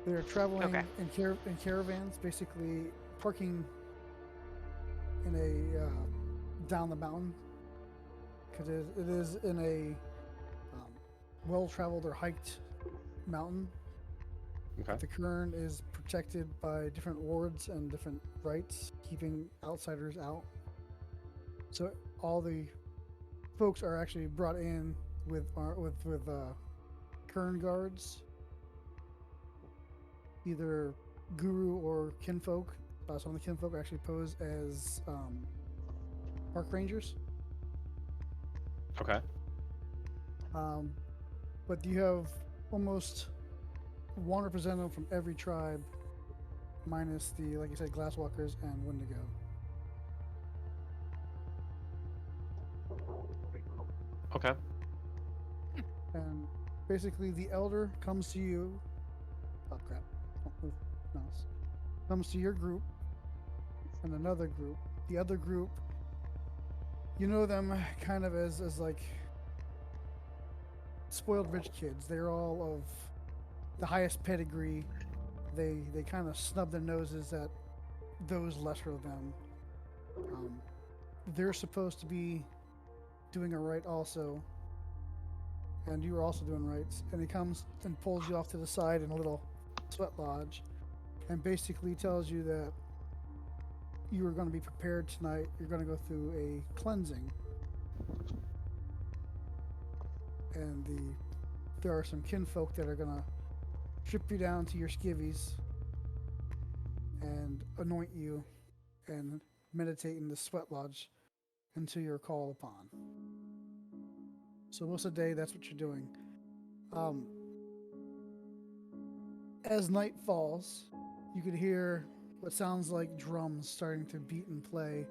They're Okay. traveling in caravans, basically parking in a down the mountain because it is in a um, well-traveled or hiked mountain. Okay. But the Kern is protected by different wards and different rights, keeping outsiders out. So all the folks are actually brought in with Kern guards, either guru or kinfolk. Some of the kinfolk actually pose as park rangers. Okay. Um, but you have almost one representative from every tribe, minus the, like you said, Glasswalkers and Wendigo. Okay. And basically, the elder comes to you. Oh crap! Don't move, mouse. Comes to your group and another group. The other group, you know them kind of as like spoiled rich kids. They're all of the highest pedigree. They kind of snub their noses at those lesser than. Um, they're supposed to be doing a rite also, and you are also doing rites. And he comes and pulls you off to the side in a little sweat lodge, and basically tells you that you are going to be prepared tonight. You're going to go through a cleansing, and there are some kinfolk that are going to strip you down to your skivvies and anoint you and meditate in the sweat lodge until you're called upon. So most of the day, that's what you're doing. Um, as night falls, you could hear what sounds like drums starting to beat and play,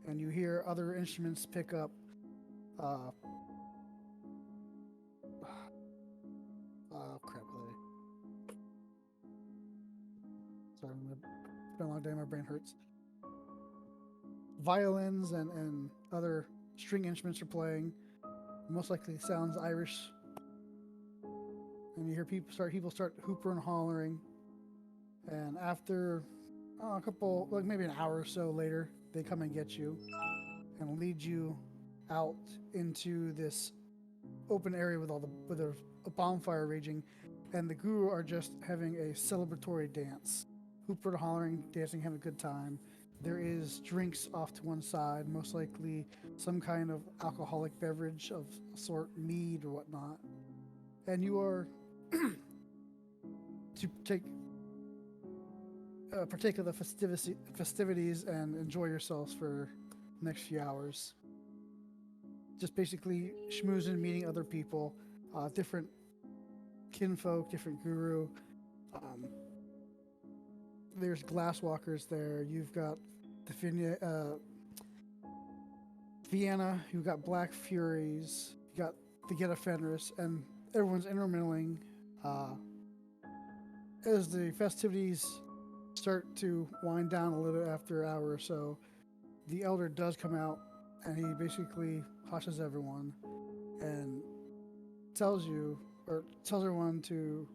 and you hear other instruments pick up. Uh, crap, sorry, it's been a long day. My brain hurts. Violins and other string instruments are playing. Most likely sounds Irish, and you hear people start hooping and hollering. And after a couple, like maybe an hour or so later, they come and get you and lead you out into this open area with a bonfire raging, and the guru are just having a celebratory dance, hooper hollering, dancing, having a good time. There is drinks off to one side, most likely some kind of alcoholic beverage of a sort, mead or whatnot, and you are to partake of the festivities and enjoy yourselves for the next few hours. Just basically schmoozing, meeting other people, different kinfolk, different guru. Um, there's glasswalkers there. You've got the Vienna. You've got Black Furies. You got the Get Fenris, and everyone's intermingling. Uh, as the festivities start to wind down a little bit after an hour or so, the elder does come out, and he basically hushes everyone and tells you or tells everyone to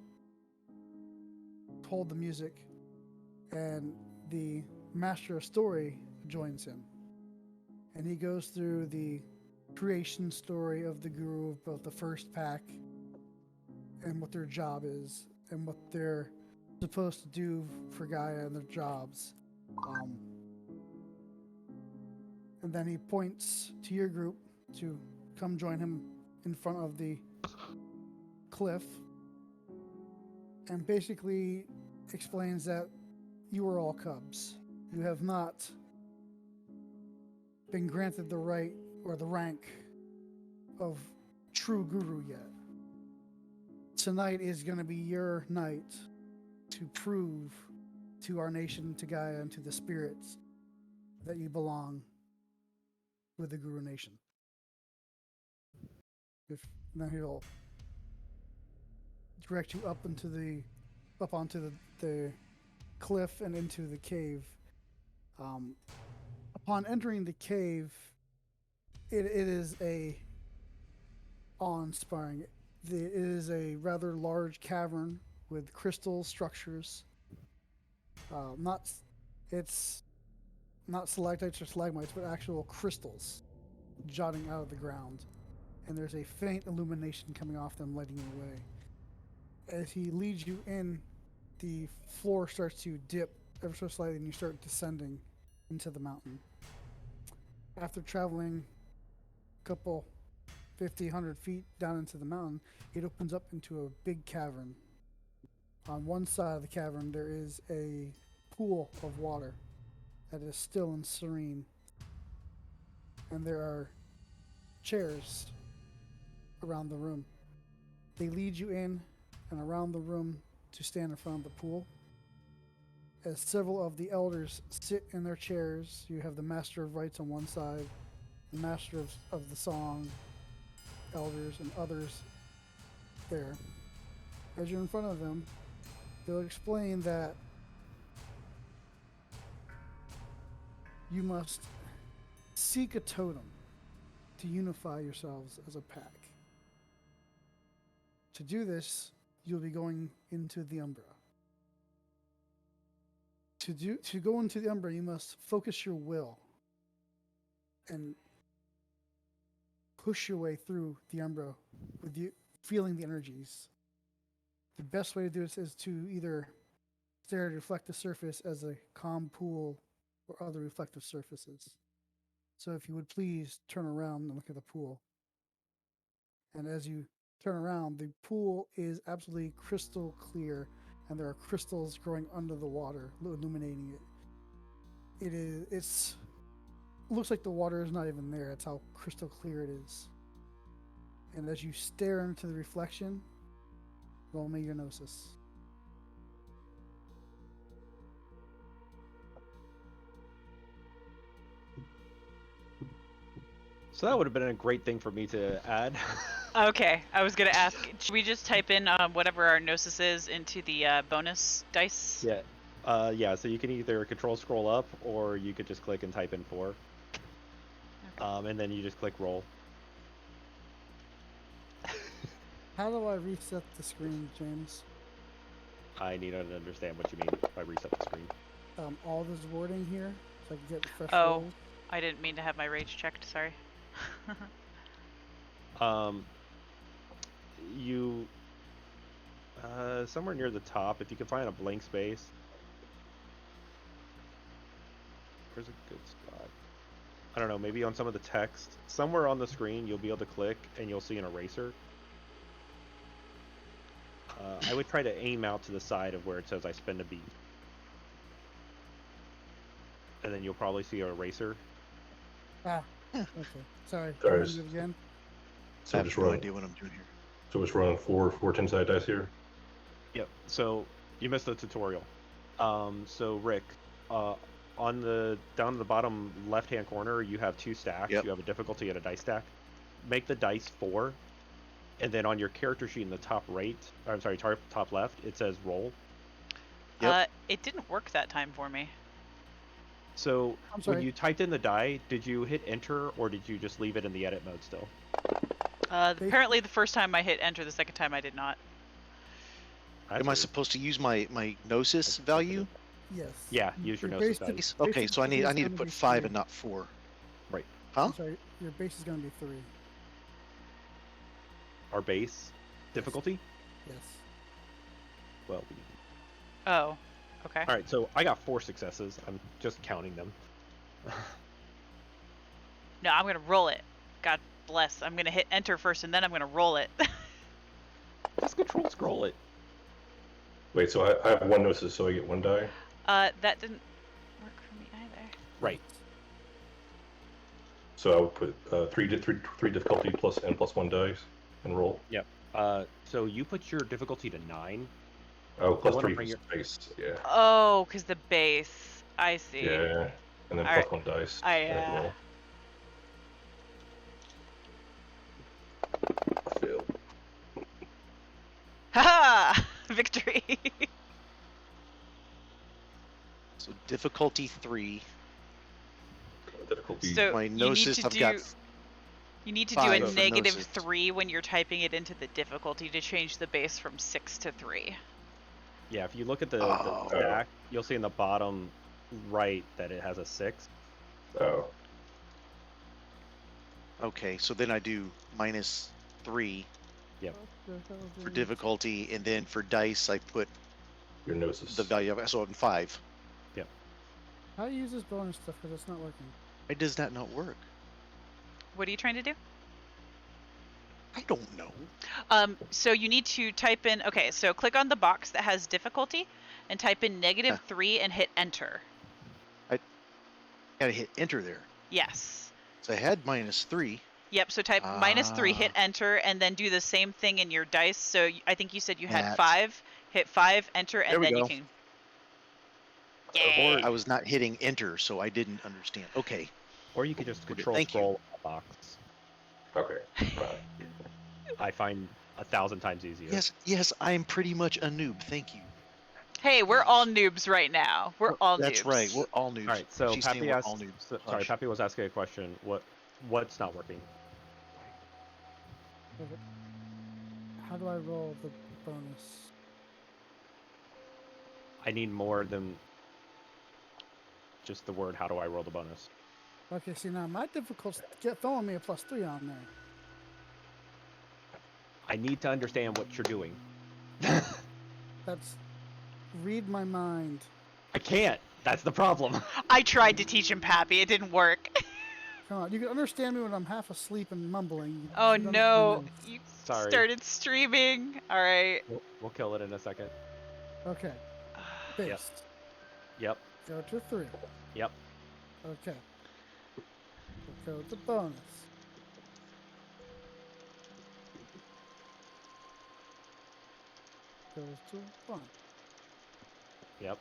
hold the music, and the master of story joins him, and he goes through the creation story of the guru of both the first pack and what their job is and what they're supposed to do for Gaia and their jobs. Um, and then he points to your group to come join him in front of the cliff, and basically explains that you are all cubs. You have not been granted the right or the rank of true guru yet. Tonight is going to be your night to prove to our nation, to Gaia, and to the spirits that you belong with the Guru Nation. If now he'll direct you up onto the cliff and into the cave. Upon entering the cave, it is awe-inspiring. It is a rather large cavern with crystal structures. It's not stalactites or stalagmites, but actual crystals jutting out of the ground. And there's a faint illumination coming off them, lighting the way. As he leads you in, the floor starts to dip ever so slightly, and you start descending into the mountain. After traveling a couple 50, 100 feet down into the mountain, it opens up into a big cavern. On one side of the cavern, there is a pool of water that is still and serene. And there are chairs around the room. They lead you in and around the room to stand in front of the pool. As several of the elders sit in their chairs, you have the Master of Rites on one side, the Master of the Song, elders, and others there. As you're in front of them, they'll explain that you must seek a totem to unify yourselves as a pack. To do this, you'll be going into the Umbra. To go into the Umbra, you must focus your will and push your way through the Umbra with you feeling the energies. The best way to do this is to either stare at a reflective surface as a calm pool or other reflective surfaces. So if you would please turn around and look at the pool. And as you turn around, the pool is absolutely crystal clear, and there are crystals growing under the water, illuminating it. It looks like the water is not even there. That's how crystal clear it is. And as you stare into the reflection, roll me your gnosis. So that would have been a great thing for me to add. Okay, I was gonna ask, should we just type in whatever our gnosis is into the bonus dice? Yeah. Yeah, so you can either control scroll up, or you could just click and type in 4. Okay. And then you just click roll. How do I reset the screen, James? I need to understand what you mean by reset the screen. All this wording here, so I can get fresh Oh. rolls. I didn't mean to have my rage checked, sorry. You somewhere near the top, if you can find a blank space. Where's a good spot? I don't know, maybe on some of the text. Somewhere on the screen you'll be able to click and you'll see an eraser. I would try to aim out to the side of where it says I spend a beat. And then you'll probably see an eraser. Okay. Sorry. Sorry. Can you do it again? So I have just no run. idea what I'm doing here. So it's running four 10-sided dice here. Yep. So you missed the tutorial. So Rick, on the down in the bottom left-hand corner, you have 2 stacks. Yep. You have a difficulty and a dice stack. Make the dice 4, and then on your character sheet in the top right, or I'm sorry, top left, it says roll. Yep. It didn't work that time for me. So I'm sorry. when you typed in the die, did you hit enter, or did you just leave it in the edit mode still? Apparently the first time I hit enter, the second time I did not. That's Am I weird. supposed to use my gnosis value? Yes. Yeah, use your gnosis value. Okay, so I need to put 5 and not 4. Right. Huh? I'm sorry, your base is going to be 3. Our base difficulty? Yes. Well, Oh, okay. all right. So I got 4 successes. I'm just counting them. No, I'm gonna roll it. God bless. I'm gonna hit enter first, and then I'm gonna roll it. Just control scroll it. Wait, so I have 1 gnosis, so I get 1 die. That didn't work for me either. Right. So I would put 3 difficulty plus 1 dice and roll. Yep. So you put your difficulty to 9. Oh, plus wanna 3 bring your- space. Yeah. Oh, because the base. I see. Yeah. And then Alright. plus 1 dice. I, and roll. I failed. Haha! Victory! So difficulty 3. Difficulty. So- My you need gnosis, to I've got. do- You need to do 5 a for negative gnosis. 3 when you're typing it into the difficulty to change the base from 6 to 3. Yeah, if you look at the Oh. stack, you'll see in the bottom right that it has a 6. Oh. Okay, so then I do -3 Yep. for difficulty, and then for dice I put Your gnosis. the value of it, so I'm 5. Yep. How do you use this bonus stuff? Because it's not working. Why does that not work? What are you trying to do? I don't know. So you need to type in. Okay, so click on the box that has difficulty, and type in Huh. -3 and hit enter. Gotta hit enter there. Yes. So I had -3. Yep. So type -3, hit Ah. enter, and then do the same thing in your dice. So I think you said you had That. 5. Hit 5, enter, There and we then you go. can. Or Yeah. I was not hitting enter, so I didn't understand. Okay. or you could just Okay, control thank you. scroll a box. Okay. Right. I find 1,000 times easier. Yes, I'm pretty much a noob. Thank you. Hey, we're all noobs right now. We're all That's noobs. right. We're all noobs. All right, so She's saying Pappy we're asked. all noobs. Sorry, Hush. Pappy was asking a question. What's not working? Okay. How do I roll the bonus? I need more than just the word. How do I roll the bonus? Okay, see now my difficulty throwing me a +3 on there. I need to understand what you're doing. That's read my mind. I can't. That's the problem. I tried to teach him Pappy. It didn't work. Come on, you can understand me when I'm half asleep and mumbling. You Oh should no, understand this. you Sorry. started streaming. All right. We'll kill it in a second. Okay, paste. Yep. Go to 3. Yep. Okay. Go to bonus. Goes to 1. Yep.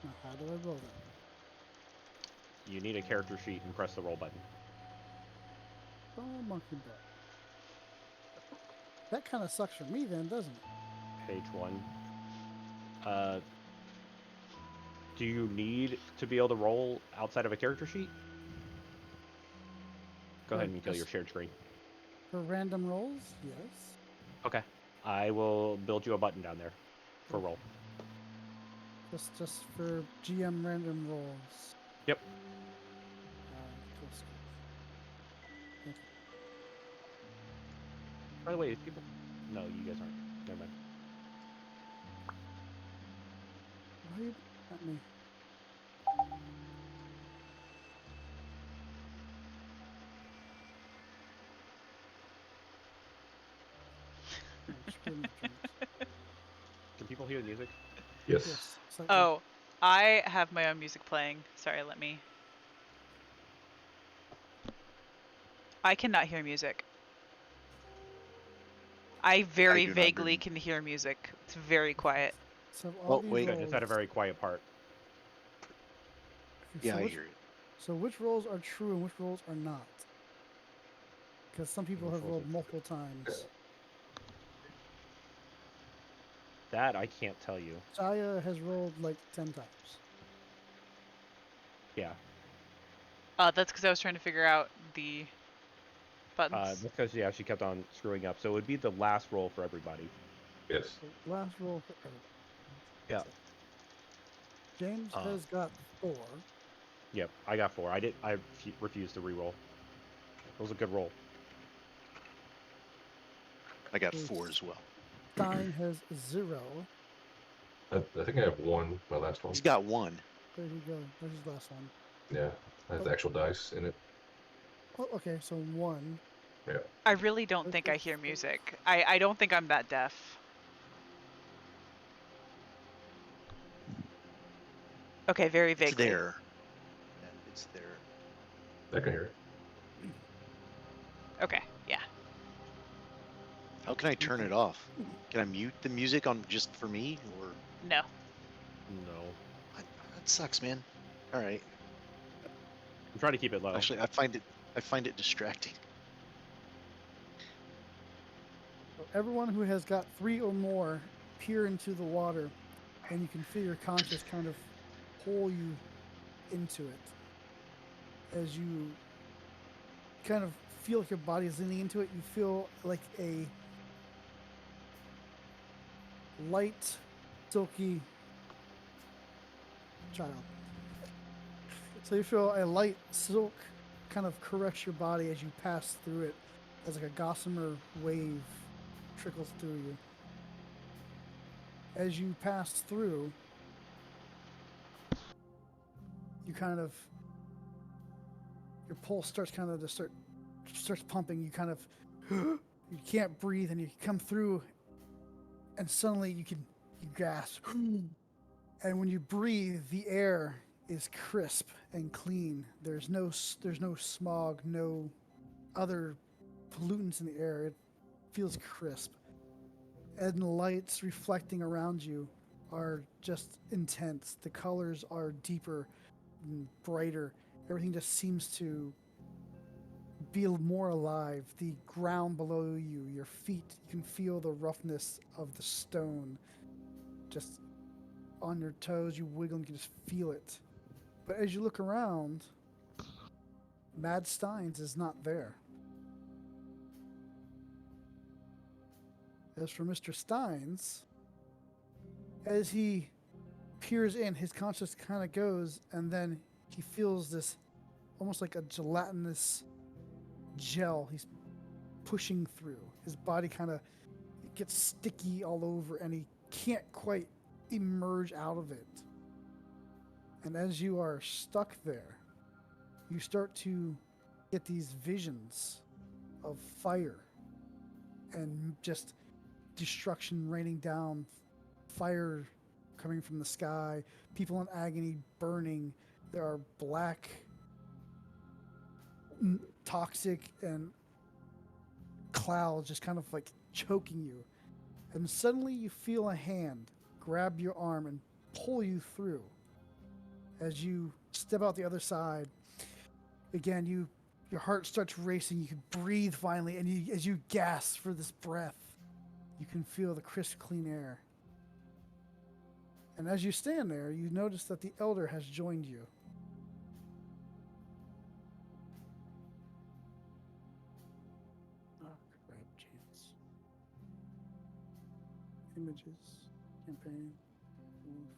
Now how do I roll that? You need a character sheet and press the roll button. Oh, monkey butt. That kind of sucks for me then, doesn't it? Page 1. Do you need to be able to roll outside of a character sheet? Go ahead and kill your shared screen. For random rolls, yes. Okay. I will build you a button down there for roll. Just for GM random rolls. Yep. Just- okay. By the way, people. No, you guys aren't. Never mind. Why you at me? Oh, screw my drinks. Can people hear the music? Yes. Yes. Slightly. Oh, I have my own music playing. Sorry, let me. I cannot hear music. I very do not vaguely hear- can hear music. It's very quiet. So all Oh, these wait. Good. rolls, It's at a very quiet part. Yeah, so I which, hear it. so which rolls are true and which rolls are not? Because some people Which have rolls rolled are multiple times. That I can't tell you. Jaya has rolled like 10 times. Yeah. That's because I was trying to figure out the buttons. Because yeah, she kept on screwing up. So it would be the last roll for everybody. Yes. So last roll for everyone. Yeah. James has got 4. Yep. I got 4. I refused to re-roll. It was a good roll. I got 4 as well. Stein has 0. I think I have 1, my last one. He's got 1. There you go. There's his last one. Yeah. I have the actual dice in it. Oh, okay, so 1. Yeah. I really don't think I hear music. I don't think I'm that deaf. Okay, very It's vaguely. there. Yeah, it's there. I can hear it. Okay, yeah. How can I turn it off? Can I mute the music on just for me, or No. No. that sucks, man? All right. I'm trying to keep it low. Actually, I find it distracting. So everyone who has got 3 or more peer into the water, and you can feel your conscious kind of pull you into it. As you kind of feel like your body is leaning into it, you feel like a light silky child. So you feel a light silk kind of caress your body as you pass through it, as like a gossamer wave trickles through you. As you pass through, you kind of, your pulse starts kind of starts pumping. You kind of, you can't breathe, and you come through, and suddenly you gasp. And when you breathe, the air is crisp and clean. There's no smog, no other pollutants in the air. It feels crisp. And the lights reflecting around you are just intense. The colors are deeper and brighter. Everything just seems to be more alive. The ground below you, your feet, you can feel the roughness of the stone. Just on your toes, you wiggle and you can just feel it. But as you look around, Mad Steins is not there. As for Mr. Steins, as he peers in, his conscience kind of goes, and then he feels this almost like a gelatinous gel he's pushing through. His body kind of gets sticky all over, and he can't quite emerge out of it. And as you are stuck there, you start to get these visions of fire and just destruction raining down, fire coming from the sky, people in agony burning. There are black, toxic, and clouds just kind of like choking you. And suddenly you feel a hand grab your arm and pull you through. As you step out the other side, again, your heart starts racing. You can breathe finally, and as you gasp for this breath, you can feel the crisp, clean air. And as you stand there, you notice that the elder has joined you. Oh, crap, chance. Images, campaign, move,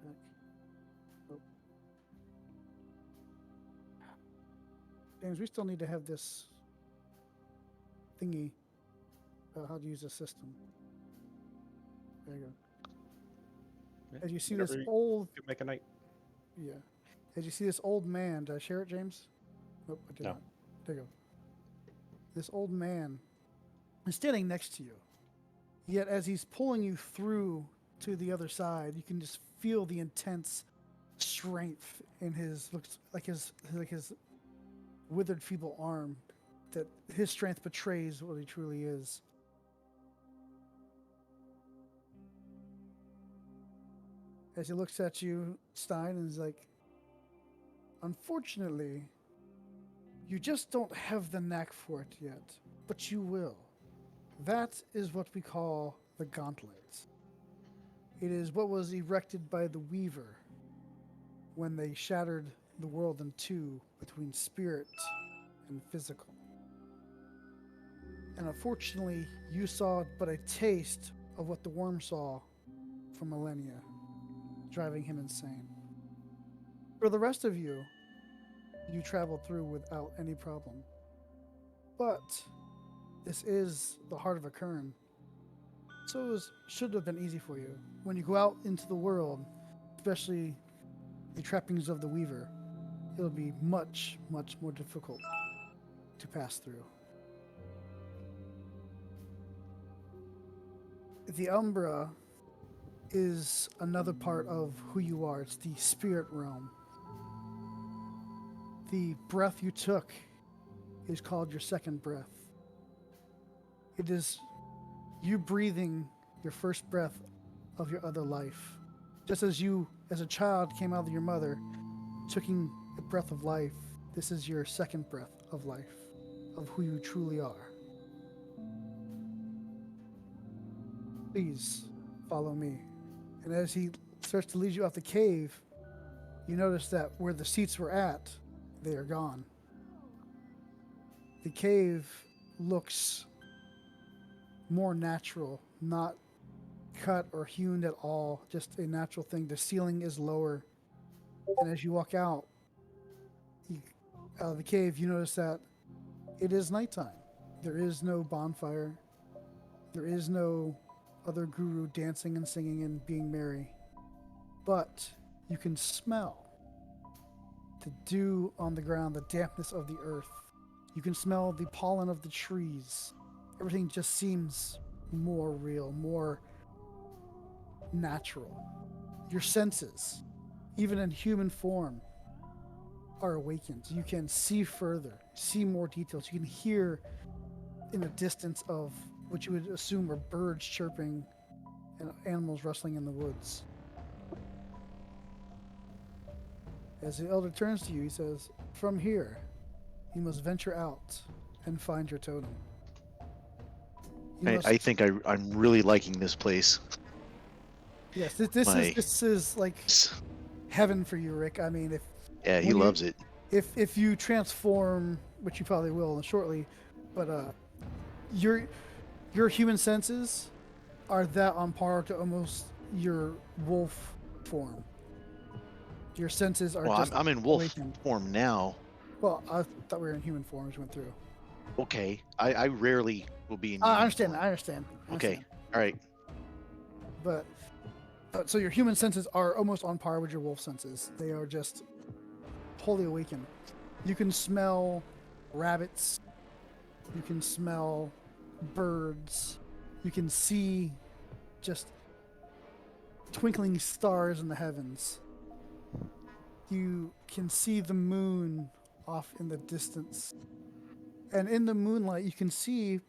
back. Oh. James, we still need to have this thingy about how to use the system. There you go. As you see this Whenever old, you make a night. yeah. As you see this old man, did I share it, James? Nope, I did No. not. There you go. This old man is standing next to you. Yet as he's pulling you through to the other side, you can just feel the intense strength in his looks like his withered, feeble arm. That his strength betrays what he truly is. As he looks at you, Stein, and is like, unfortunately, you just don't have the knack for it yet, but you will. That is what we call the gauntlet. It is what was erected by the Weaver when they shattered the world in two between spirit and physical. And unfortunately, you saw but a taste of what the worm saw for millennia, driving him insane. For the rest of you, you traveled through without any problem. But this is the heart of a Kern, so it should have been easy for you. When you go out into the world, especially the trappings of the Weaver, it'll be much, much more difficult to pass through. The Umbra is another part of who you are. It's the spirit realm. The breath you took is called your second breath. It is you breathing your first breath of your other life. Just as you, as a child, came out of your mother, taking a breath of life, this is your second breath of life, of who you truly are. Please follow me. And as he starts to lead you out the cave, you notice that where the seats were at, they are gone. The cave looks more natural, not cut or hewn at all, just a natural thing. The ceiling is lower. And as you walk out of the cave, you notice that it is nighttime. There is no bonfire. There is no other guru dancing and singing and being merry. But you can smell the dew on the ground, the dampness of the earth. You can smell the pollen of the trees. Everything just seems more real, more natural. Your senses, even in human form, are awakened. You can see further, see more details. You can hear in the distance of what you would assume are birds chirping and animals rustling in the woods. As the elder turns to you, he says, "From here, you must venture out and find your totem." You must- I think I'm really liking this place. yes, this is like S- heaven for you, Rick. I mean, Yeah, he when you- loves it. if you transform, which you probably will shortly, but your human senses are that on par to almost your wolf form. Your senses are Well, just I'm in wolf awakened. form now. Well, I thought we were in human form as we went through. Okay, I rarely will be in. I human understand. form. I understand. Okay, all right. But so your human senses are almost on par with your wolf senses. They are just wholly awakened. You can smell rabbits. You can smell birds. You can see just twinkling stars in the heavens. You can see the moon off in the distance. And in the moonlight, you can see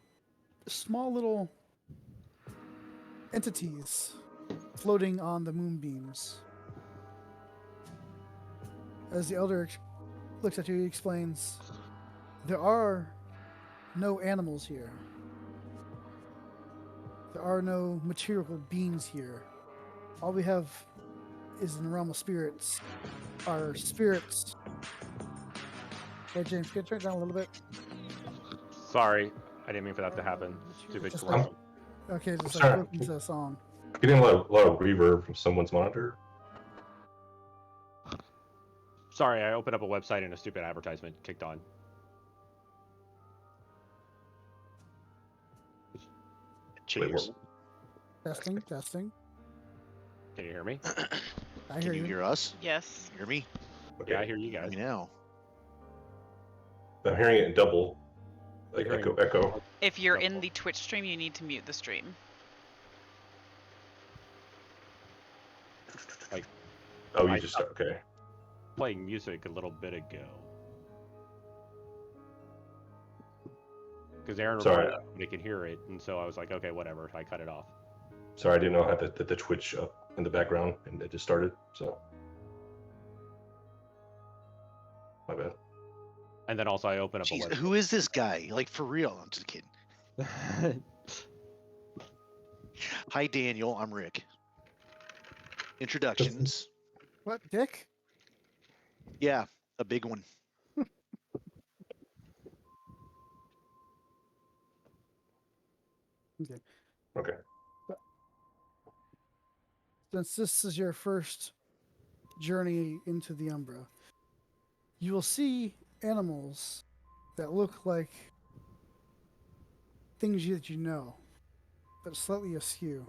small little entities floating on the moonbeams. As the elder looks at you, he explains, "There are no animals here. There are no material beings here. All we have is in the realm of spirits. Our spirits." Hey, James, can you turn it down a little bit? Sorry, I didn't mean for that to happen. Stupid Just commercial. Okay, just Sorry. like listen to a song. Getting a lot of reverb from someone's monitor. Sorry, I opened up a website and a stupid advertisement kicked on. James, Testing, testing. Can you hear me? I can hear you you. hear us? Yes. Hear me? Okay. Yeah, I hear you Hear guys. me now. I'm hearing it in double, like You're hearing- echo. If you're Double. in the Twitch stream, you need to mute the stream. Like Oh, you I just stopped okay. playing music a little bit ago. Because Aaron Sorry. reported that they could hear it, and so I was like, okay, whatever. I cut it off. Sorry, I didn't know I had the Twitch up in the background, and it just started. So my bad. And then also I opened up Jeez, a website. who is this guy? Like, for real? I'm just kidding. Hi, Daniel. I'm Rick. Introductions. What, Dick? Yeah, a big one. Okay. Okay. Since this is your first journey into the Umbra, you will see animals that look like things that you know, but slightly askew.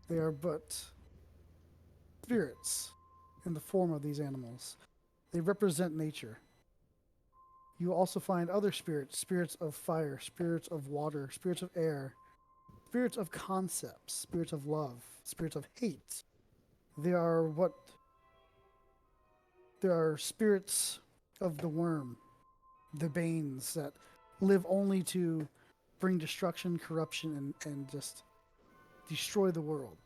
They are but spirits in the form of these animals. They represent nature. You will also find other spirits, spirits of fire, spirits of water, spirits of air, spirits of concepts, spirits of love, spirits of hate. They are spirits of the worm, the banes that live only to bring destruction, corruption, and just destroy the world.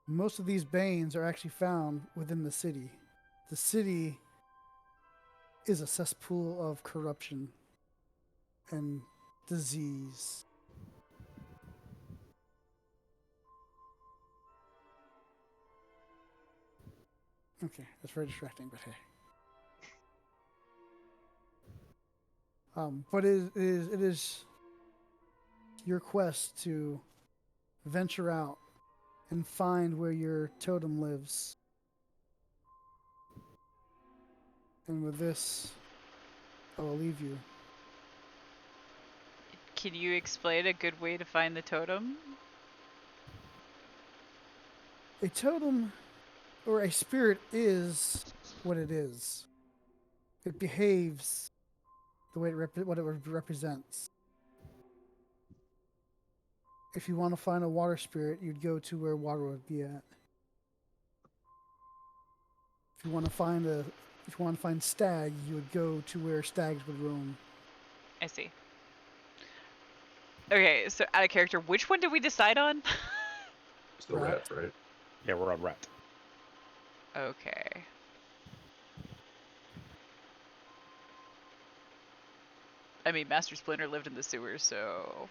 Most of these banes are actually found within the city. The city is a cesspool of corruption and disease. Okay, that's very distracting, but hey. But it is your quest to venture out and find where your totem lives. And with this, I will leave you. Can you explain a good way to find the totem? A totem or a spirit is what it is. It behaves the way what it represents. If you want to find a water spirit, you'd go to where water would be at. If you want to find stag, you would go to where stags would roam. I see. Okay, so out of character, which one did we decide on? It's the rat, right? Yeah, we're on rat. Okay. I mean, Master Splinter lived in the sewers, so...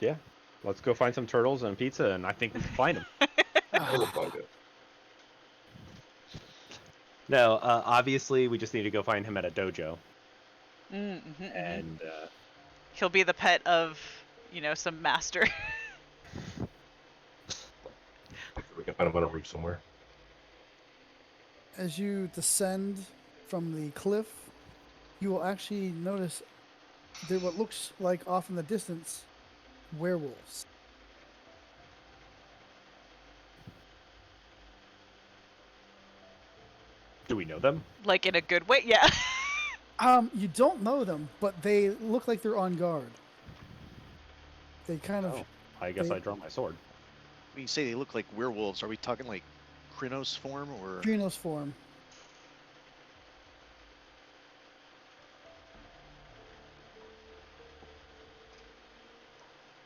Yeah. Let's go find some turtles and pizza, and I think we can find them. I will find it. No, obviously we just need to go find him at a dojo, Mm-hmm, and he'll be the pet of, some master. We can find him on a roof somewhere. As you descend from the cliff, you will actually notice there what looks like off in the distance werewolves. do we know them? Like, in a good way? Yeah. You don't know them, but they look like they're on guard. They kind of Oh, I guess they- I draw my sword. When you say they look like werewolves, are we talking like Krynos form or? Krynos form.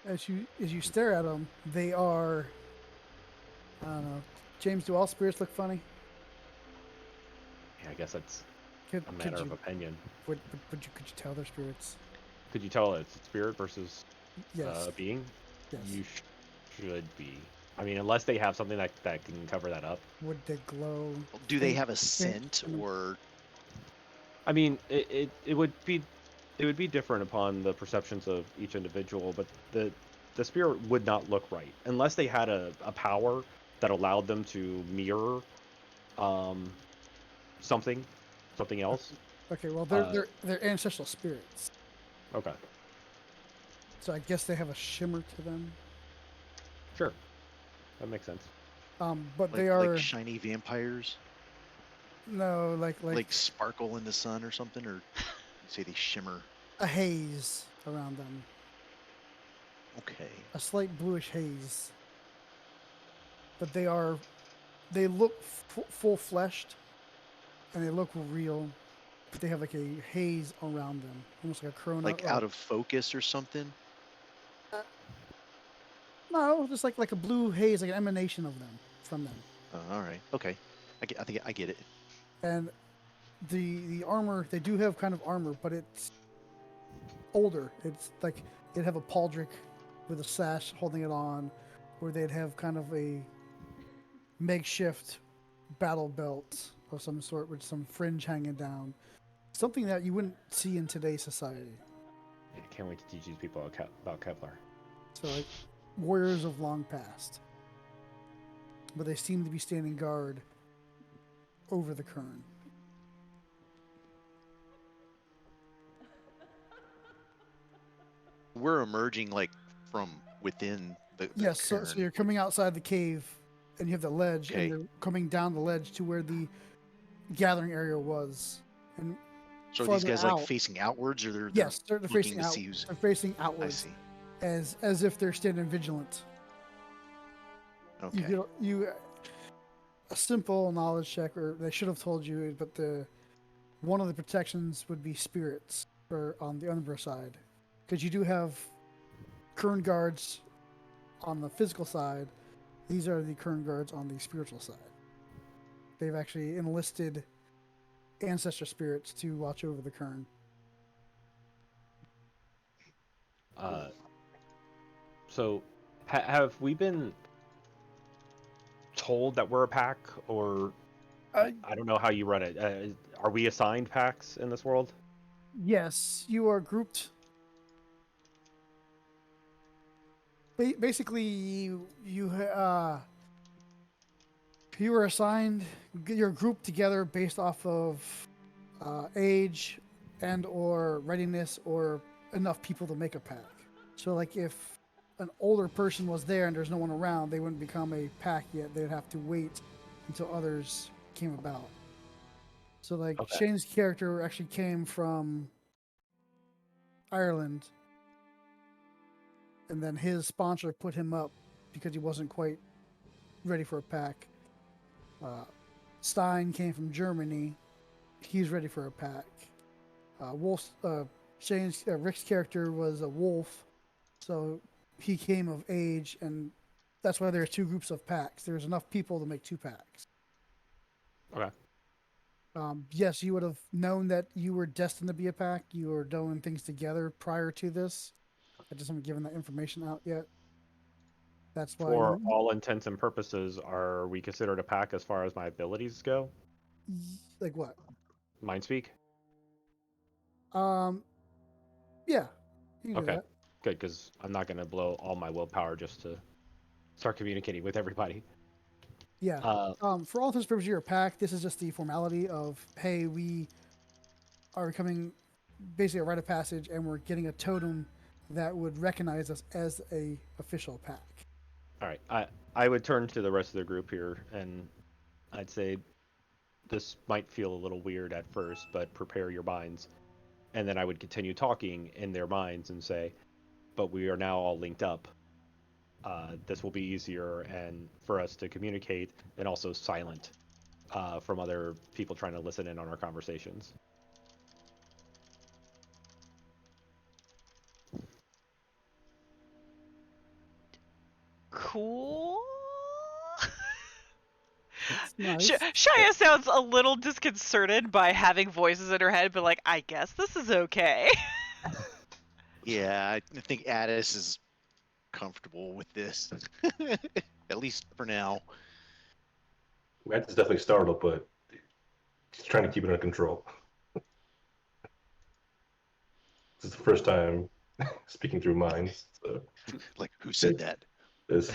As you stare at them, they are. I don't know. James, do all spirits look funny? Yeah, I guess that's Could, a could matter of you opinion. could you tell they're spirits? Could you tell it's spirit versus Yes. being? Yes. You should be. I mean, unless they have something that can cover that up. Would they glow? Do they faint- have a faint scent in them? or? I mean, it would be different upon the perceptions of each individual, but the spirit would not look right unless they had a power that allowed them to mirror something else. Okay, well they're ancestral spirits, Okay, so I guess they have a shimmer to them. sure, that makes sense. But Like, they are like shiny vampires, no like sparkle in the sun or something, or you say they shimmer. a haze around them, Okay. a slight bluish haze. But they look full fleshed, and they look real. But they have like a haze around them, almost like a corona. Like out of focus or something. No, just like a blue haze, like an emanation of them from them. All right. Okay. I think I get it. And the armor, they do have kind of armor, but it's older. It's like they'd have a pauldrick with a sash holding it on, or they'd have kind of a makeshift battle belt of some sort with some fringe hanging down. Something that you wouldn't see in today's society. I can't wait to teach these people about Kevlar. So like warriors of long past. But they seem to be standing guard over the Kern. We're emerging like from within the Yes, so cairn. you're coming outside the cave and you have the ledge Okay. and you're coming down the ledge to where the gathering area was. And So are these farther guys out- like facing outwards, or they're yes, they're looking facing to out. see who's? They're facing I outwards see. as if they're standing vigilant. Okay. A simple knowledge check, or they should have told you, but one of the protections would be spirits on the Umbra side, because you do have Kern guards on the physical side. These are the Kern guards on the spiritual side. They've actually enlisted ancestor spirits to watch over the Kern. So, have we been told that we're a pack, or I don't know how you run it. Are we assigned packs in this world? Yes, you are grouped basically you were assigned your group together based off of age and or readiness or enough people to make a pack. So like if an older person was there and there's no one around, they wouldn't become a pack yet. They'd have to wait until others came about. So like Okay. Shane's character actually came from Ireland, and then his sponsor put him up because he wasn't quite ready for a pack. Stein came from Germany. He's ready for a pack. Rick's character was a wolf, so he came of age, and that's why there's two groups of packs. There's enough people to make two packs. Okay. Yes, you would have known that you were destined to be a pack. You were doing things together prior to this. I just haven't given that information out yet. That's why For all intents and purposes, are we considered a pack as far as my abilities go? like what? Mind speak? Yeah, you can do Okay. that. Good, because I'm not going to blow all my willpower just to start communicating with everybody. Yeah. For all intents and purposes, you're a pack. This is just the formality of, hey, we are becoming basically a rite of passage, and we're getting a totem that would recognize us as a official pack. All right. I would turn to the rest of the group here, and I'd say this might feel a little weird at first, but prepare your minds. And then I would continue talking in their minds and say, but we are now all linked up. This will be easier and for us to communicate and also silent from other people trying to listen in on our conversations. Cool. Nice. Shia sounds a little disconcerted by having voices in her head, but like, I guess this is okay. Yeah, I think Addis is comfortable with this, at least for now. Matt is definitely startled, but he's trying to keep it under control. This is the first time speaking through minds. So Like, who said that? it's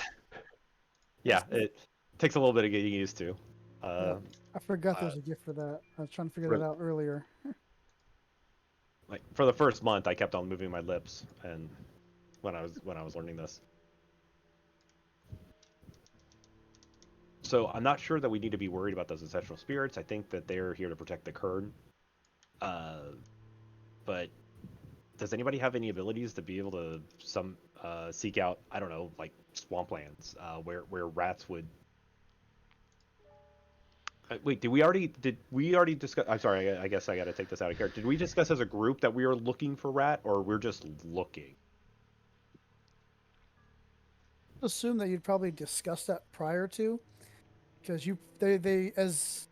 Yeah, it takes a little bit of getting used to. Yeah. I forgot there was a gift for that. I was trying to figure that out earlier. Like for the first month, I kept on moving my lips, and when I was learning this. So I'm not sure that we need to be worried about those ancestral spirits. I think that they're here to protect the kern. But does anybody have any abilities to be able to seek out, I don't know, like swamplands where rats would? Wait, did we already discuss? I'm sorry, I guess I got to take this out of character. Did we discuss as a group that we are looking for rat, or we're just looking? Assume that you'd probably discuss that prior to, because they as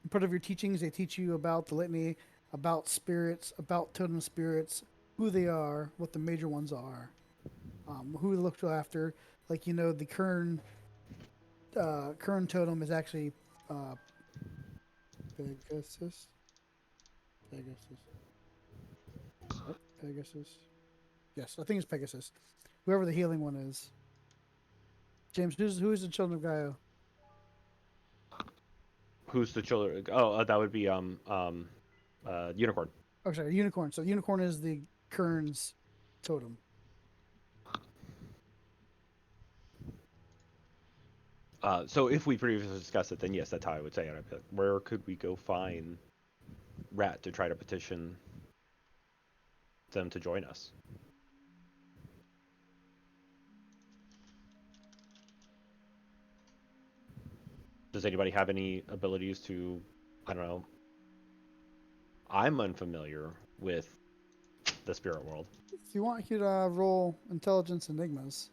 part of your teachings, they teach you about the litany, about spirits, about totem spirits, who they are, what the major ones are, who to look after. Like the kern totem is actually Pegasus. What? Pegasus. Yes, I think it's Pegasus. Whoever the healing one is. James, who's the children of Gaia? Who's the children? Oh, that would be unicorn. Oh, sorry, unicorn. So unicorn is the Kern's totem. So if we previously discussed it, then yes, that's how I would say it. Where could we go find rat to try to petition them to join us? Does anybody have any abilities to, I don't know. I'm unfamiliar with the spirit world. If you want, you could roll intelligence enigmas.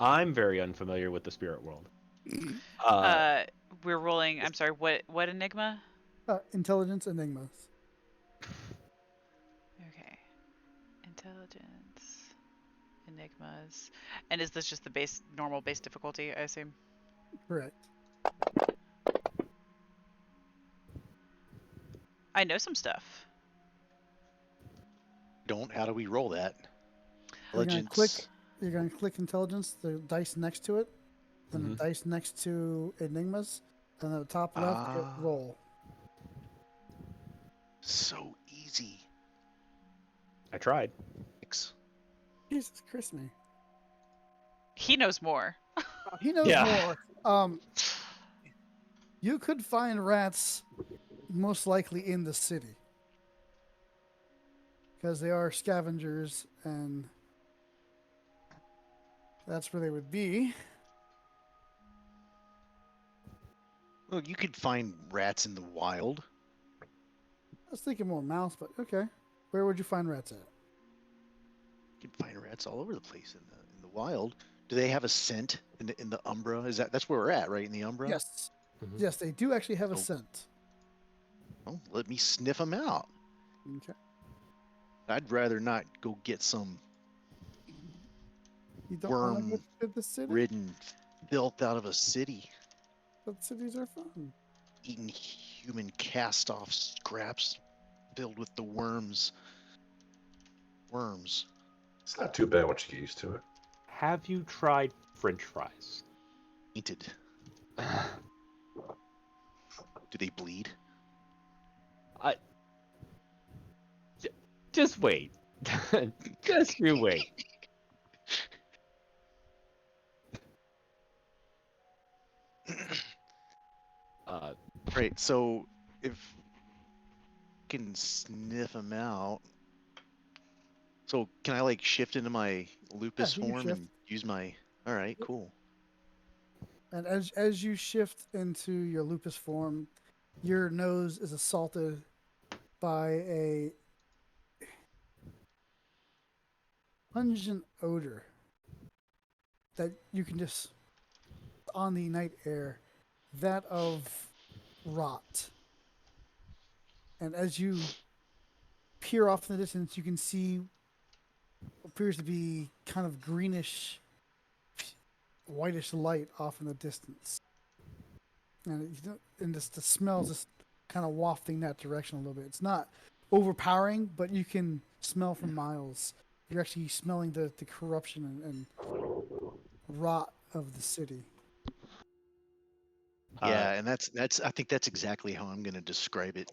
I'm very unfamiliar with the spirit world. We're rolling. I'm sorry. What enigma? Intelligence enigmas. Okay. Intelligence. Enigmas. And is this just the normal base difficulty, I assume? Correct. I know some stuff. Don't. How do we roll that? You're gonna Intelligence. You're going to click intelligence, the dice next to it, then the Mhm. dice next to enigmas, and at the top left, hit Ah. roll. So easy. I tried. Thanks. Jesus Christ, me. He knows more. He knows Yeah. more. You could find rats most likely in the city because they are scavengers, and that's where they would be. Well, you could find rats in the wild. I was thinking more mouse, but okay. Where would you find rats at? You can find rats all over the place in the wild. Do they have a scent in the Umbra? That's where we're at, right? In the Umbra? Yes. Mhm. Yes, they do actually have a Oh. scent. Well, let me sniff them out. Okay. I'd rather not go get some You don't want to Worm get to the city? ridden filth out of a city, But cities are fun. eating human cast off scraps filled with the worms. Worms. It's not too bad once you get used to it. Have you tried French fries? Tainted. Do they bleed? Just wait. Just you wait. Right, so if I can sniff them out. So can I like shift into my lupus you can form shift. and use my... Alright, cool. And as you shift into your lupus form, your nose is assaulted by a pungent odor that you can just on the night air, that of rot. And as you peer off in the distance, you can see what appears to be kind of greenish, whitish light off in the distance. And just the smell's just kind of wafting that direction a little bit. It's not overpowering, but you can smell from miles. You're actually smelling the corruption and rot of the city. Yeah, and that's I think that's exactly how I'm gonna describe it.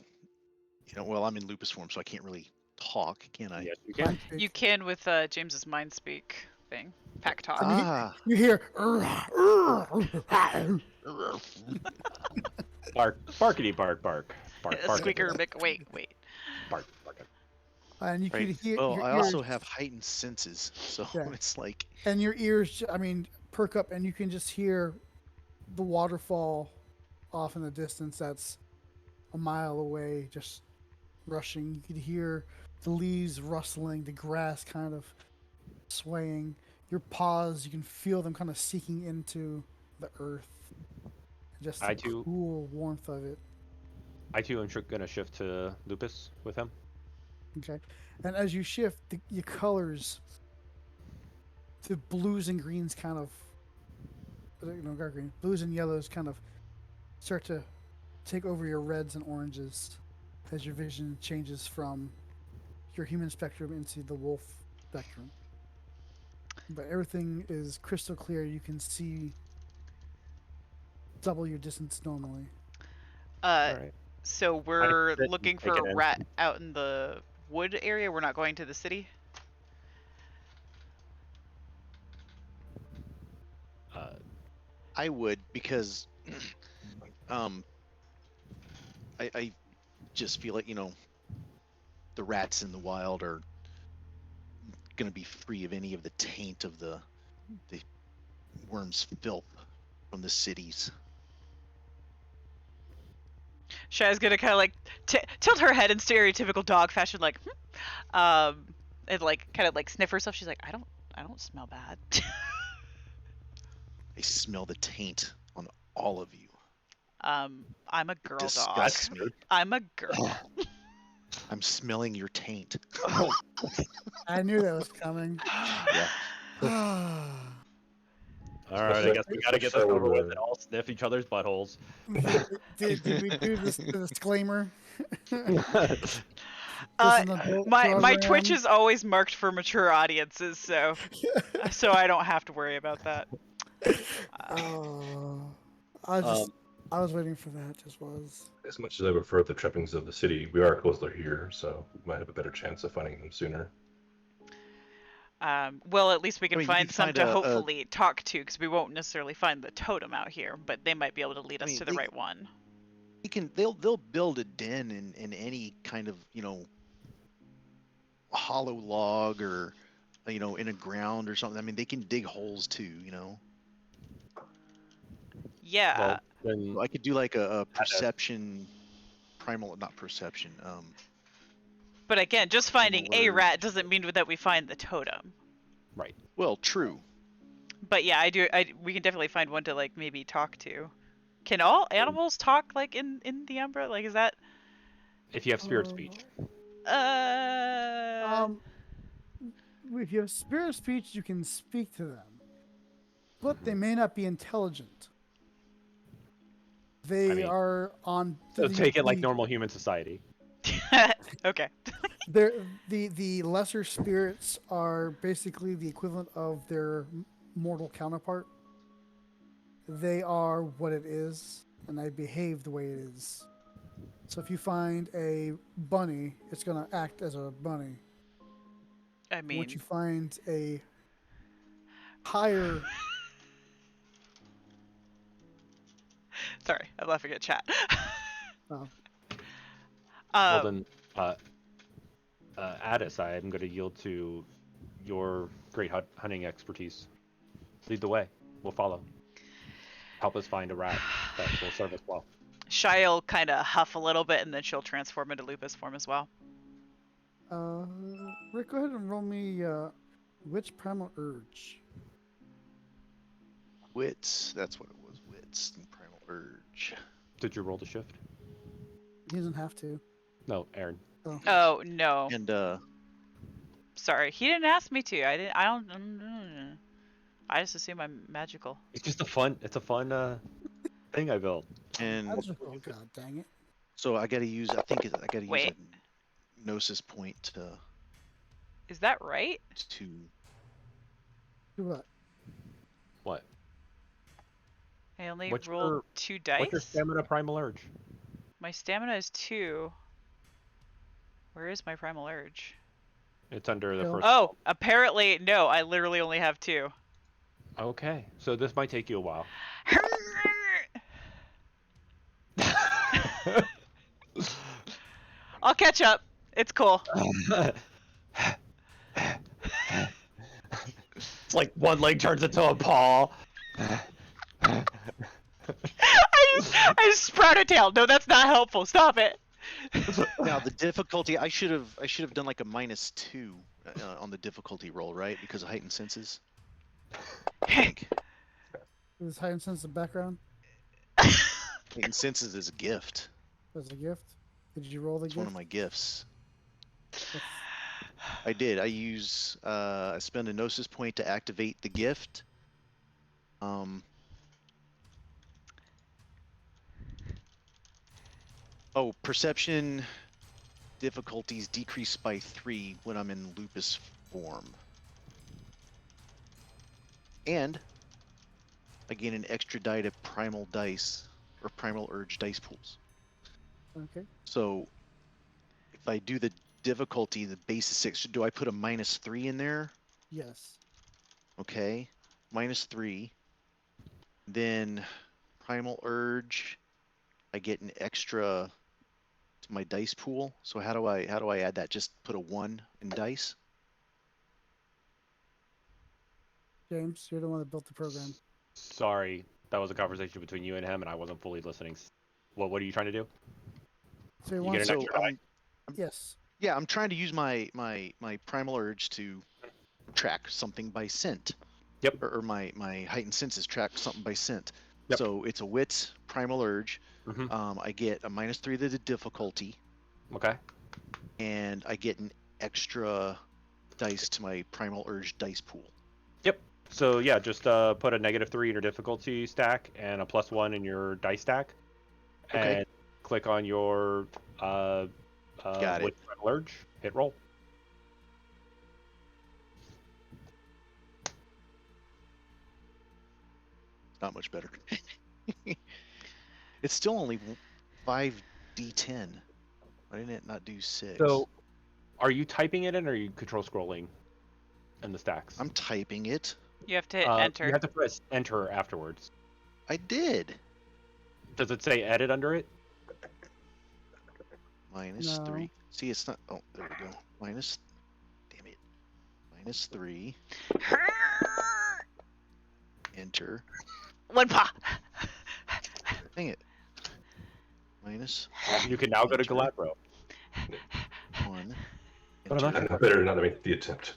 Well, I'm in lupus form, so I can't really talk, can I? Yes, you can. Mind speak. You can with James's mind speak thing. Pack talk. Ah, You hear Bark, barkity, bark, bark, bark, bark. Squeaker, wait. Bark, bark. and you right. could hear Well, your I ears, also have heightened senses, so Yeah. it's like and your ears perk up, and you can just hear the waterfall off in the distance that's a mile away just rushing. You could hear the leaves rustling, the grass kind of swaying. Your paws, you can feel them kind of sinking into the earth. Just the I too- cool warmth of it. I too am gonna shift to Lupus with him. Okay. And as you shift, your colors to blues and greens kind of, dark green, blues and yellows kind of start to take over your reds and oranges as your vision changes from your human spectrum into the wolf spectrum. But everything is crystal clear. You can see double your distance normally. All right. So we're sit and looking take for it a in. rat out in the wood area. We're not going to the city. I would, because I just feel like the rats in the wild are gonna be free of any of the taint of the worms' filth from the cities. Shai's gonna kind of like tilt her head in stereotypical dog fashion, like, and like kind of like sniff herself. She's like, I don't smell bad. I smell the taint on all of you. I'm a girl dog. Disgusts me. I'm a girl. I'm smelling your taint. I knew that was coming. Yeah. All right, I guess we gotta get this Especially over with, with and all sniff each other's buttholes. Did we do this the disclaimer? This Uh, is an adult my Twitch program. is always marked for mature audiences, so I don't have to worry about that. Oh, I was waiting for that. Just was. as much as I prefer the trappings of the city, we are closer here, so we might have a better chance of finding them sooner. Well, at least we can mean, you find could some find to a- hopefully talk to, because we won't necessarily find the totem out here, but they might be able to lead I us mean, to the they- right one. They'll build a den in any kind of hollow log or in a ground or something. I mean, they can dig holes too. Yeah. Well, then So I could do like a perception, not perception. But again, just finding a Primal rat urge. doesn't mean that we find the totem. right. Well, true. But yeah, we can definitely find one to like maybe talk to. Can all animals talk like in the Umbra? Like, is that If you have spirit speech. If you have spirit speech, you can speak to them, but they may not be intelligent. They mean, are on. So take it like the- normal human society. okay. The lesser spirits are basically the equivalent of their mortal counterpart. They are what it is, and they behave the way it is. So if you find a bunny, it's going to act as a bunny. I mean, Once you find a higher, sorry, I'm laughing at chat. oh, Well then, Addis, I am going to yield to your great hunting expertise. Lead the way. We'll follow. Help us find a rat that will serve us well. Shy'll kind of huff a little bit, and then she'll transform into lupus form as well. Rick, go ahead and roll me which primal urge. Wits. That's what it was. Wits. And primal urge. Did you roll the shift? He doesn't have to. No, Aaron. Oh no, And sorry, he didn't ask me to. I didn't. I don't. I just assume I'm magical. It's just a fun thing I built. and Oh god, dang it! so I got to use. I think I got to use Wait. a gnosis point to Is that right? Do what? What? I only What's rolled your- 2 dice. What's your stamina primal urge? My stamina is 2. Where is my primal urge? It's under the Bill? first. Oh, apparently no. I literally only have 2. Okay, so this might take you a while. I'll catch up. It's cool. It's like one leg turns into a paw. I just sprout a tail. No, that's not helpful. Stop it. Now the difficulty. I should have done like a -2 on the difficulty roll, right? Because of heightened senses. I think. Is high and sense the background Heightened senses is a gift. as a gift? Did you roll the It's gift? one of my gifts. I did. I spend a gnosis point to activate the gift. Oh, perception difficulties decrease by 3 when I'm in lupus form. And I gain an extra die to primal dice or primal urge dice pools. Okay. So if I do the difficulty, the base is 6. Do I put a -3 in there? Yes. Okay, -3. Then primal urge, I get an extra to my dice pool. So how do I add that? Just put a 1 in dice. James, you're the one that built the program. Sorry, that was a conversation between you and him, and I wasn't fully listening. What are you trying to do? So he You wants get an So extra die. yes. yeah, I'm trying to use my primal urge to track something by scent. Yep. Or my heightened senses track something by scent. Yep. So it's a wits primal urge. Mhm. I get a -3 to the difficulty, Okay. and I get an extra dice to my primal urge dice pool. Yep. So yeah, just put a -3 in your difficulty stack and a +1 in your dice stack, Okay. and click on your Got it. Lurge. Hit roll. It's not much better. It's still only 5d10. Why didn't it not do 6? So, are you typing it in, or are you control scrolling in the stacks? I'm typing it. You have to hit You enter. have to press enter afterwards. I did. Does it say edit under it? Minus No. 3. See, it's not. Oh, there we go. Minus. Damn it. -3. Enter. One paw. Dang it. Minus. You can now go to Enter. Galabro. 1. But I'm Enter. I better not make the attempt.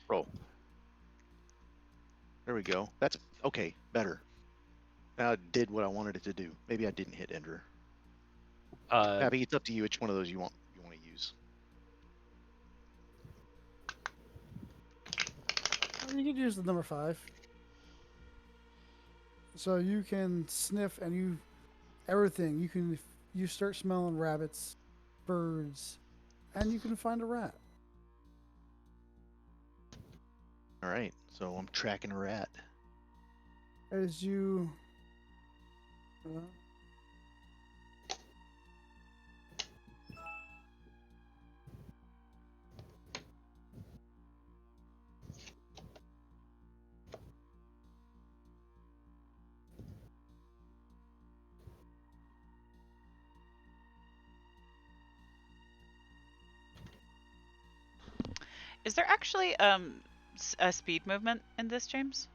Roll. There we go. That's okay. Better. Now it did what I wanted it to do. Maybe I didn't hit enter. Abby, it's up to you which one of those you want to use. You could use the number 5. So you can sniff and everything. You start smelling rabbits, birds, and you can find a rat. All right. So I'm tracking a rat. As you Is there actually a speed movement in this, James?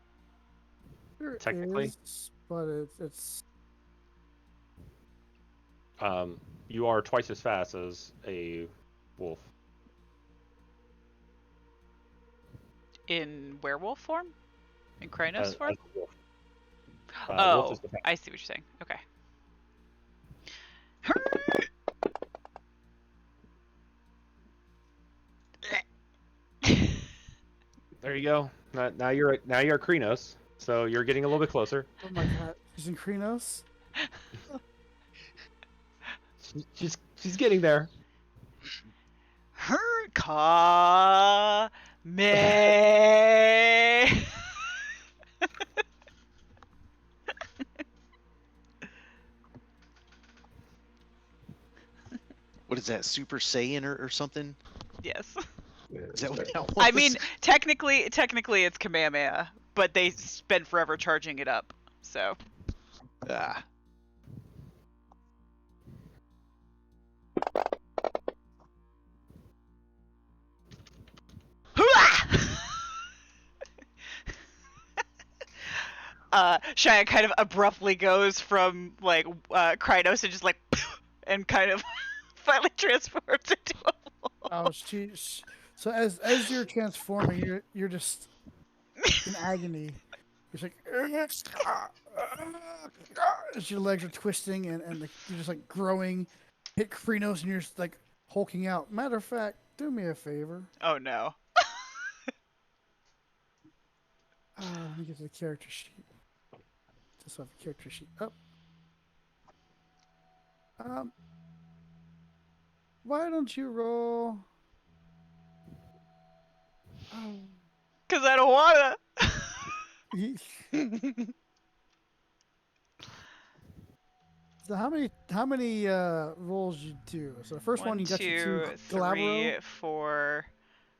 there Technically. is, but it's You are twice as fast as a wolf. In werewolf form? In Krynos As form? a wolf. Oh, Wolf is the fastest. I see what you're saying. Okay. There you go. Now you're Krynos, so you're getting a little bit closer. oh my god, he's in Krynos. She's getting there. Ka me. What is that? Super Saiyan or something? Yes. Yeah, Is that what it's that was? I mean, technically it's Kamehameha, but they spend forever charging it up. So. Ah. Shia kind of abruptly goes from like Krynos to just like and kind of finally transforms into a wolf. Oh, so as you're transforming, you're just in agony. You're just like as your legs are twisting and you're just like growing. Hit Krynos and you're just like hulking out. Matter of fact, do me a favor. Oh no. Let me get to the character sheet. Just have the character sheet up. Why don't you roll? Cause I don't wanna. So how many rolls you do? So the first one you got you to 3, Galabro. 4,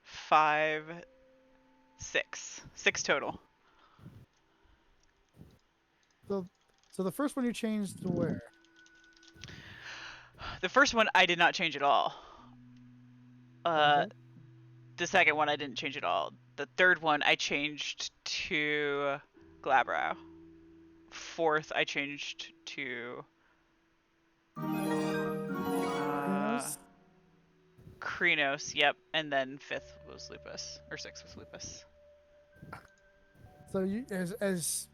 5, 6. 6 total. So the first one you changed to where? The first one I did not change at all. Okay. The second one I didn't change at all. The third one I changed to Glabrow. Fourth I changed to Krynos? Krynos, yep, and then fifth was Lupus, or sixth was Lupus. So you as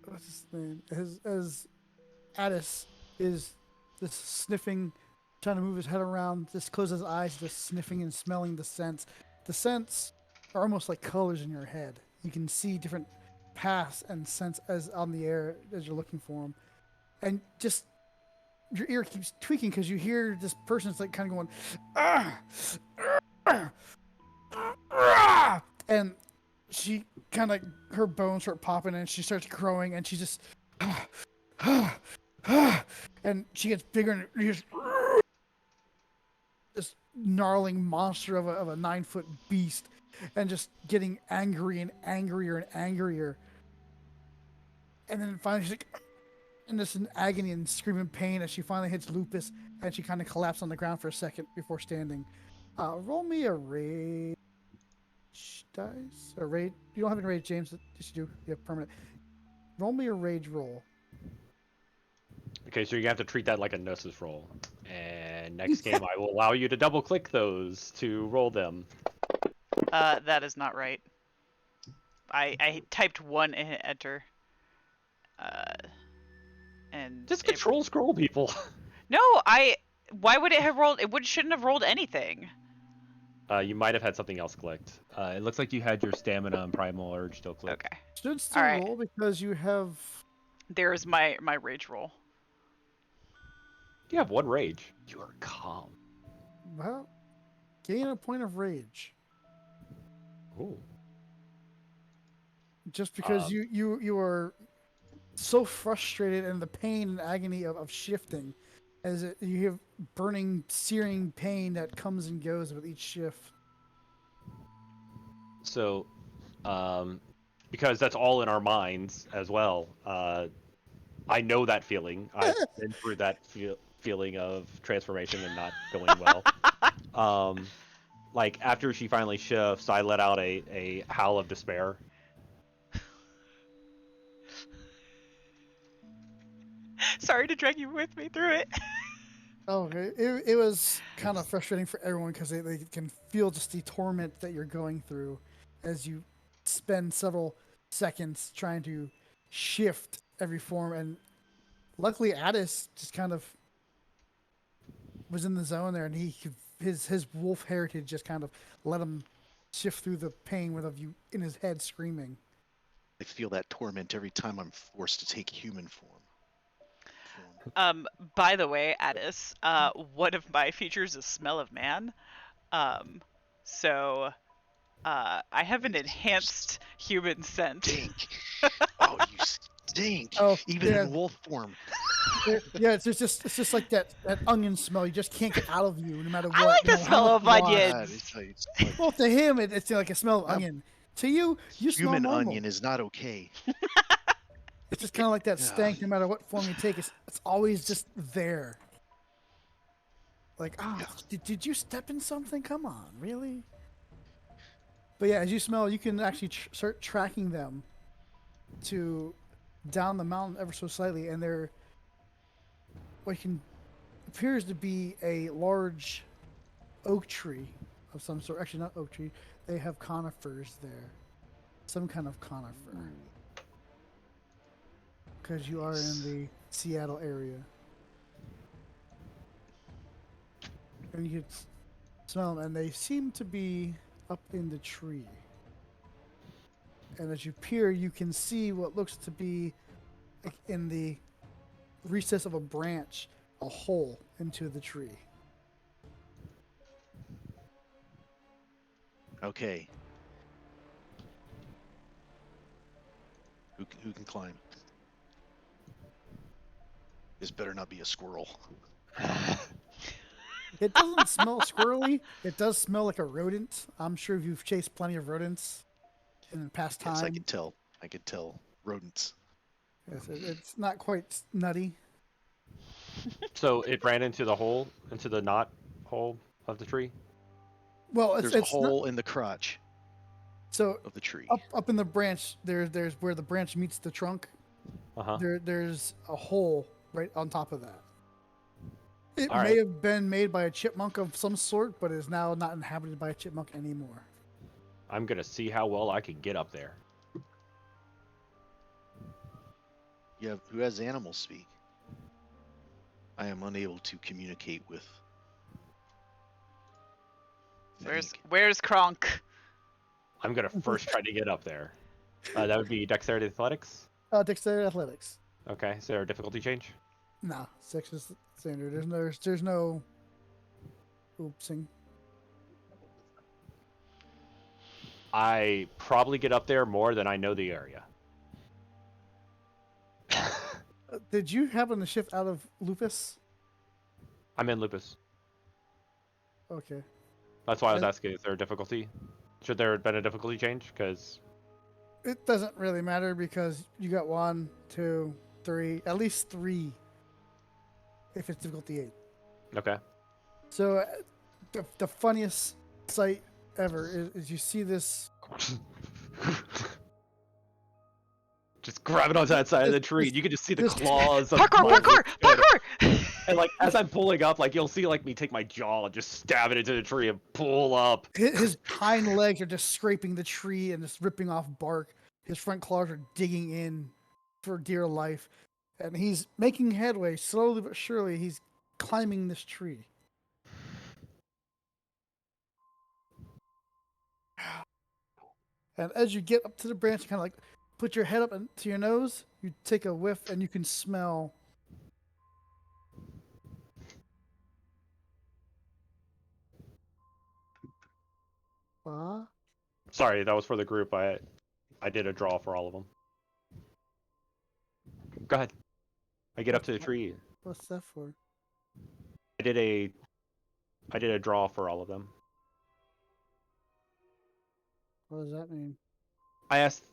what's his name? As Addis is this sniffing trying to move his head around, just closes his eyes, just sniffing and smelling the scents. The scents are almost like colors in your head. You can see different paths and scents as on the air as you're looking for them, and just your ear keeps tweaking because you hear this person's like kind of going, ah, ah, ah, and she kind of her bones start popping and she starts growing and she just and she gets bigger and just this gnarling monster of a 9-foot beast and just getting angry and angrier and angrier. And then finally she's like, and just in agony and screaming pain as she finally hits Lupus and she kind of collapsed on the ground for a second before standing. Roll me a rage dice. Or rage. You don't have any rage, James. Yes, you do. You have permanent. Roll me a rage roll. Okay, so you have to treat that like a gnosis roll. And next game, I will allow you to double click those to roll them. That is not right. I typed 1 and hit enter. And Just control scroll, people. No, why would it have rolled? Shouldn't have rolled anything. You might have had something else clicked. It looks like you had your stamina and primal urge still clicked. Okay. Should still All right. roll because you have. There's my rage roll. You have 1 rage. You are calm. Well, gain a point of rage. Ooh. Just because you are so frustrated and the pain and agony of shifting, as you have burning, searing pain that comes and goes with each shift. So, because that's all in our minds as well. I know that feeling. I've been through that feeling of transformation and not going well. Like after she finally shifts, I let out a howl of despair. Sorry to drag you with me through it. Okay, it was kind of frustrating for everyone because they can feel just the torment that you're going through as you spend several seconds trying to shift every form. And luckily, Addis just kind of was in the zone there, and his wolf heritage just kind of let him shift through the pain with you in his head screaming. I feel that torment every time I'm forced to take human form. By the way, Addis, one of my features is smell of man. So I have an enhanced human scent. Stink. Oh, you stink. Oh, Even yeah. in wolf form. Yeah, it's just like that onion smell. You just can't get out of you, no matter what. I like no the matter smell how of much you wash. onions. It's like Well, to him, it's like a smell of onion. To you, you smell human normal. onion is not okay. It's just kind of like that Yeah. stank, no matter what form you take. It's always just there. Like, did you step in something? Come on, really? But yeah, as you smell, you can actually start tracking them to down the mountain ever so slightly, and they're what appears to be a large oak tree of some sort. Actually, not oak tree. They have conifers there, some kind of conifer. Because you are in the Seattle area. And you can smell them, and they seem to be up in the tree. And as you peer, you can see what looks to be like in the recess of a branch, a hole into the tree. Okay. Who can climb? This better not be a squirrel. It doesn't smell squirrely. It does smell like a rodent. I'm sure you've chased plenty of rodents in the past time. Yes, I could tell. I could tell. Rodents. Yes, it's not quite nutty. So it ran into the hole, into the knot hole of the tree. Well, There's a it's hole in the crotch so of the tree. up in the branch. There's where the branch meets the trunk. Uh-huh. There's a hole right on top of that. It All may right. have been made by a chipmunk of some sort, but is now not inhabited by a chipmunk anymore. I'm gonna see how well I can get up there. Yeah, who has animal speak? I am unable to communicate with Where's Kronk? I'm gonna first try to get up there. That would be dexterity athletics. Dexterity athletics. Okay, is there a difficulty change? Nah, 6 is standard. There's no oopsing. I probably get up there more than I know the area. Did you happen to shift out of Lupus? I'm in Lupus. Okay. That's why I was asking, is there a difficulty? Should there have been a difficulty change? Because It doesn't really matter because you got 1, 2, 3, at least 3 if it's difficulty 8. okay. So the funniest sight ever is you see this. Just grabbing onto that side of the tree, and you can just see the this- claws. Of Parkour! And like as I'm pulling up, like you'll see like me take my jaw and just stab it into the tree and pull up. His hind legs are just scraping the tree and just ripping off bark. His front claws are digging in for dear life. And he's making headway, slowly but surely. He's climbing this tree. And as you get up to the branch, you kind of like put your head up to your nose. You take a whiff, and you can smell. Sorry, that was for the group. I did a draw for all of them. Go ahead. I get up to the tree. What's that for? I did a draw for all of them. What does that mean? I asked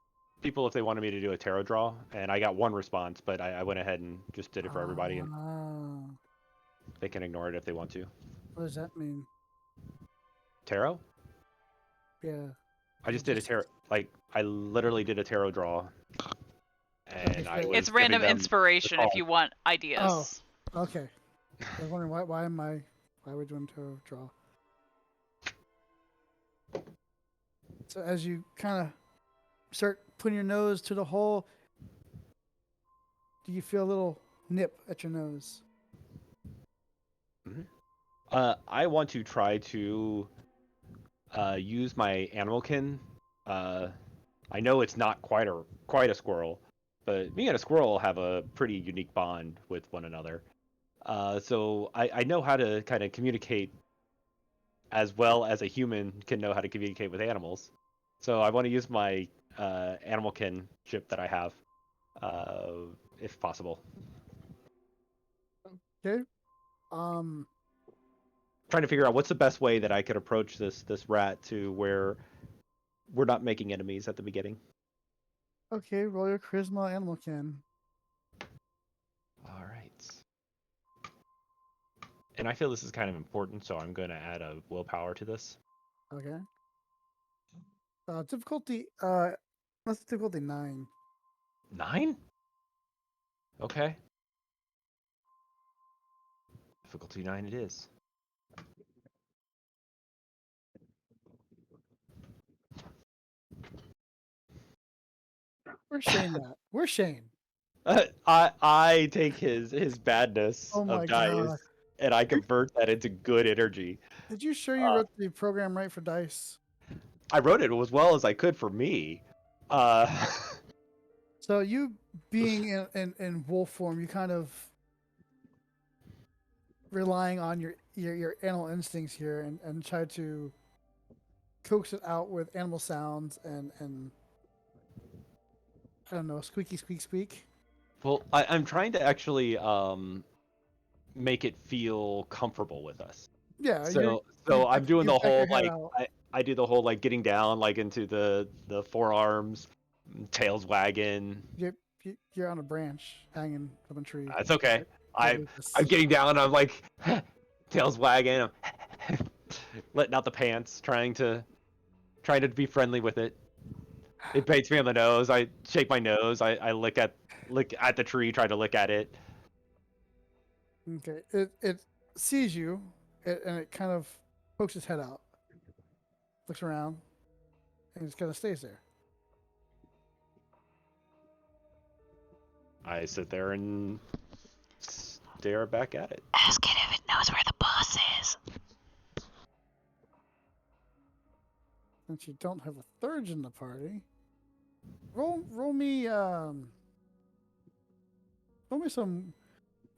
people if they wanted me to do a tarot draw, and I got one response, but I went ahead and just did it for everybody, and they can ignore it if they want to. What does that mean? Tarot? Yeah. I just did a tarot, like, I literally did a tarot draw. And I was It's random giving them inspiration the if you want ideas. Oh, okay. I was wondering why are we doing tarot draw? So as you kind of start putting your nose to the hole, do you feel a little nip at your nose? I want to try to use my animalkin. I know it's not quite a squirrel, but me and a squirrel have a pretty unique bond with one another. So I know how to kind of communicate as well as a human can know how to communicate with animals. So I want to use my animalkin chip that I have, if possible. Okay. Trying to figure out what's the best way that I could approach this rat to where we're not making enemies at the beginning. Okay, roll your charisma animal can. All right. And I feel this is kind of important, so I'm going to add a willpower to this. Okay. Difficulty that's difficulty 9. 9? Okay. Difficulty 9 it is. Where's Shane at? Where's Shane? I take his badness Oh my of dice God. and I convert that into good energy. Did you sure you wrote the program right for dice? I wrote it as well as I could for me. So you being in wolf form, you kind of relying on your animal instincts here and try to coax it out with animal sounds and I don't know, squeaky squeak squeak. Well, I'm trying to actually make it feel comfortable with us. Yeah. So I'm doing the whole like I do the whole like getting down like into the forearms, tails wagging. You're on a branch hanging from a tree. That's okay. I'm getting down. And I'm like tails wagging. I'm letting out the pants, trying to be friendly with it. It bites me on the nose. I shake my nose. I lick at the tree, try to lick at it. Okay. It sees you, and it kind of pokes its head out, looks around, and just kind of stays there. I sit there and stare back at it. Ask it if it knows where the boss is. Since you don't have a third in the party, roll me some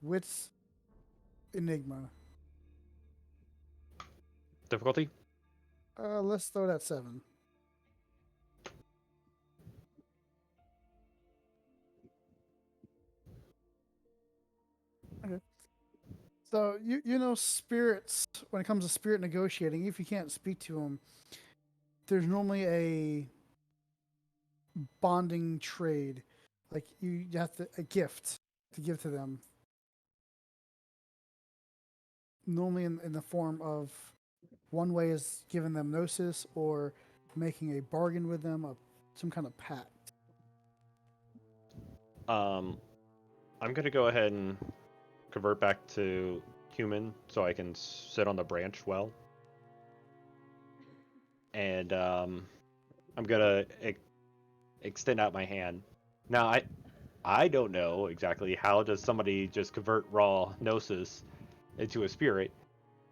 wits enigma. Difficulty? Let's throw that 7. Okay. So you know spirits, when it comes to spirit negotiating, if you can't speak to them, there's normally a bonding trade. Like you have a gift to give to them. Normally in the form of one way is giving them gnosis or making a bargain with them, some kind of pact. I'm gonna go ahead and convert back to human so I can sit on the branch well. And I'm gonna extend out my hand. Now I don't know exactly how does somebody just convert raw gnosis into a spirit,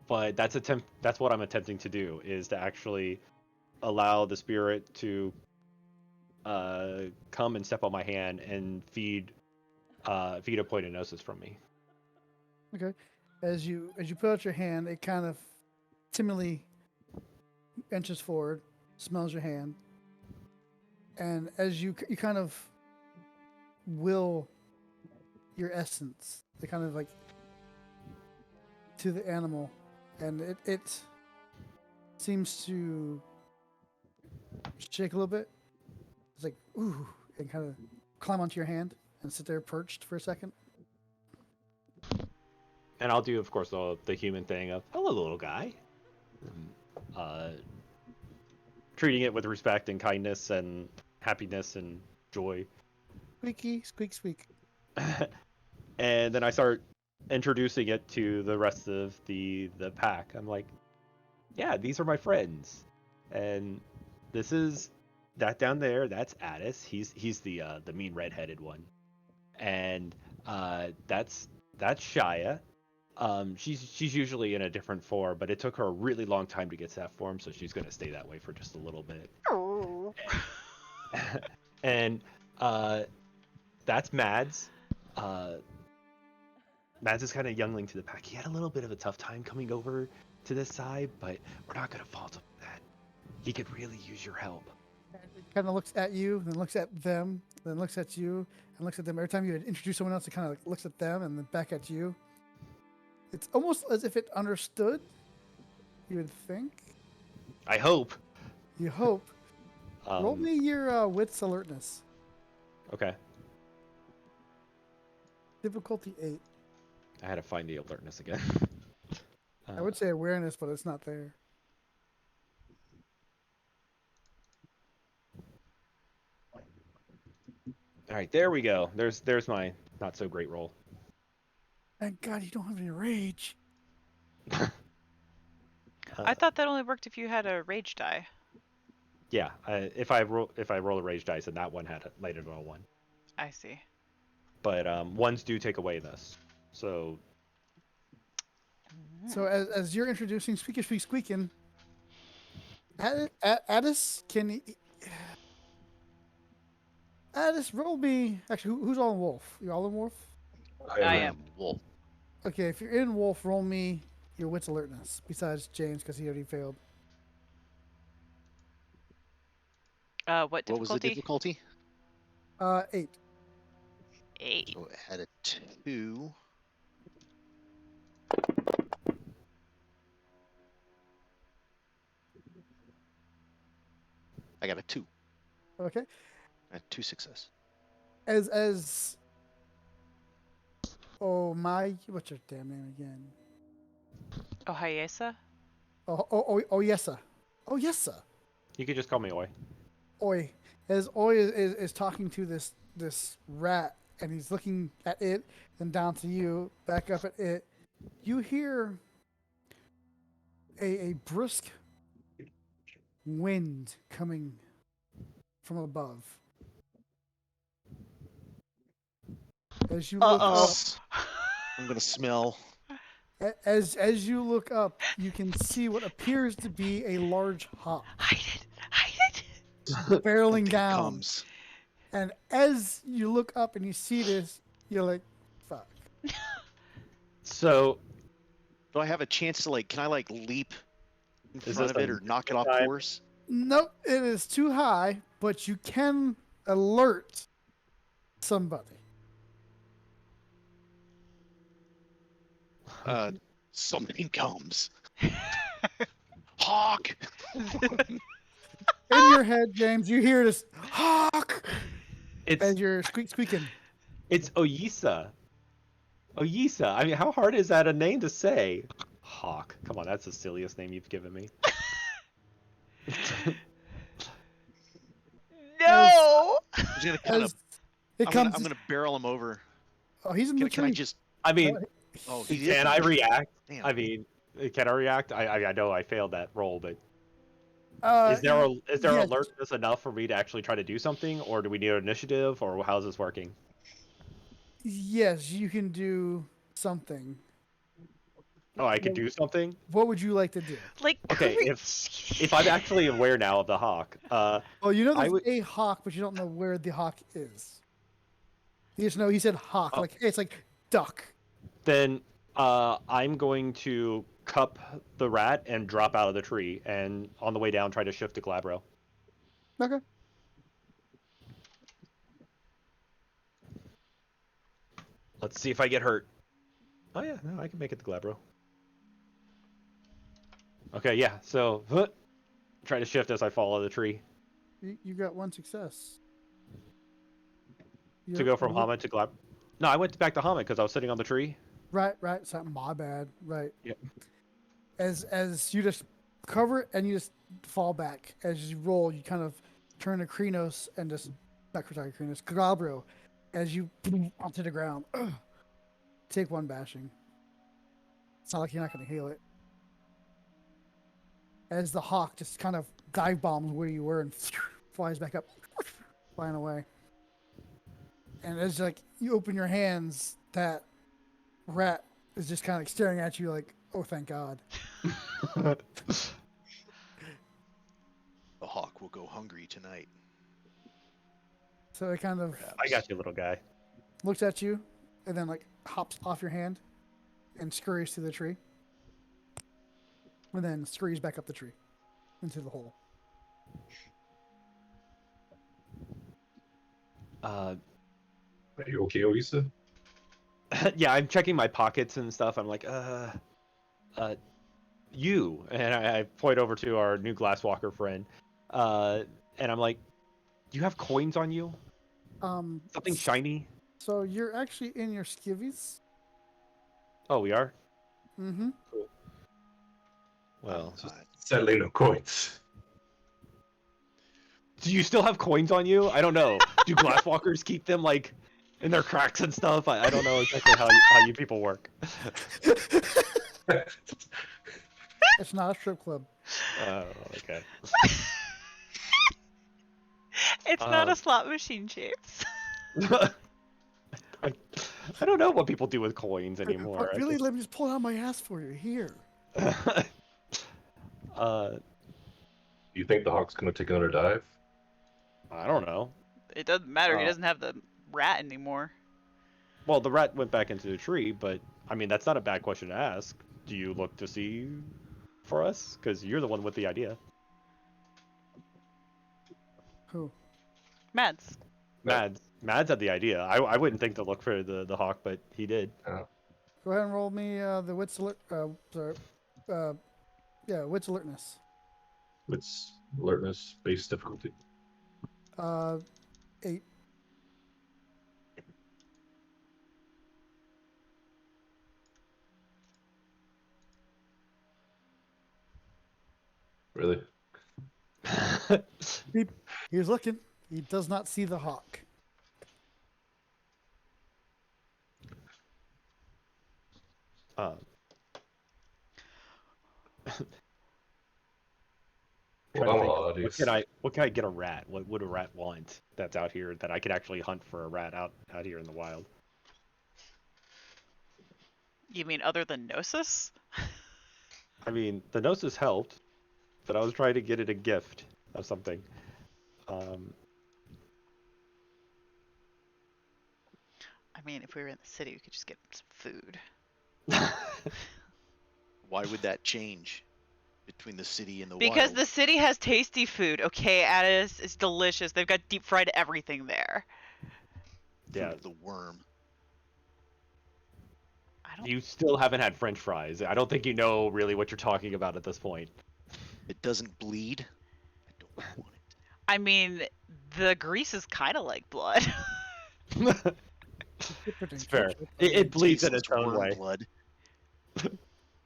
but that's what I'm attempting to do, is to actually allow the spirit to come and step on my hand and feed a point of gnosis from me. Okay. As you put out your hand, it kind of timidly inches forward, smells your hand, and as you kind of will your essence, it kind of like to the animal, and it seems to shake a little bit. It's like ooh, and kind of climb onto your hand and sit there perched for a second. And I'll do, of course, the human thing of hello, little guy. Treating it with respect and kindness and happiness and joy. Squeaky, squeak, squeak. And then I start introducing it to the rest of the pack. I'm like, yeah, these are my friends, and this is that down there. That's Addis. He's the mean redheaded one, and that's Shia. She's usually in a different form, but it took her a really long time to get to that form, so she's gonna stay that way for just a little bit. And that's Mads. Mads is kind of youngling to the pack. He had a little bit of a tough time coming over to this side, but we're not gonna fault him for that. He could really use your help. It kind of looks at you, then looks at them, then looks at you, and looks at them. Every time you introduce someone else, it kind of like looks at them and then back at you. It's almost as if it understood. You would think. I hope. You hope. Roll me your wits alertness. Okay. Difficulty 8. I had to find the alertness again. I would say awareness, but it's not there. All right, there we go. There's my not so great roll. Thank God you don't have any rage. I thought that only worked if you had a rage die. Yeah, if I roll a rage dice, and that one had lighted on a 1. I see. But ones do take away this, so. So as you're introducing squeaking, Addis, Addis, roll me. Actually, who's all in Wolf? You all in Wolf? I am. Wolf. Okay, if you're in Wolf, roll me your wits alertness. Besides James, because he already failed. What difficulty? What was the difficulty? 8. 8. So it had a 2. I got a 2. Okay. I had 2 success. As oh my, what's your damn name again? Ohayesa? Oh yes sir. Oh yes sir. You could just call me Oi. Oi. As Oi is talking to this rat, and he's looking at it, then down to you, back up at it. You hear a brisk wind coming from above. As you look up, I'm gonna smell. as you look up, you can see what appears to be a large hawk. Hide barreling Day down. comes. And as you look up and you see this, you're like, fuck. So Do I have a chance to can I leap in Is front this of it a or knock it off time? course? Nope, it is too high, but you can alert somebody. Something comes. Hawk! In your head, James, you hear this hawk it's as you're squeaking. it's Oyisa. Oyisa. I mean, how hard is that a name to say? Hawk. Come on, that's the silliest name you've given me. No. I'm just gonna kind of. As it I'm comes, gonna barrel him over. oh, he's in the Can I tree. just? I mean, Oh, he is. can I react? Damn. I mean, can I react? I know I failed that roll, but Uh, is there yes. alertness enough for me to actually try to do something, or do we need an initiative, or how's this working? Yes, you can do something. Oh, I could do something. What would you like to do? Like, Okay, if I'm actually aware now of the hawk, Well, you know I there's would. a hawk, but you don't know where the hawk is. You just know he said hawk, Oh. like it's like duck. Then I'm going to cup the rat and drop out of the tree, and on the way down, try to shift to Glabro. Okay. Let's see if I get hurt. Oh yeah, no, I can make it to Glabro. Okay, yeah. So try to shift as I fall out of the tree You got one success. to go from Hamid to Glab. No, I went back to Hamid because I was sitting on the tree. Right. Something my bad. Right. Yep. As you just cover it and you just fall back as you roll, you kind of turn to Krenos and just not sorry, Krenos, Glabro, as you onto the ground. Take one bashing. It's not like you're not going to heal it. As the hawk just kind of dive bombs where you were and flies back up, flying away. And as like you open your hands, that rat is just kind of staring at you like, oh, thank God. The hawk will go hungry tonight. So it kind of Perhaps. I got you, little guy. looks at you and then like hops off your hand and scurries to the tree. And then scurries back up the tree into the hole. Uh, Are you okay, Oyisa? yeah, I'm checking my pockets and stuff. I'm like, you, and I point over to our new Glasswalker friend, and I'm like, do you have coins on you? Something shiny? So you're actually in your skivvies. Oh, we are. Mm-hmm. Cool. Well, Sadly, no coins. do you still have coins on you? I don't know. Do Glasswalkers keep them like in their cracks and stuff? I don't know exactly how you people work. It's not a strip club. Oh, okay. It's not a slot machine, James. I don't know what people do with coins anymore. I Really, just- let me just pull out my ass for you. Here. You think the hawk's gonna take another dive? I don't know. It doesn't matter. He Oh. doesn't have the rat anymore. Well, the rat went back into the tree, but I mean that's not a bad question to ask. Do you look to see for us? Because you're the one with the idea. Who? Mads. Mads had the idea. I wouldn't think to look for the hawk, but he did. Go ahead and roll me the wits alert. Wits alertness. It's alertness, base difficulty. 8. Really? He's looking. He does not see the hawk. Trying to think, Well, what can I get a rat? What would a rat want that's out here that I could actually hunt for a rat out here in the wild? You mean other than Gnosis? I mean, the Gnosis helped, but I was trying to get it a gift of something. Um, I mean, if we were in the city, we could just get some food. Why would that change between the city and the Because wild? the city has tasty food, okay, Addis? It's delicious. They've got deep fried everything there. Food yeah, of the worm. I don't. you still haven't had French fries. I don't think you know really what you're talking about at this point. It doesn't bleed. I don't want it. I mean, the grease is kind of like blood. You dip it in It's fair. ketchup. I It mean, bleeds in Tasteless its own worm way. blood.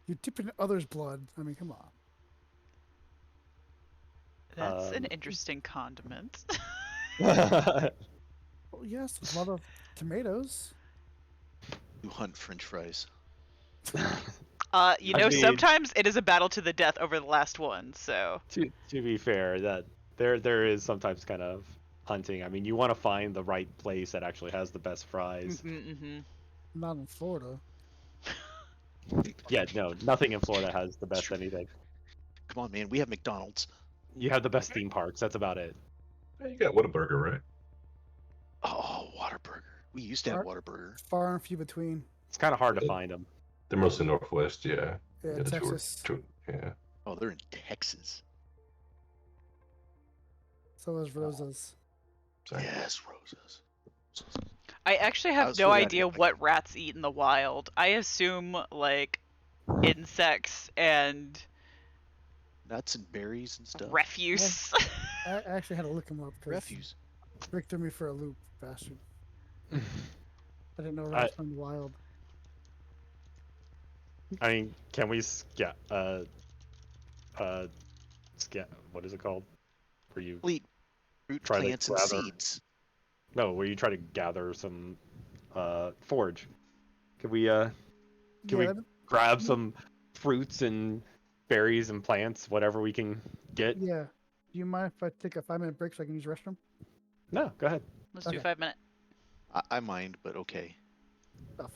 you dip it in others' blood. I mean, come on. That's an Um, interesting condiment. Oh yes, with a lot of tomatoes. You hunt French fries. You I know, mean, sometimes it is a battle to the death over the last one, so. to be fair, that there is sometimes kind of hunting. I mean, you want to find the right place that actually has the best fries. Mm-hmm. Not in Florida. Yeah, no, nothing in Florida has the It's best true. anything. Come on, man. We have McDonald's. You have the best theme parks. That's about it. Hey, you got Whataburger, right? Oh, Waterburger. We used to have Far, Waterburger. far and few between. It's kind of hard to find them. They're mostly Northwest, yeah. Yeah, the Texas. yeah. Oh, they're in Texas. So is Rosa's. Sorry. Yes, roses. I actually I have was no really idea like, what rats eat in the wild. I assume, like, insects and nuts and berries and stuff. refuse. I actually had to look him up because Refuse. Rick threw me for a loop, bastard. I didn't know I- rats were in the wild. I mean, can we what is it called? Where you Eat fruit, try to plants, and gather? seeds. No, where you try to gather some forage. Can we Yeah, we grab some fruits and berries and plants, whatever we can get? yeah. Do you mind if I take a 5-minute break so I can use the restroom? No, go ahead. Let's do Okay. 5 minutes. I mind, but okay. Stuff.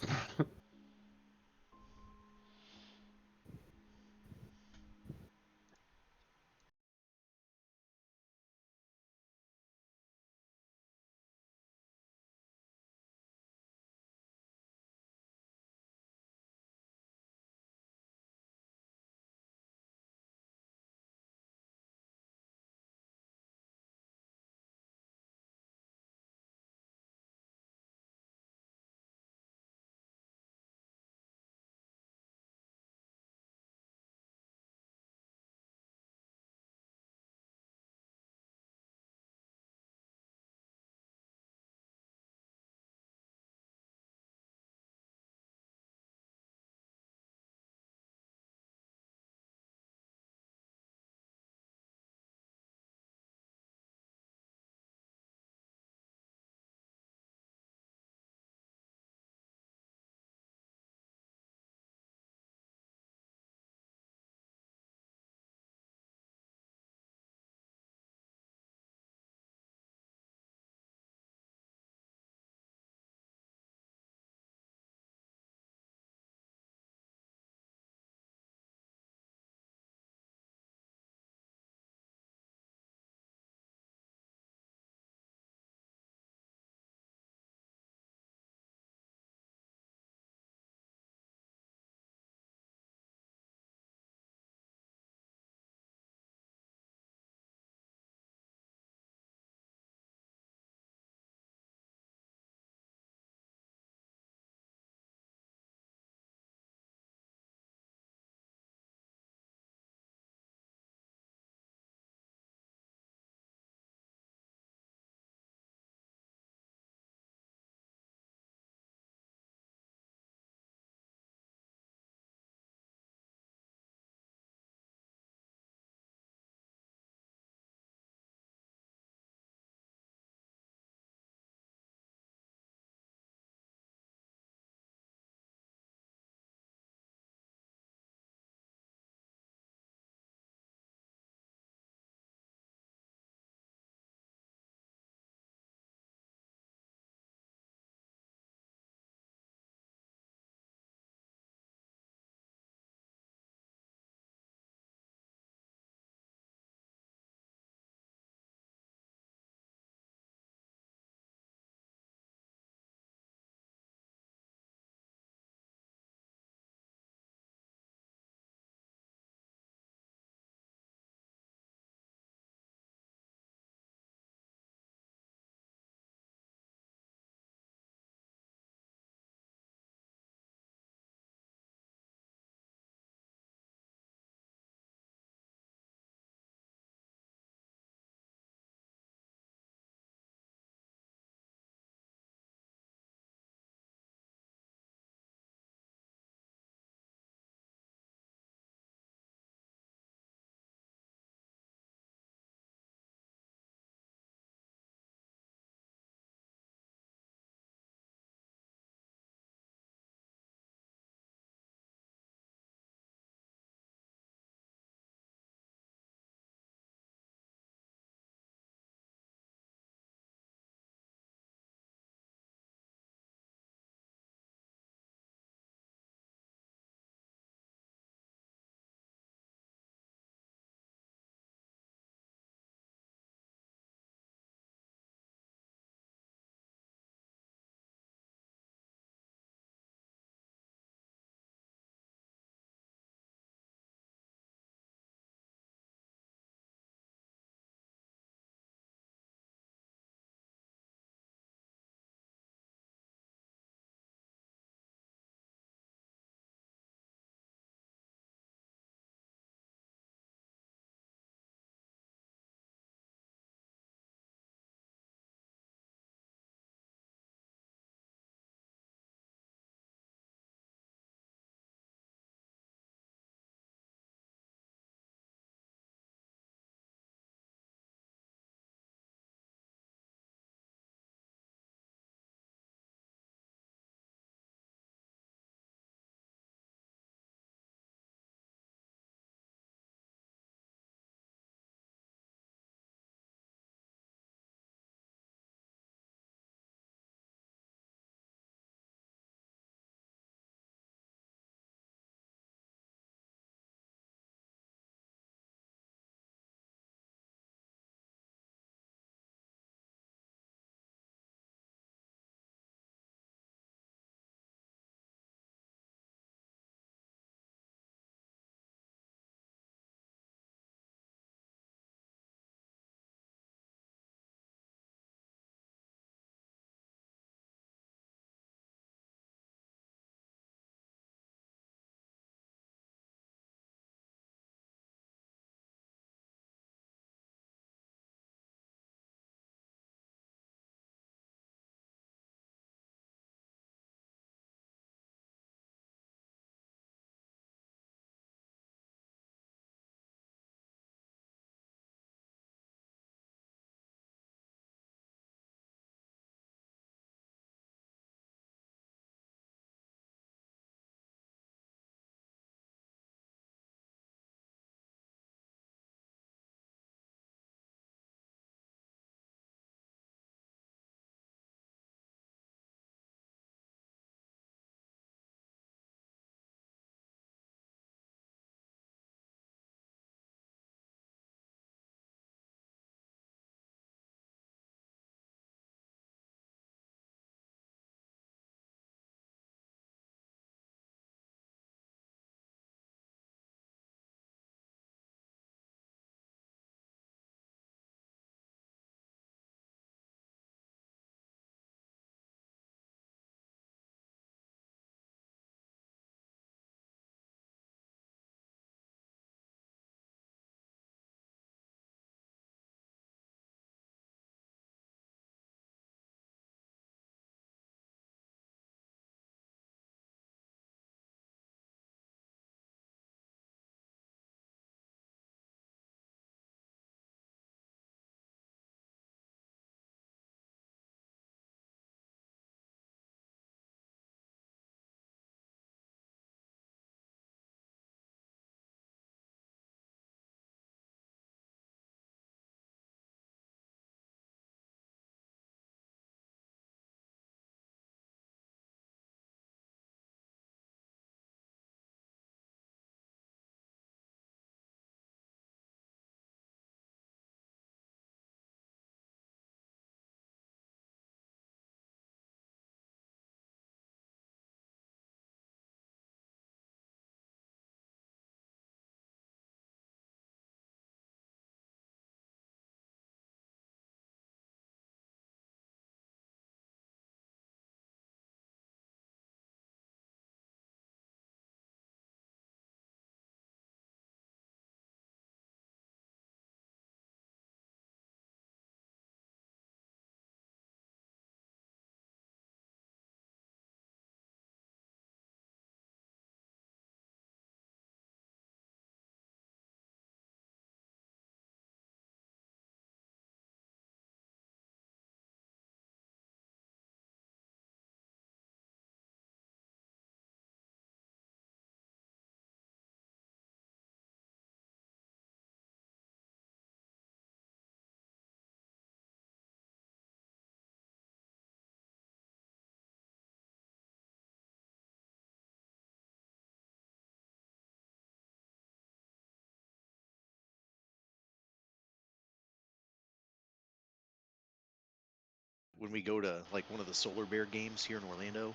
when we go to like one of the Solar Bear games here in Orlando,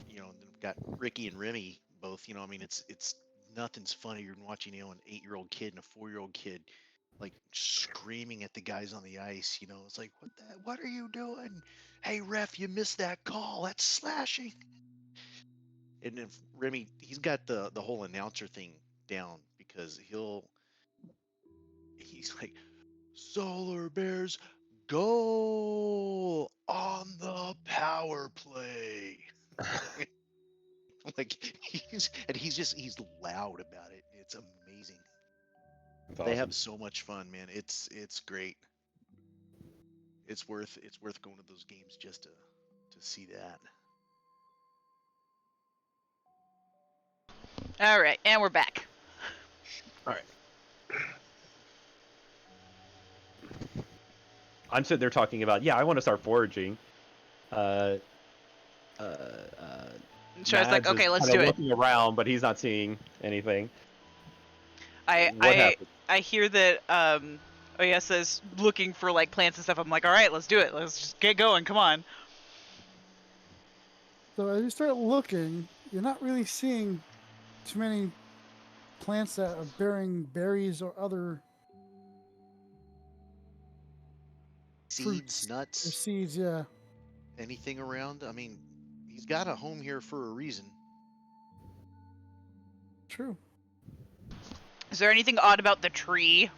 you know, and then we've got Ricky and Remy both. You know, I mean, it's nothing's funnier than watching, you know, an 8-year-old kid and a 4-year-old kid like screaming at the guys on the ice. You know, it's like, what are you doing? Hey ref, you missed that call. That's slashing. And if Remy, he's got the whole announcer thing down because he's like, Solar Bears goal on the power play. Like he's loud about it. It's amazing. That's They awesome. have so much fun, man. It's great. It's worth going to those games just to see that. All right, and we're back. All right. I'm sitting there talking about, yeah, I want to start foraging. Shred's like, Mads is okay, let's kinda do it. looking around, but he's not seeing anything. What I happened? I hear that OES is looking for like plants and stuff. I'm like, all right, let's do it. Let's just get going. Come on. So as you start looking, you're not really seeing too many plants that are bearing berries or other Seeds, fruits or nuts, seeds. Yeah, anything around. I mean, he's got a home here for a reason. true. Is there anything odd about the tree?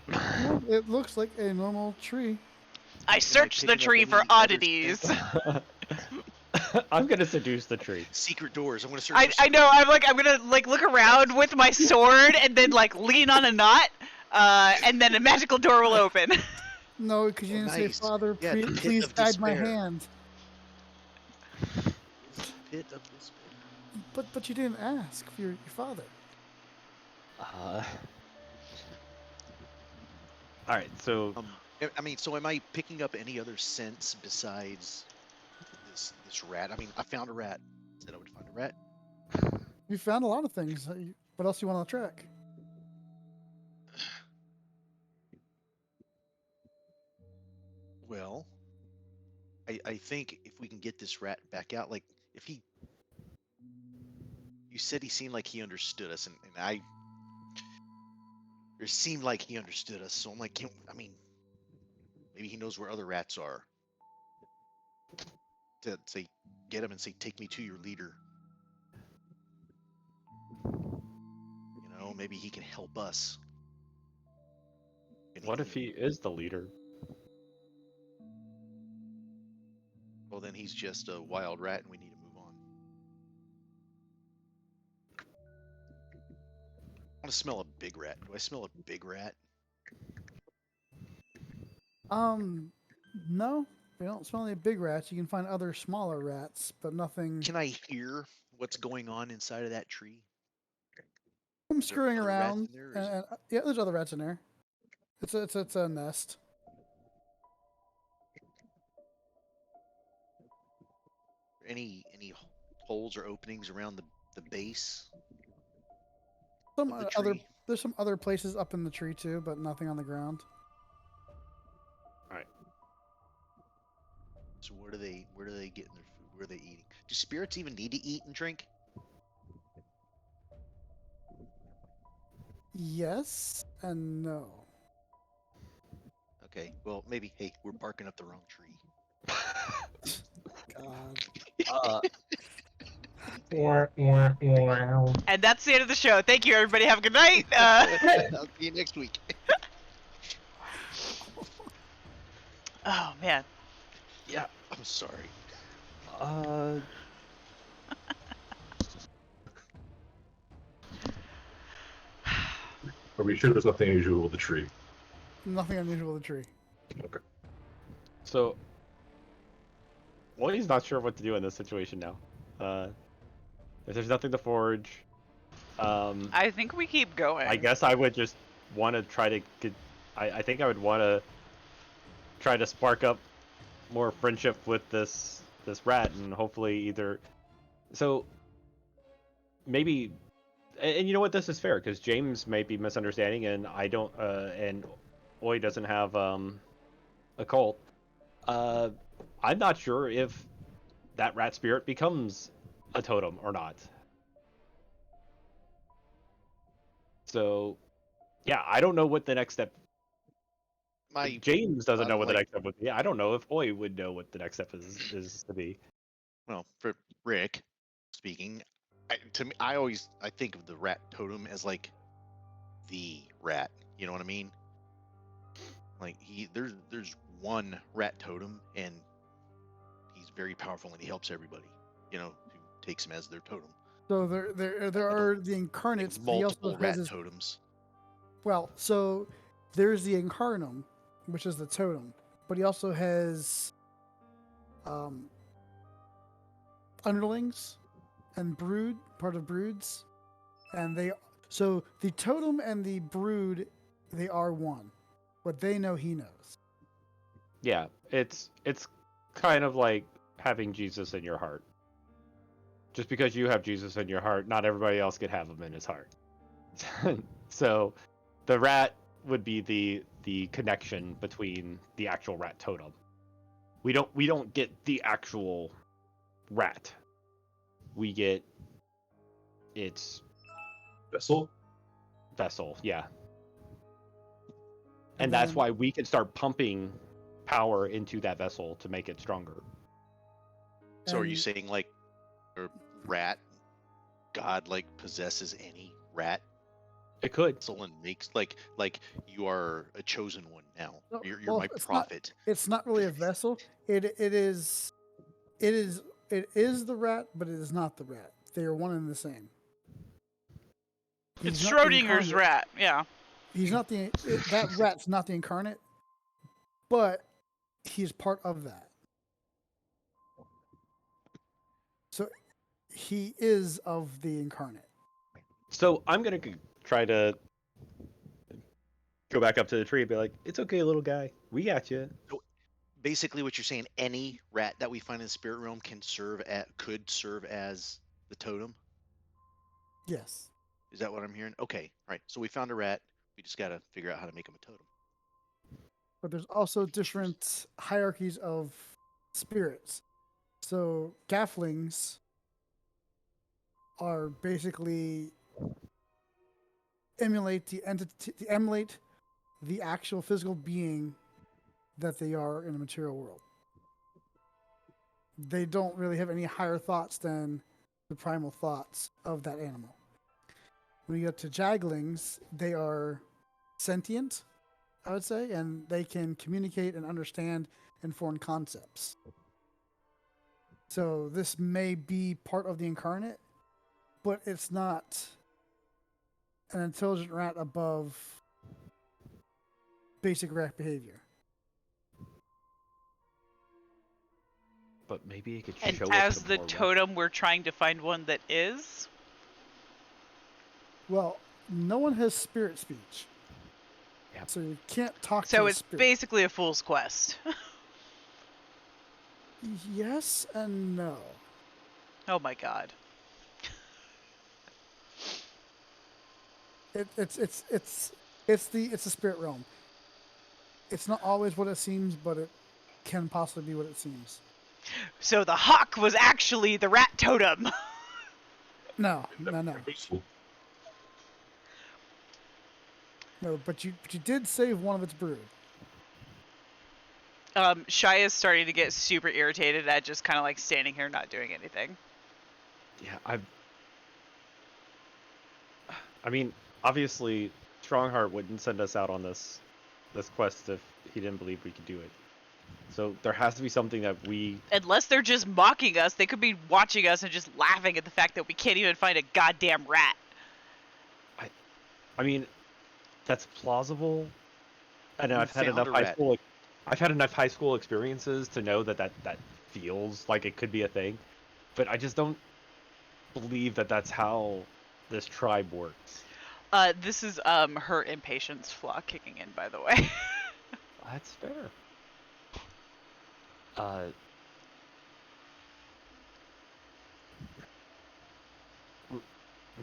No, it looks like a normal tree. I searched the picking up tree any for other oddities. scent? I'm gonna seduce the tree. Secret doors. I'm gonna search. I know. I'm gonna like look around with my sword and then like lean on a knot, and then a magical door will open. No, because you Oh, didn't nice. say, Father, Yeah, the pit please of guide my despair. hand. Pit of despair. But you didn't ask for your father. All right, so I mean, so am I picking up any other scents besides this rat? I mean, I found a rat. Said I would find a rat. You found a lot of things. What else do you want on the track? Well, I think if we can get this rat back out, like if he, you said he seemed like he understood us, and it seemed like he understood us. So I'm like, I mean, maybe he knows where other rats are. To say, get him and say, take me to your leader. You know, maybe he can help us. what if he is the leader? Well, then he's just a wild rat, and we need to move on. I want to smell a big rat. Do I smell a big rat? No, we don't smell any big rats. You can find other smaller rats, but nothing. Can I hear what's going on inside of that tree? I'm Is there scurrying other rats around, in there, or is and yeah, there's other rats in there. It's a nest. any holes or openings around the base Some of the other tree? there's some other places up in the tree too, but nothing on the ground. All right. So where do they getting their food? Where are they eating? Do spirits even need to eat and drink? Yes and no. Okay, well maybe. Hey, we're barking up the wrong tree. God. And that's the end of the show. Thank you, everybody. Have a good night. I'll see you next week. Oh man. Yeah. I'm sorry. Are we sure there's nothing unusual with the tree? Nothing unusual with the tree. Okay. So, Wally's not sure what to do in this situation now. If there's nothing to forage, I think we keep going. I guess I would just want to try to get. I think I would want to try to spark up more friendship with this rat, and hopefully either. So maybe, and you know what? This is fair because James may be misunderstanding, and I don't, and Oi doesn't have a cult. I'm not sure if that rat spirit becomes a totem or not. So, yeah, I don't know what the next step. My James doesn't know what the like, next step would be. I don't know if Oi would know what the next step is to be. well, for Rick speaking, to me, I think of the rat totem as like the rat. You know what I mean? Like there's one rat totem, and he's very powerful, and he helps everybody. You know, who takes him as their totem. So there I don't are the think incarnates. But he also multiple has rat his, totems. well, so there's the incarnum, which is the totem, but he also has underlings and brood, part of broods, and so the totem and the brood, they are one. What they know, he knows. Yeah, it's kind of like having Jesus in your heart. Just because you have Jesus in your heart, not everybody else could have him in his heart. So, the rat would be the connection between the actual rat totem. We don't get the actual rat. We get its Vessel? vessel, yeah. And And that's then- why we can start pumping power into that vessel to make it stronger. So are you And- saying like a rat god like possesses any rat It could. soul and makes like you are a chosen one now. No, You're well, my it's not- prophet. It's not really a vessel. It is the rat, but it is not the rat. They are one and the same. It's He's not the Schrodinger's incarnate. rat. Yeah. He's not that rat's not the incarnate, but he's part of that. So he is of the incarnate. So I'm gonna try to go back up to the tree and be like, "It's okay, little guy. We got you." Basically what you're saying, any rat that we find in the spirit realm could serve as the totem. Yes. Is that what I'm hearing? Okay, all right. So we found a rat. We just got to figure out how to make him a totem. But there's also different hierarchies of spirits. So gafflings are basically emulate the actual physical being that they are in the material world. They don't really have any higher thoughts than the primal thoughts of that animal. When you get to jaglings, they are sentient, I would say, and they can communicate and understand and form concepts. So this may be part of the incarnate, but it's not an intelligent rat above basic rat behavior. But maybe it could And show as us the more totem, we're trying to find one that is. Well, no one has spirit speech. Yep. So you can't talk to So the it's spirit. basically a fool's quest. Yes and no. Oh my god. It's the spirit realm. It's not always what it seems, but it can possibly be what it seems. So the hawk was actually the rat totem. No. Vessel. No, but you did save one of its brood. Shai is starting to get super irritated at just kind of like standing here not doing anything. Yeah, I mean, obviously, Strongheart wouldn't send us out on this quest if he didn't believe we could do it. So there has to be something that we. Unless they're just mocking us, they could be watching us and just laughing at the fact that we can't even find a goddamn rat. I mean, that's plausible. And We I've had found enough a high rat. school. I've had enough high school experiences to know that feels like it could be a thing, but I just don't believe that that's how this tribe works. This is her impatience flaw kicking in, by the way. That's fair.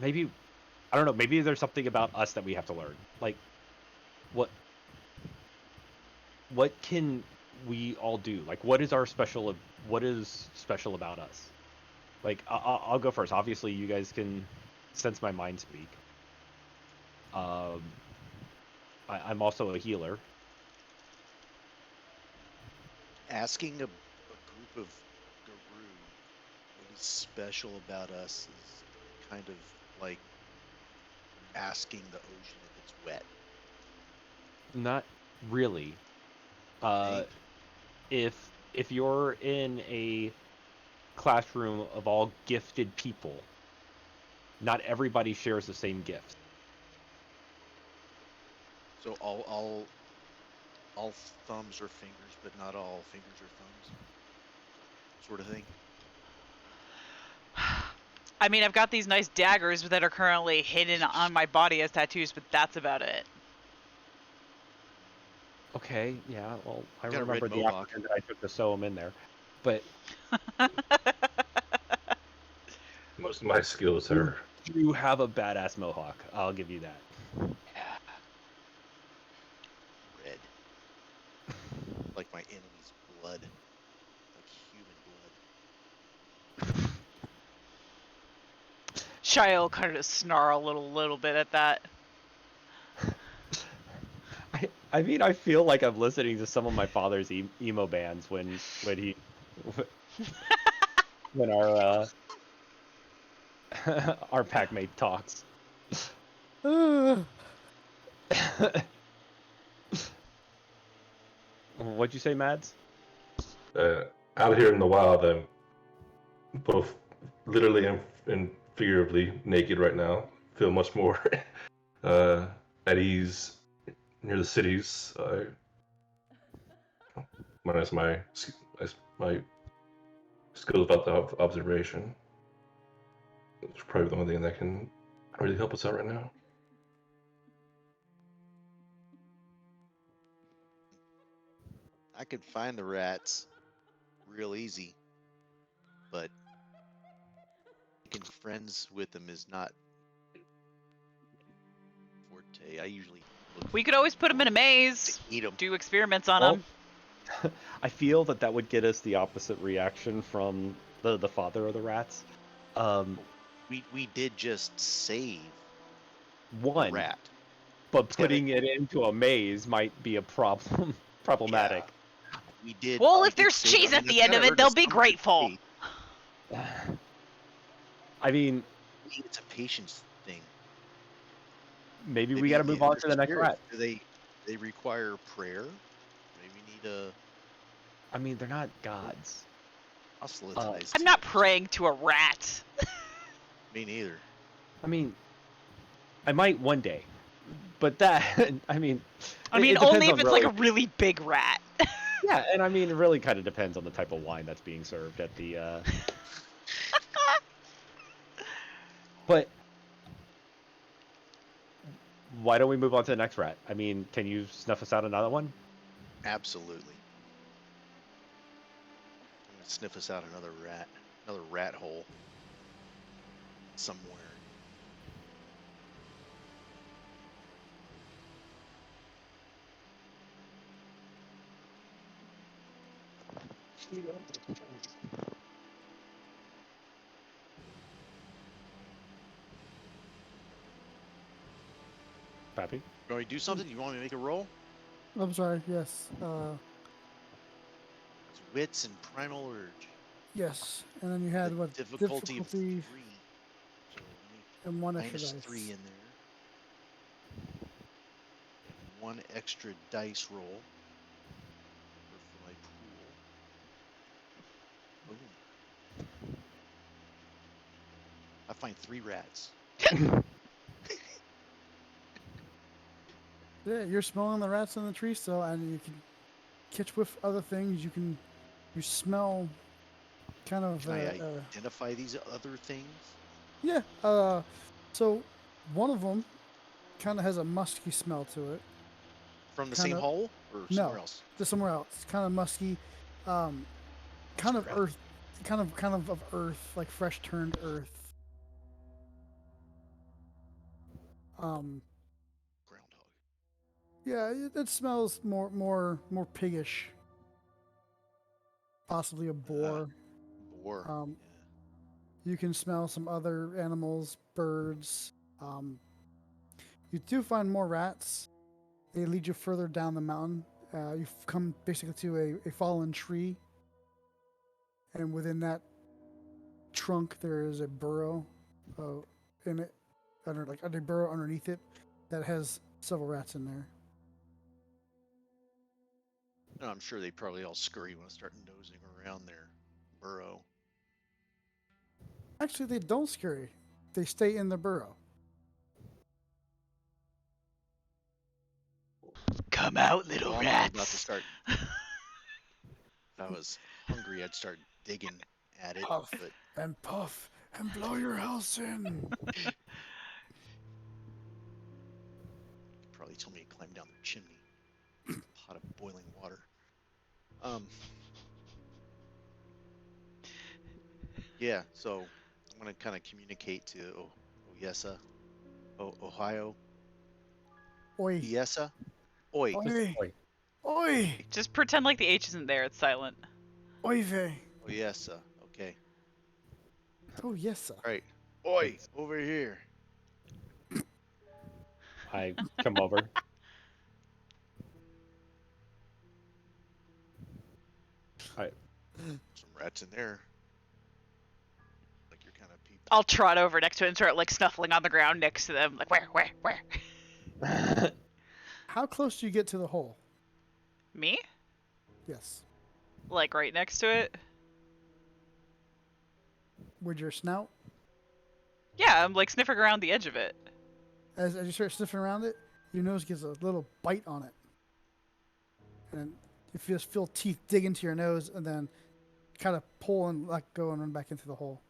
Maybe, I don't know. Maybe there's something about us that we have to learn. Like, what can we all do? Like, what is what is special about us? Like, I'll go first. Obviously, you guys can sense my mind speak. Um, I'm also a healer. Asking a group of Garou what is special about us is kind of like asking the ocean if it's wet. Not really. Uh, Hey, if you're in a classroom of all gifted people, not everybody shares the same gift. so all thumbs are fingers, but not all fingers are thumbs, sort of thing. I mean, I've got these nice daggers that are currently hidden on my body as tattoos, but that's about it. Okay, yeah, well, I Got a red remember the mohawk. afternoon that I took to sew them in there. But Most of my skills you are. do have a badass mohawk. I'll give you that. Yeah, red, like my enemy's blood, like human blood. Shia will kind of snarl a little bit at that. I mean, I feel like I'm listening to some of my father's emo bands when he when our our packmate talks. What'd you say, Mads? Out here in the wild, I'm both literally and figuratively naked right now. Feel much more at ease near the cities. Minus my skills about the observation. It's probably the only thing that can really help us out right now. I could find the rats real easy, but making friends with them is not forte. I usually look We could always put them in a to maze, eat them. do experiments on Well, them. I feel that would get us the opposite reaction from the father of the rats. We did just save the One, rat. but It's gotta, putting it into a maze might be a problematic. we did. Well, we if did there's save. cheese I at mean, the that's end gotta of it, earn they'll us be some grateful. faith. I mean, Maybe it's a patience thing. maybe we got Maybe to move if on they're to the next spirits, rat. do they require prayer? Maybe we need a I mean, they're not gods. proselytize I'm to not them. praying to a rat. Me neither. I mean, I might one day, but that I mean, I mean, it depends only if on it's like really. a really big rat. Yeah, and I mean, it really kind of depends on the type of wine that's being served at the. But why don't we move on to the next rat? I mean, can you snuff us out another one? Absolutely. I'm gonna sniff us out another rat hole somewhere. Pappy? You want me to do something? You want me to make a roll? I'm sorry. Yes. It's wits and primal urge. Yes. And then you had The what? difficulty of 3. So And one extra minus dice. 3 in there. One extra dice roll for my pool. Boom. I find 3 rats. Yeah, you're smelling the rats in the tree still, and you can catch with other things. You smell kind of Can I identify these other things? yeah. So one of them kind of has a musky smell to it. From the Kind same of hole or no, somewhere else? just somewhere else. Kind of musky, kind of Crap. earth, kind of earth, like fresh turned earth. Groundhog. Yeah, it smells more piggish. possibly a boar. Boar. Um, You can smell some other animals, birds. You do find more rats. They lead you further down the mountain. You've come basically to a fallen tree, and within that trunk there is a burrow in it, a burrow underneath it that has several rats in there. No, I'm sure they probably all scurry when I start nosing around their burrow. Actually, they don't scurry. They stay in the burrow. Come out, little Well, I'm rats. about to start. If I was hungry, I'd start digging at it. Puff But and puff and blow your house in. probably told me to climb down the chimney. Pot of boiling water. Yeah, so I'm gonna kind of communicate to Oyesa, Ohio, Oi, Iesa, Oi, oi, Oi. oi, Just pretend like the H isn't there. It's silent. oi vey. Oyesa. Okay, Oh yes, sir. all right, Oi, over here. I come over. Some rats in there. Like you're kind of peeping. I'll trot over next to it and start like snuffling on the ground next to them. Like, where? How close do you get to the hole? Me? Yes. Like right next to it? With your snout? Yeah, I'm like sniffing around the edge of it. As you start sniffing around it, your nose gets a little bite on it. And you just feel teeth dig into your nose and then kind of pull and let go and run back into the hole.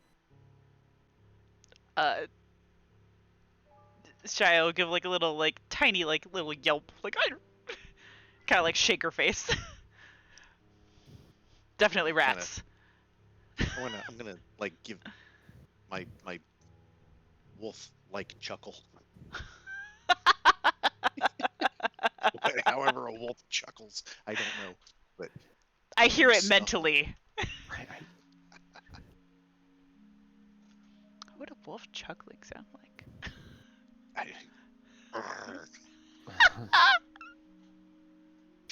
Shia will give like a little like tiny like little yelp, like I kind of like shake her face. Definitely rats. I'm gonna like give my wolf like chuckle. However, a wolf chuckles, I don't know, but I hear it Snuff. mentally. What would a wolf chuckling sound like?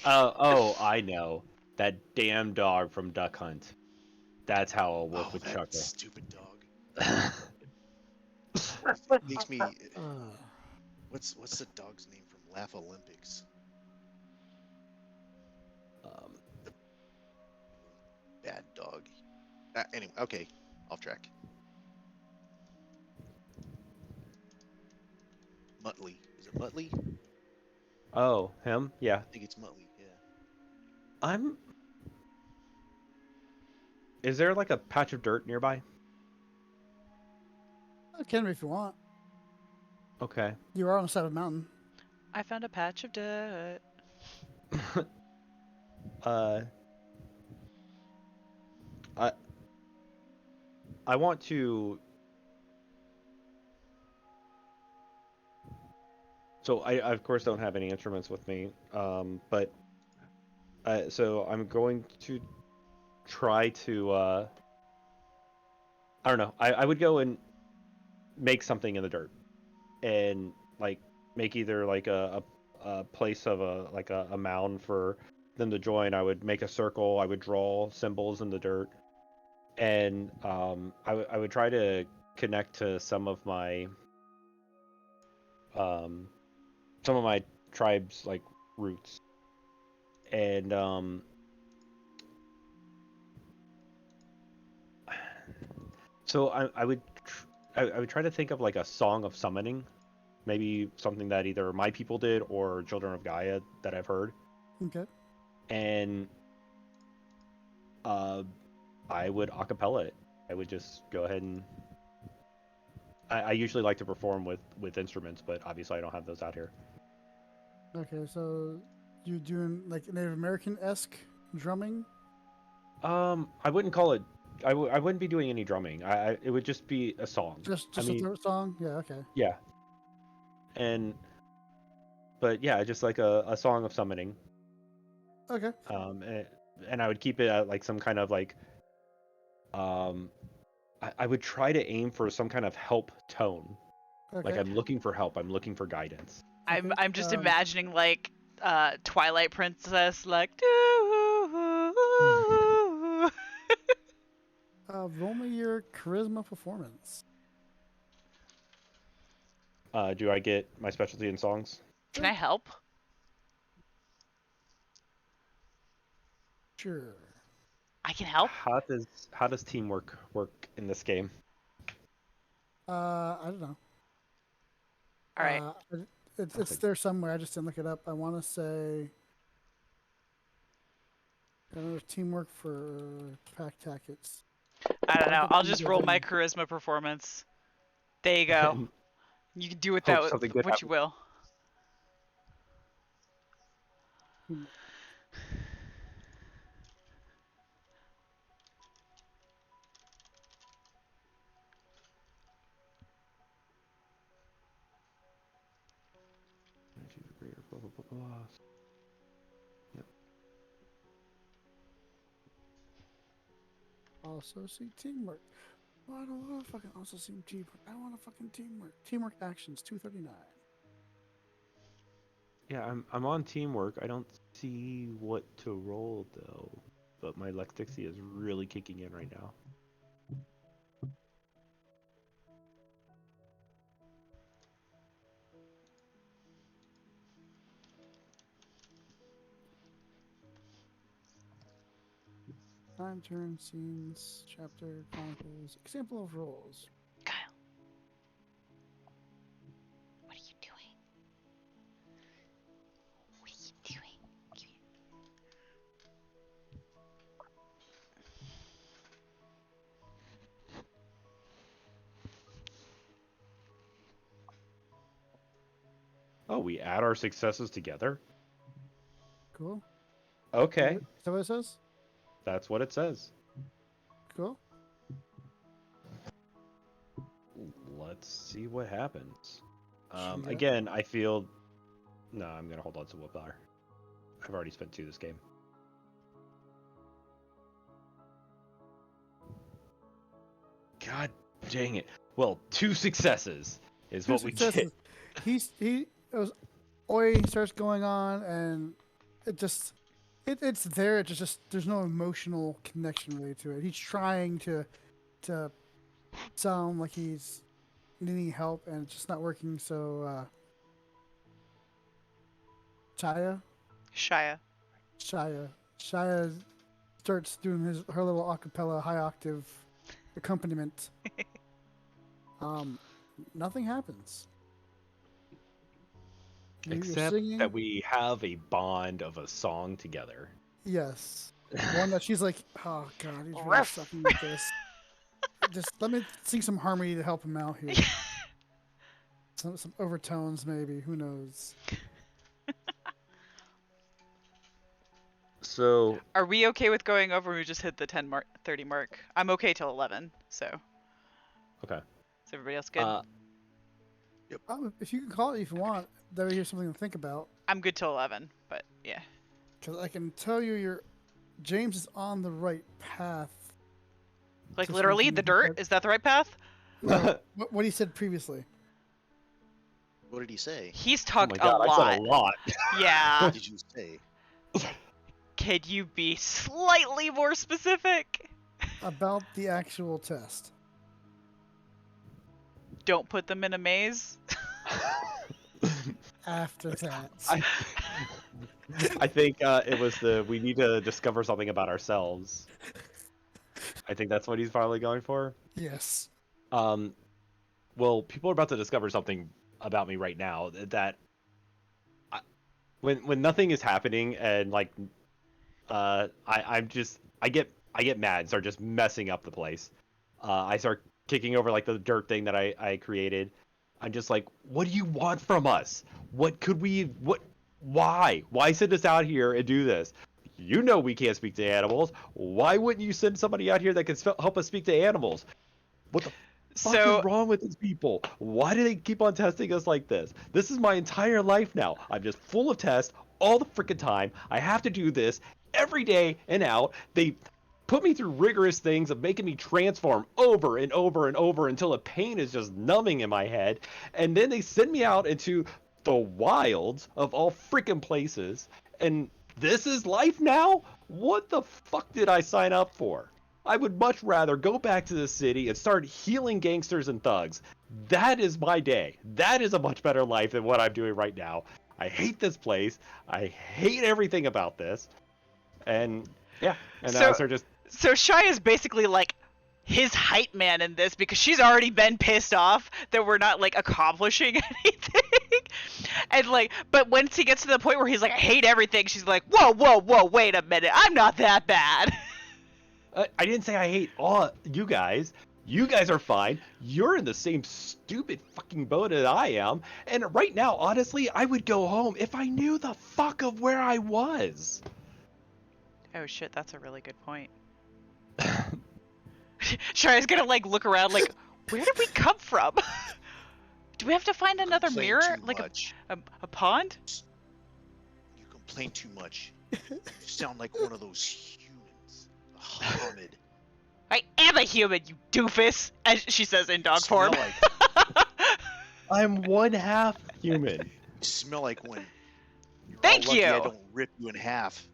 Oh, I know. That damn dog from Duck Hunt. That's how a wolf would that chuckle. stupid dog. Makes me. What's the dog's name from Laugh Olympics? Bad dog. Anyway, okay, off track. Muttley. Is it Muttley? Oh, him? Yeah. I think it's Muttley. Yeah. Is there like a patch of dirt nearby? It can be if you want. Okay. You are on the side of the mountain. I found a patch of dirt. I want to. So I of course don't have any instruments with me, but so I'm going to try to. I don't know. I would go and make something in the dirt, and like make either like a place of a mound for them to join. I would make a circle. I would draw symbols in the dirt, and I would try to connect to some of my tribe's like roots, and so I would I would try to think of like a song of summoning, maybe something that either my people did or Children of Gaia that I've heard, Okay. and I would acapella it. I would just go ahead and I usually like to perform with instruments, but obviously I don't have those out here. Okay, so you doing like Native American-esque drumming? I wouldn't call it. I wouldn't be doing any drumming. It would just be a song. Just I mean, a song? Yeah, okay. yeah. But yeah, just like a song of summoning. Okay. and I would keep it at like some kind of like, I would try to aim for some kind of help tone. Okay. Like I'm looking for help. I'm looking for guidance. I'm Okay, I'm just um, imagining like Twilight Princess like roll me your charisma performance. Do I get my specialty in songs? Can I help? Sure. I can help. How does teamwork work in this game? I don't know. All right. It's there somewhere. I just didn't look it up. I want to say. There's teamwork for pack tactics. I don't know. think I'll you just get roll it. my charisma performance. There you go. You can do with that Hope something good what you will. Blah, blah, blah, blah. Yep. Also see teamwork. Oh, I don't want to fucking also see teamwork. I want to fucking teamwork. Teamwork actions 239. Yeah, I'm on teamwork. I don't see what to roll though, but my Lexixia is really kicking in right now. Time, turn, scenes, chapter, chronicles, example of roles. Kyle. What are you doing? What are you doing? Oh, we add our successes together? Cool. Okay, Is that what it says? that's what it says. Cool. Let's see what happens. Yeah. Again, I feel... No, I'm going to hold on to Wildfire. I've already spent 2 this game. God dang it. Well, 2 successes is what we get. Oi starts going on, and it's there. It's just there's no emotional connection really to it. He's trying to sound like he's needing help, and it's just not working. So Shia starts doing her little acapella high octave accompaniment. Nothing happens. You're Except singing. that we have a bond of a song together. Yes. One that she's like, oh god, he's really sucking at this. Just let me sing some harmony to help him out here. Some overtones maybe, who knows. So Are we okay with going over? We just hit the 30 mark. I'm okay till 11. So. okay. Is everybody else good? If you can call it if you want, that way here's something to think about. I'm good till 11, but yeah. Because I can tell you James is on the right path. Like Just literally, thinking the of dirt? Is that the right path? No, what he said previously. What did he say? He's Oh talked my god, a I lot. said a lot. Yeah. What did you say? Could you be slightly more specific? About the actual test. Don't put them in a maze. After that. I think it was we need to discover something about ourselves. I think that's what he's probably going for. Yes. Well, people are about to discover something about me right now that when nothing is happening and like I get mad and start just messing up the place. I start kicking over like the dirt thing that I created. I'm just like, what do you want from us? Why send us out here and do this? You know we can't speak to animals. Why wouldn't you send somebody out here that can help us speak to animals? What the fuck is wrong with these people? Why do they keep on testing us like this? This is my entire life now. I'm just full of tests all the freaking time. I have to do this every day and out. They put me through rigorous things of making me transform over and over and over until the pain is just numbing in my head. And then they send me out into the wilds of all freaking places. And this is life now? What the fuck did I sign up for? I would much rather go back to the city and start healing gangsters and thugs. That is my day. That is a much better life than what I'm doing right now. I hate this place. I hate everything about this. And yeah, and now I start just... So Shy is basically like his hype man in this because she's already been pissed off that we're not like accomplishing anything. And like, but once he gets to the point where he's like, I hate everything, she's like, whoa, wait a minute, I'm not that bad. I didn't say I hate all you guys. You guys are fine. You're in the same stupid fucking boat that I am. And right now, honestly, I would go home if I knew the fuck of where I was. Oh shit, that's a really good point. Shire's gonna like look around like, where did we come from? Do we have to find another Complain mirror? too Like much. a pond? You complain too much. You sound like one of those humans. A Hamid. I am a human, you doofus! As she says in dog Smell form. like, I'm one half human. you smell like when you're Thank all lucky I you. don't rip you in half.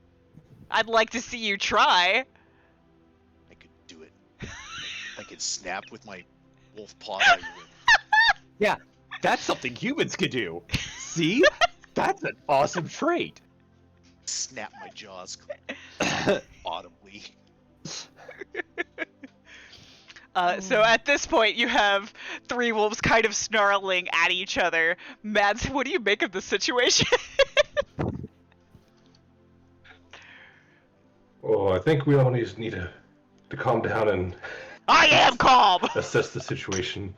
I'd like to see you try. I could do it. I could snap with my wolf paw at you and Yeah, that's something humans could do. See? That's an awesome trait. snap my jaws audibly. So at this point, you have three wolves kind of snarling at each other. Mads, what do you make of the situation? Oh, I think we all need to calm down and I am calm! assess the situation.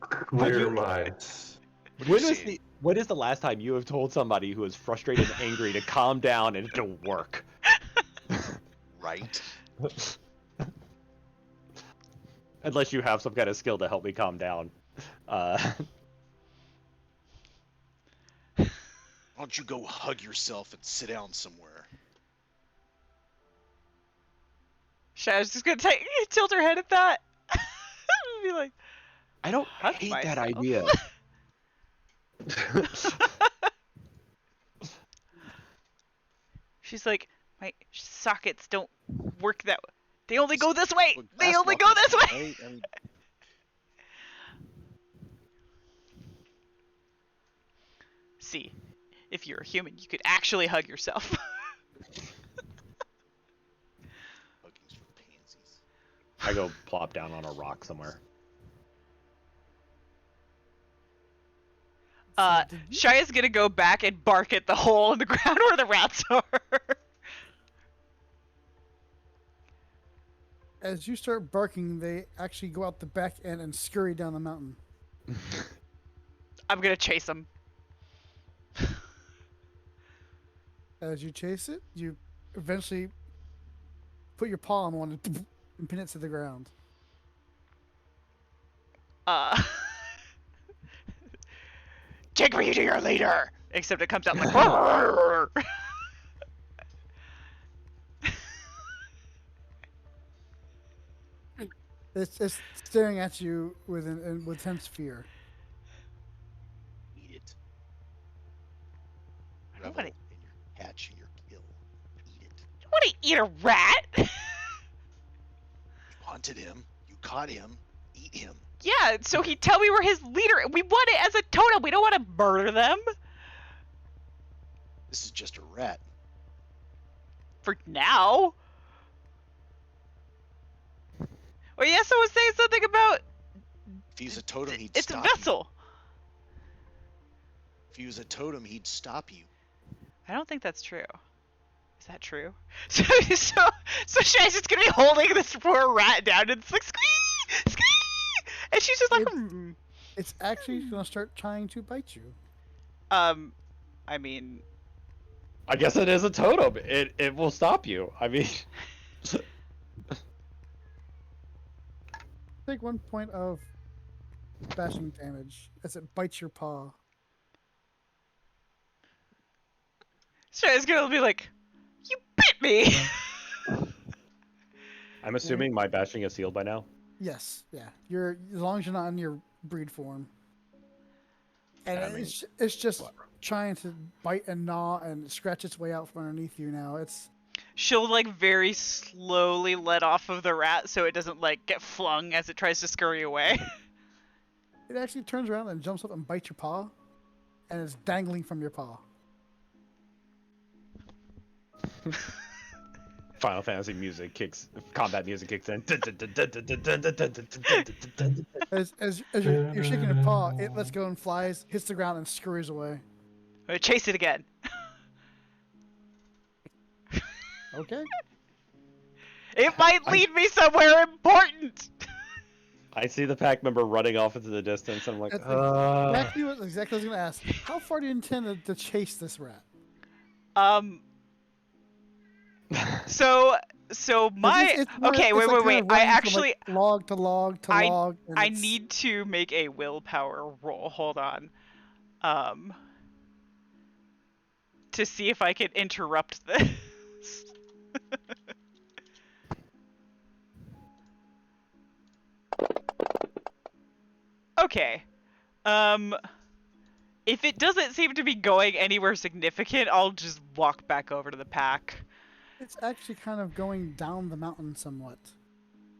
Clear your minds. When is the last time you have told somebody who is frustrated and angry to calm down and to work? Right? Unless you have some kind of skill to help me calm down. Why don't you go hug yourself and sit down somewhere? Shaz just gonna tilt her head at that. Be like, I don't hug hate myself. that idea. She's like, my sockets don't work that way. They only go this way! Well, They glass only go walkers, this way! right? I mean, See, if you're a human, you could actually hug yourself. hugging's for pansies. I go plop down on a rock somewhere. Shaya's gonna go back and bark at the hole in the ground where the rats are. As you start barking, they actually go out the back end and scurry down the mountain. I'm gonna chase them. As you chase it, you eventually put your paw on one and pin it to the ground. Take me to your leader! Except it comes out like "Roar." It's staring at you with intense fear. Eat it. I don't Revel wanna, in your catch and your kill. Eat it. I wanna eat a rat! You hunted him. You caught him. Eat him. Yeah, so he'd tell me we're his leader. We want it as a totem. We don't want to murder them. This is just a rat. For now. Well, yes, I was saying something about If he was a totem, he'd it's a stop vessel. you. If he was a totem, he'd stop you. I don't think that's true. Is that true? So Shay's just gonna be holding this poor rat down and it's like squee, squee, and she's just like, It's actually going to start trying to bite you. I mean, I guess it is a totem. It will stop you. I mean, Take 1 point of bashing damage as it bites your paw. Shay's gonna be like, you bit me. I'm assuming my bashing is healed by now. Yes, yeah. You're as long as you're not in your breed form, and I mean, it's just whatever. trying to bite and gnaw and scratch its way out from underneath you now. It's She'll like very slowly let off of the rat so it doesn't like get flung as it tries to scurry away. it actually turns around and jumps up and bites your paw, and it's dangling from your paw. Final Fantasy music kicks, combat music kicks in. As you're shaking your paw, it lets go and flies, hits the ground, and scurries away. Chase it again. Okay. It might lead me somewhere important. I see the pack member running off into the distance, and I'm like, That's exactly what I was going to ask. How far do you intend to chase this rat? So my okay, it's like wait. kind of I running from, actually like, log to log to log. And I it's- need to make a willpower roll. Hold on. To see if I can interrupt this. Okay. If it doesn't seem to be going anywhere significant, I'll just walk back over to the pack. It's actually kind of going down the mountain somewhat,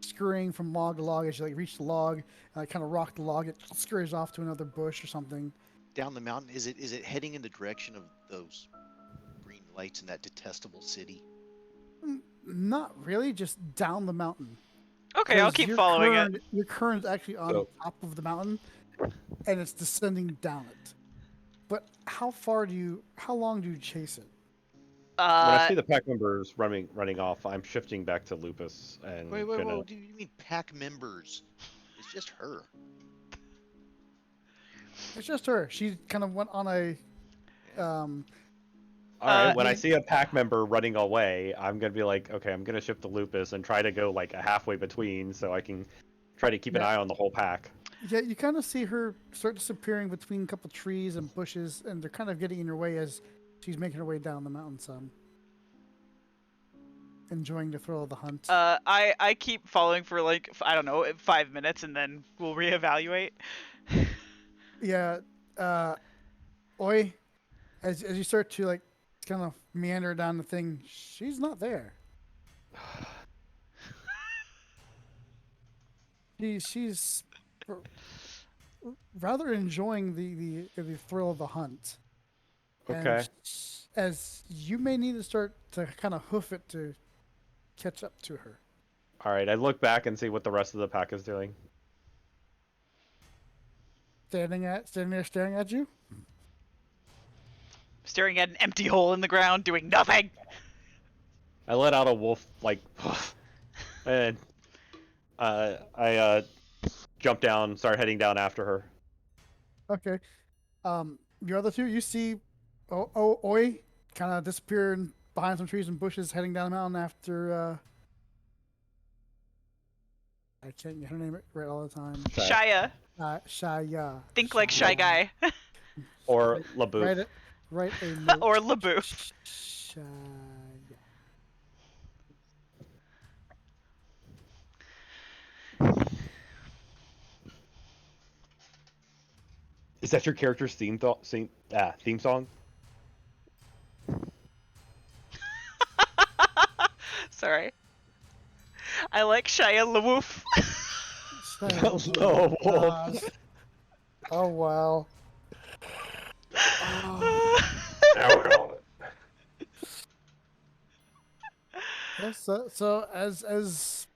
scurrying from log to log. As you like reach the log and like kind of rock the log, it scurries off to another bush or something. Down the mountain, is it heading in the direction of those green lights in that detestable city? Not really, just down the mountain. Okay, I'll 'Cause keep your following current, it. Your current's actually on So- top of the mountain, and it's descending down it. But how long do you chase it? when I see the pack members running off, I'm shifting back to Lupus and Wait, gonna. what do you mean pack members? It's just her. It's just her. She kind of went on a All right, when I the- see a pack member running away, I'm gonna be like, okay, I'm gonna shift to Lupus and try to go like a halfway between, so I can try to keep an Yeah. eye on the whole pack. Yeah, you kind of see her start disappearing between a couple trees and bushes, and they're kind of getting in her way as she's making her way down the mountain some. Enjoying the thrill of the hunt. I keep following for like I don't know 5 minutes and then we'll reevaluate. Yeah, Oi, as you start to like kind of meander down the thing, she's not there. She's rather enjoying the thrill of the hunt. And Okay. as you may need to start to kind of hoof it to catch up to her. All right, I look back and see what the rest of the pack is doing. Standing there staring at you. Staring at an empty hole in the ground, doing nothing. I let out a wolf like, and I jump down, start heading down after her. Okay. Your other two, you see, Oi, kind of disappearing behind some trees and bushes, heading down the mountain after. I can't get her name right all the time. Shia, Shaya. think like shy guy. Or Labouf. Write a note. Or Labu. Shaya. Is that your character's theme song? Sorry. I like Shia LaWoof. Oh, wolf. Oh wow. Now we're calling it. Yes, so as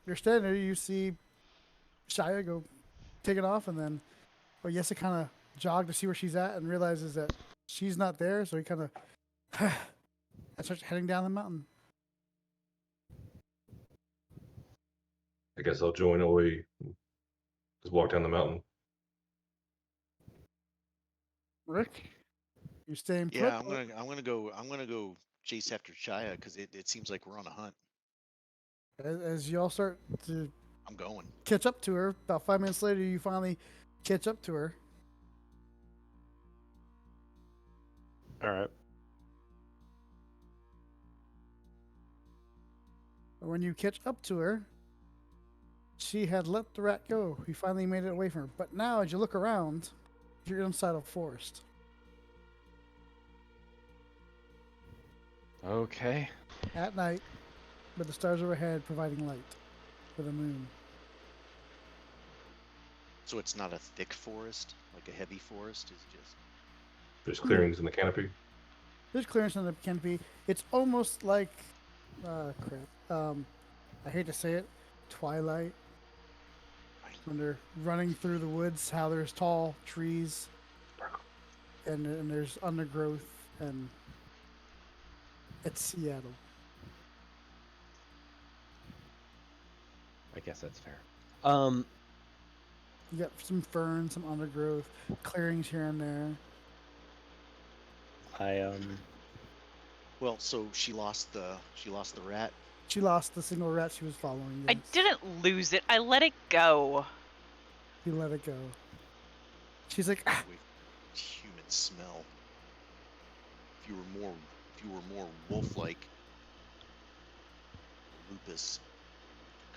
you're standing there, you see Shia go taking off, and then Yessa kind of jog to see where she's at and realizes that she's not there, so he kind of and starts heading down the mountain. I guess I'll join Oi. Just walk down the mountain. Rick, you staying put? Yeah, I'm gonna go chase after Shia because it seems like we're on a hunt. As you all start to I'm going. catch up to her, about 5 minutes later, you finally catch up to her. All right. When you catch up to her, she had let the rat go. He finally made it away from her. But now, as you look around, you're inside a forest. Okay. At night, with the stars overhead providing light for the moon. So it's not a thick forest, like a heavy forest. It's just There's clearings in the canopy. There's clearance in the canopy. It's almost like, crap. I hate to say it, Twilight. When they're running through the woods, how there's tall trees, and there's undergrowth, and it's Seattle. I guess that's fair. You got some ferns, some undergrowth, clearings here and there. well. So she lost the rat. She lost the single rat she was following. I Yes. didn't lose it. I let it go. He let it go. She's like, ah. With human smell. If you were more wolf-like, lupus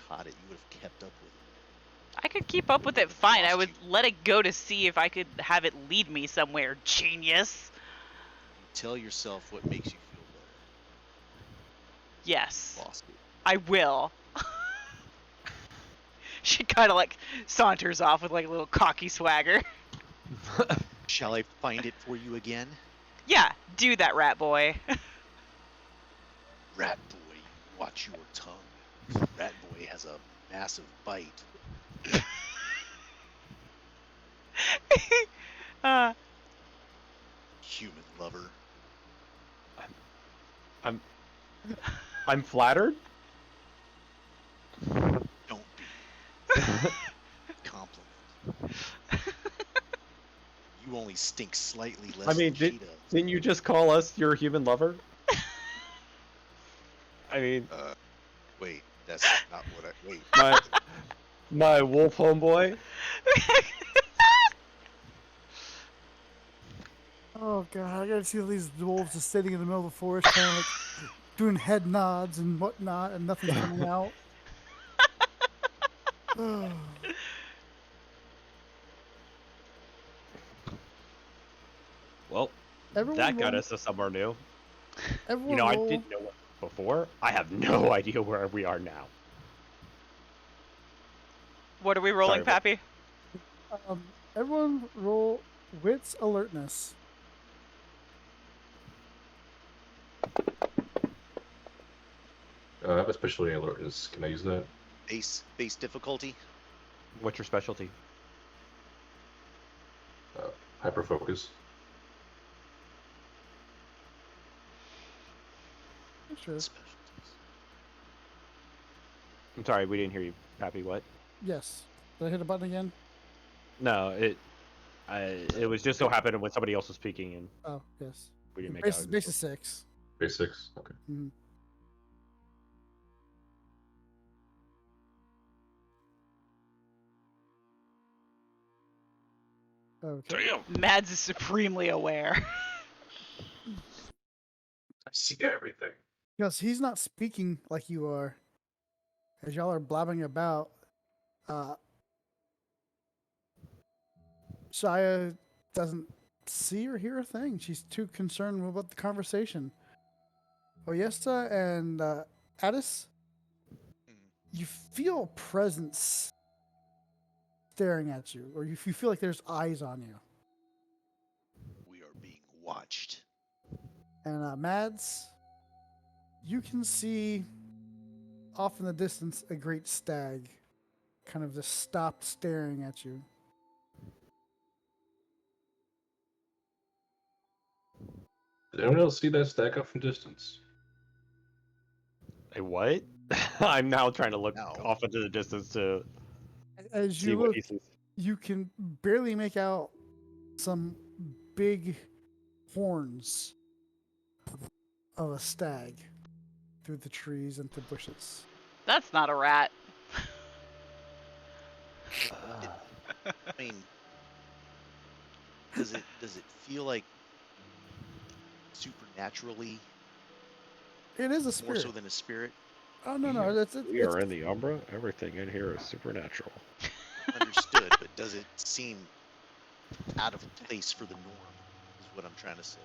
caught it, you would have kept up with it. I could keep up with it fine. I Lost would you. let it go to see if I could have it lead me somewhere. Genius. You tell yourself what makes you feel better. Yes, Lost it. I will. She kind of like saunters off with like a little cocky swagger. Shall I find it for you again? Yeah, do that, rat boy. Rat boy, watch your tongue. Rat boy has a massive bite. uh, Human lover. I'm flattered. Don't be. Compliment. You only stink slightly less I mean, than she does. didn't you just call us your human lover? I mean, Wait, that's not what I. Wait. my wolf homeboy. Oh god, I gotta see all these wolves just sitting in the middle of the forest, kind of like doing head nods and whatnot, and nothing's coming out. Well, Everyone that got roll- us to somewhere new. Everyone I roll- didn't know what before. I have no idea where we are now. what are we rolling, Sorry, Pappy? Everyone roll wits alertness. I have a specialty alertness. Can I use that? Base difficulty. What's your specialty? Hyper focus. Sure. Specialties. I'm sorry, we didn't hear you, Pappy. What? Yes. Did I hit a button again? No, it was just so happened when somebody else was speaking and Oh, yes. we didn't make Base, out. base is 6. Base 6. Okay. Mm-hmm. Okay. Mads is supremely aware. I see everything. Because he's not speaking like you are. As y'all are blabbing about, Shia doesn't see or hear a thing. She's too concerned about the conversation. Oyesta and Addis, you feel a presence staring at you, or you feel like there's eyes on you. We are being watched. And Mads, you can see off in the distance a great stag kind of just stopped staring at you. Did anyone else see that stack up from distance? A what? I'm now trying to look No. off into the distance to As see you what look, he sees. you can barely make out some big horns of a stag through the trees and the bushes. That's not a rat. I mean, does it feel like supernaturally It is a more spirit. so than a spirit? Oh no, no, We are in the Umbra. Everything in here is supernatural. Understood, but does it seem out of place for the norm? Is what I'm trying to say.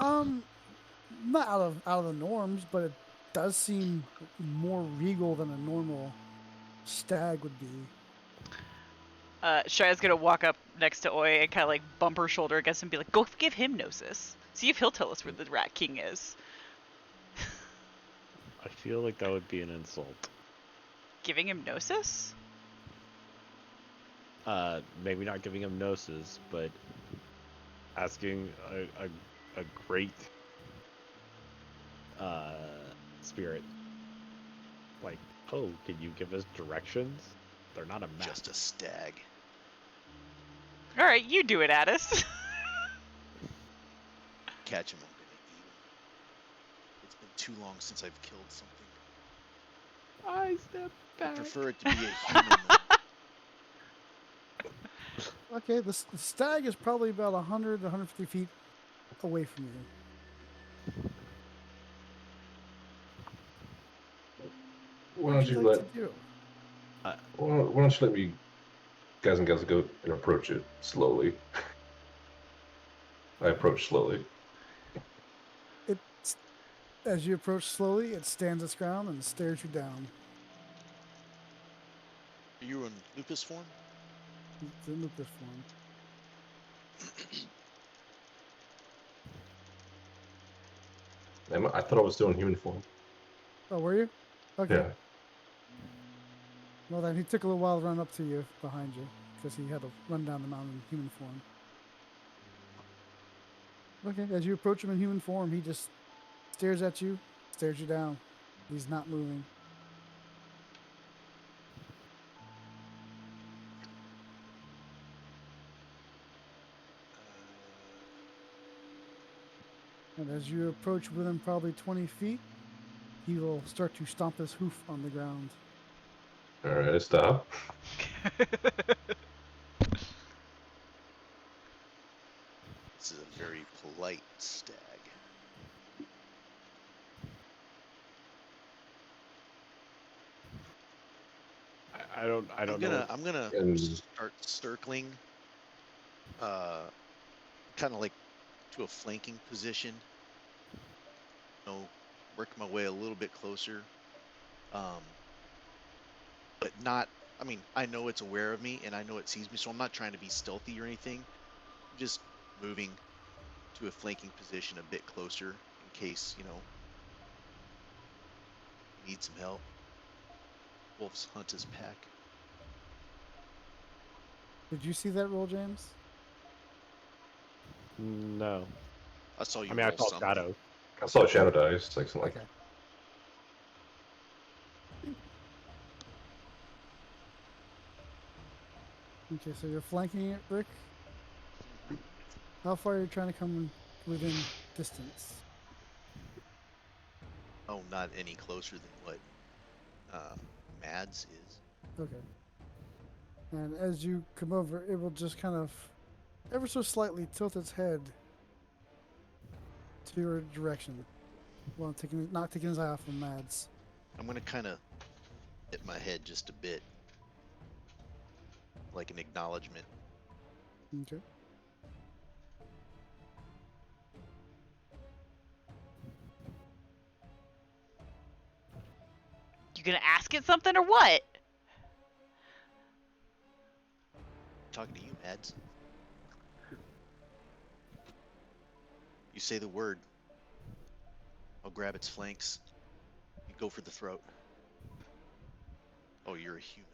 not out of the norms, but it does seem more regal than a normal stag would be. Shaya's gonna walk up next to Oi and kind of like bump her shoulder against him and be like, "Go give him Gnosis. See if he'll tell us where the Rat King is." I feel like that would be an insult. Giving him Gnosis? Maybe not giving him gnosis, but asking a great spirit, like, oh, can you give us directions? They're not a map. Just a stag. All right, you do it, Addis. Catch him, I'm gonna eat him. It's been too long since I've killed something. I step I back. prefer it to be a human. Though. Okay, the stag is probably about 100 to 150 feet away from you. Why What don't would you you like let to do? why don't you let me guys and gals go and approach it slowly? I approach slowly. It's as you approach slowly, it stands its ground and stares you down. Are you in lupus form? It's in lupus form. I thought I was still in human form. Oh, were you? Okay. Yeah. Well, then he took a little while to run up to you behind you because he had to run down the mountain in human form. Okay, as you approach him in human form, he just stares at you, stares you down. He's not moving. And as you approach within probably 20 feet, he will start to stomp his hoof on the ground. All right, stop. This is a very polite stag. I don't know. I'm gonna And start circling, kind of like to a flanking position. Work my way a little bit closer, but not. I mean, I know it's aware of me and I know it sees me, so I'm not trying to be stealthy or anything. I'm just moving to a flanking position a bit closer in case need some help. Wolves hunt his pack. Did you see that roll, James? No. I saw you. I mean, I roll saw something. shadow. I saw shadow dice, like something like Okay. Okay, so you're flanking it, Rick. How far are you trying to come within distance? Oh, not any closer than what Mads is. Okay. And as you come over, it will just kind of, ever so slightly, tilt its head to your direction, while not taking his eye off from Mads. I'm gonna kind of hit my head just a bit, like an acknowledgement. Okay. You gonna ask it something or what? Talking to you, Mads. You say the word. I'll grab its flanks. You go for the throat. Oh, you're a human.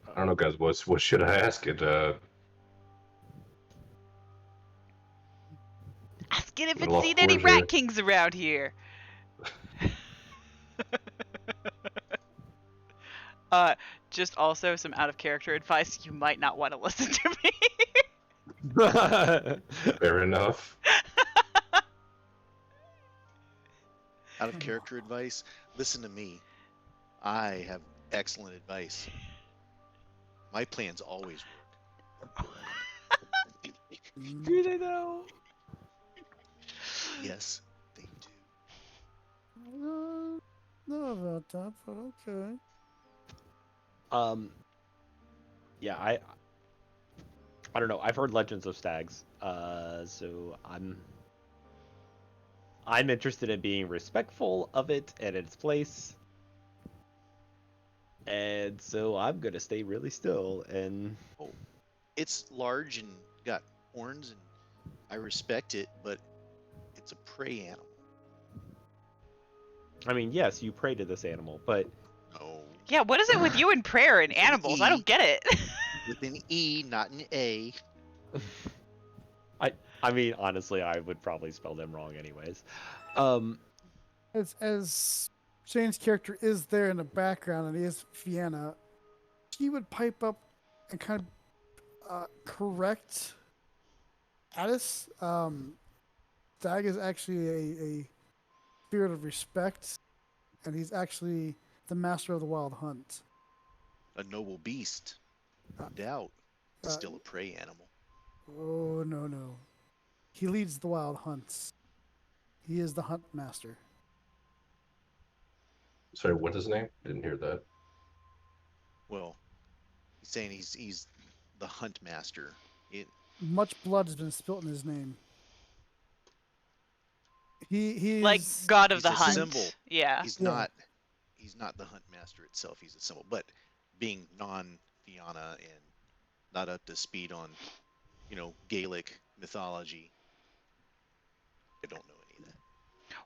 I don't know, guys. What should I ask it? Ask it if Good it's luck, seen any where's your- Rat Kings around here. Just also some out of character advice. You might not want to listen to me. Fair enough. Out of character advice, listen to me. I have excellent advice. My plans always work. Do they though? Yes, they do. Know about that, but okay. Yeah, I don't know. I've heard legends of stags, so I'm interested in being respectful of it and its place, and so I'm gonna stay really still. And Oh, it's large and got horns, and I respect it, but it's a prey animal. I mean, yes, you pray to this animal, but No, Yeah, what is it with you and prayer and With an animals? I E. don't get it. with an E, not an A. I mean, honestly, I would probably spell them wrong anyways. Um, As Shane's character is there in the background and he is Vienna, he would pipe up and kind of correct Addis. Stag is actually a spirit of respect, and he's actually the master of the wild hunt. A noble beast, no doubt. uh, Still a prey animal. Oh, no. He leads the wild hunts. He is the hunt master. Sorry, what's his name? Didn't hear that. Well, he's saying he's the hunt master. It, Much blood has been spilt in his name. He's Like God of He's the a Hunt. symbol. Yeah. he's Yeah. not he's not the hunt master itself. He's a symbol, but being non-Fianna and not up to speed on, Gaelic mythology, I don't know any of that.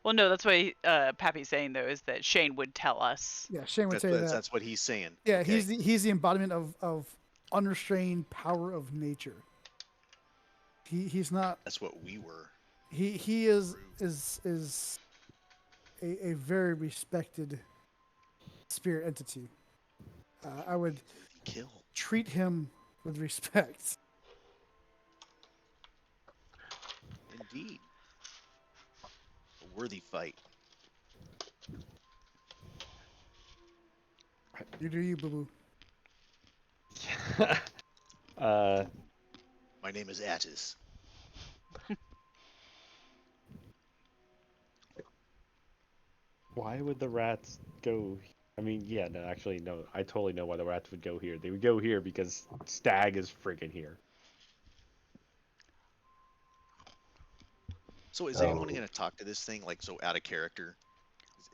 Well, no, that's what Pappy's saying though, is that Shane would tell us. Yeah, Shane would That's say what, that. that's what he's saying. Yeah, Okay. he's the embodiment of unrestrained power of nature. He's not. That's what we were. He is a very respected spirit entity. I would Kill. treat him with respect. Indeed. A worthy fight. You do you, boo boo. My name is Attis. why would the rats go? I mean, yeah, no, actually, no. I totally know why the rats would go here. They would go here because Stag is freaking here. So is anyone Oh. going to talk to this thing, like, so out of character?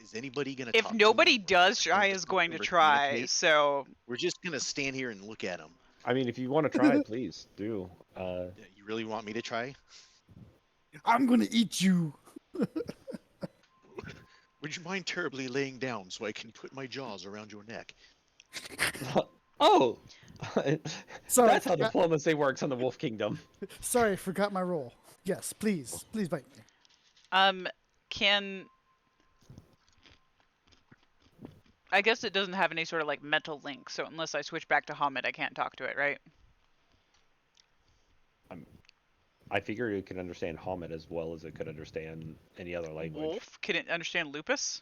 Is anybody going to If talk to nobody him? does, Or I just is going to over try. communicate? So We're just going to stand here and look at him. I mean, if you want to try, please do. Yeah, you really want me to try? I'm gonna eat you. Would you mind terribly laying down so I can put my jaws around your neck? Oh, Sorry, that's how diplomacy works in the Wolf Kingdom. Sorry, forgot my role. Yes, please bite me. can I guess it doesn't have any sort of like mental link, so unless I switch back to Hamid, I can't talk to it, right? I figure it can understand Hamid as well as it could understand any other language. Wolf, can it understand Lupus?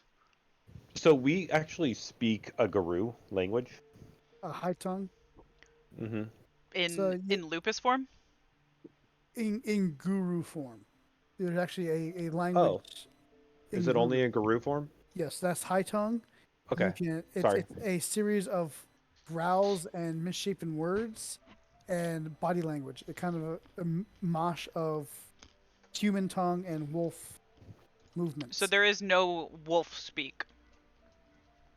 So we actually speak a Guru language. A high tongue Mm-hmm. In Lupus form? in guru form. There's actually a language. Is in it only Guru. in Guru form? Yes, that's high tongue. Okay. Sorry. It's a series of growls and misshapen words and body language. It kind of a mosh of human tongue and wolf movements. So there is no wolf speak.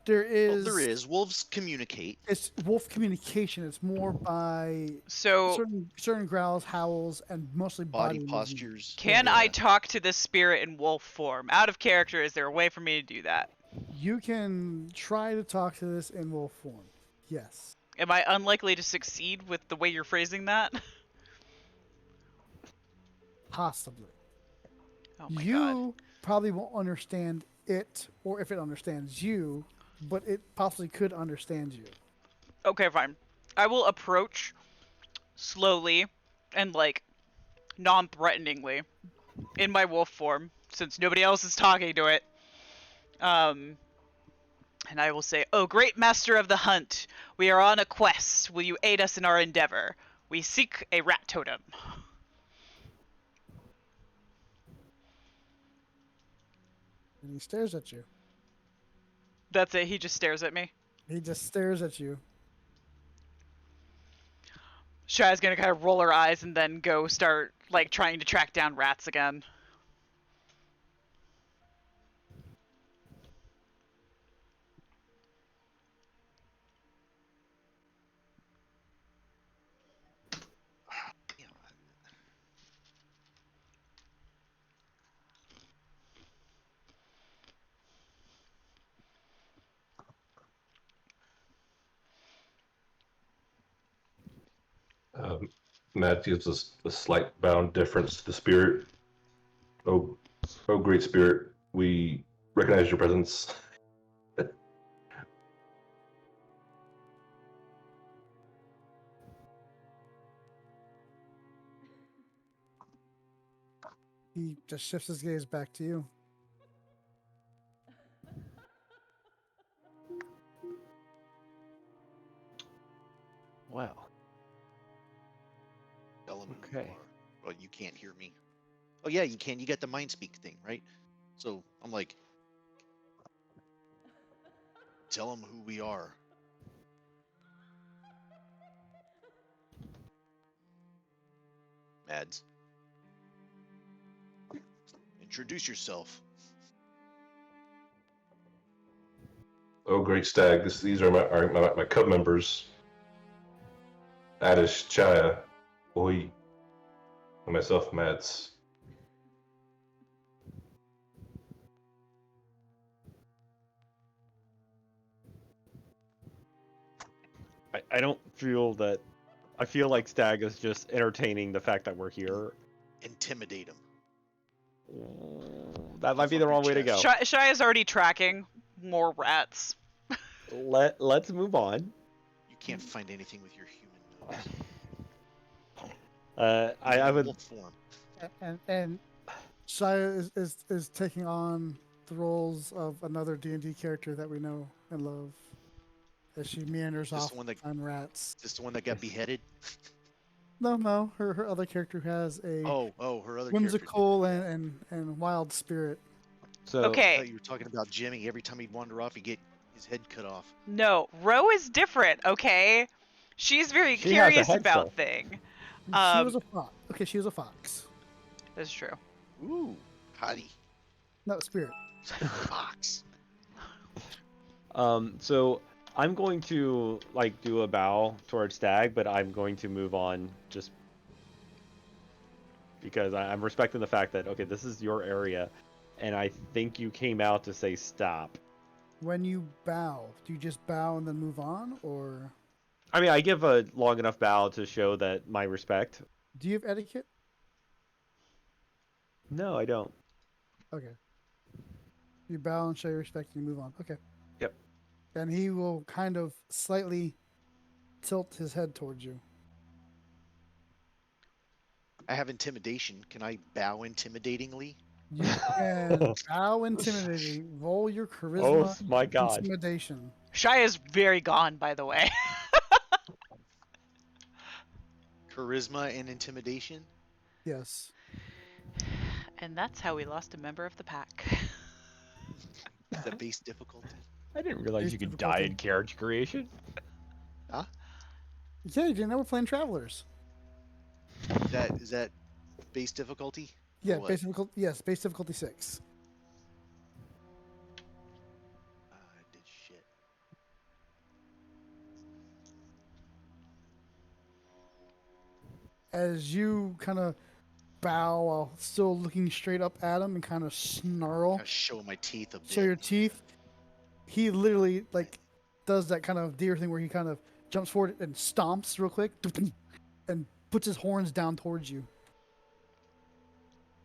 there Well, is there is. Wolves communicate. it's wolf communication. It's more by So certain growls, howls, and mostly Body movement. postures. can Yeah. I talk to this spirit in wolf form? Out of character, is there a way for me to do that? You can try to talk to this in wolf form. Yes. Am I unlikely to succeed with the way you're phrasing that? Possibly. Oh my you god. probably won't understand it, or if it understands you, but it possibly could understand you. Okay, fine. I will approach slowly and like non-threateningly in my wolf form, since nobody else is talking to it. and I will say, "Oh, great master of the hunt, we are on a quest. Will you aid us in our endeavor? We seek a rat totem." And he stares at you. That's it. He just stares at me. He just stares at you. Shai's gonna kind of roll her eyes and then go start like trying to track down rats again. Yeah, Matt gives us a slight bound difference to the spirit. Oh, oh, great spirit, we recognize your presence. He just shifts his gaze back to you. Wow. tell him who you Okay. are. Well, you can't hear me. Oh yeah, you can. You got the mind speak thing, right? So I'm like, tell him who we are. Mads, introduce yourself. Oh, great stag, these are my cub members. Adish, Chaya, Oi, and myself, Mads. I don't feel that. I feel like Stag is just entertaining the fact that we're here. Intimidate him. That might be the wrong way to go. Shai is already tracking more rats. Let's move on. You can't find anything with your human nose. I would. Wolf form. And Shia is taking on the roles of another D&D character that we know and love as she meanders This off one that- on rats. Is this the one that got beheaded? No, her other character has a Oh, her other character. whimsical and wild spirit. So I Okay, thought you were talking about Jimmy. Every time he'd wander off, he'd get his head cut off. no, Ro is different. Okay, she's very She has a curious head about still. thing. She was a fox. Okay, she was a fox. That's true. Ooh, hottie. No, spirit. Fox. So I'm going to like do a bow towards Stag, but I'm going to move on just because I'm respecting the fact that okay, this is your area, and I think you came out to say stop. When you bow, do you just bow and then move on, or I mean, I give a long enough bow to show that my respect. do you have etiquette? No, I don't. Okay. You bow and show your respect and you move on. Okay. Yep. And he will kind of slightly tilt his head towards you. I have intimidation. Can I bow intimidatingly? You can bow intimidating. Roll your Oh charisma my God. intimidation. Shai is very gone, by the way. Charisma and intimidation? Yes. And that's how we lost a member of the pack. Is that base difficulty? I didn't realize There's you could difficulty. die in character creation. Huh? Yeah, you didn't know we're playing Travelers. Is that base difficulty? Yeah, Or what? base difficulty. Yes, base difficulty 6. I did shit. As you kind of bow while still looking straight up at him and kind of snarl, Kind of show my teeth a bit. show your teeth. He literally like does that kind of deer thing where he kind of jumps forward and stomps real quick and puts his horns down towards you.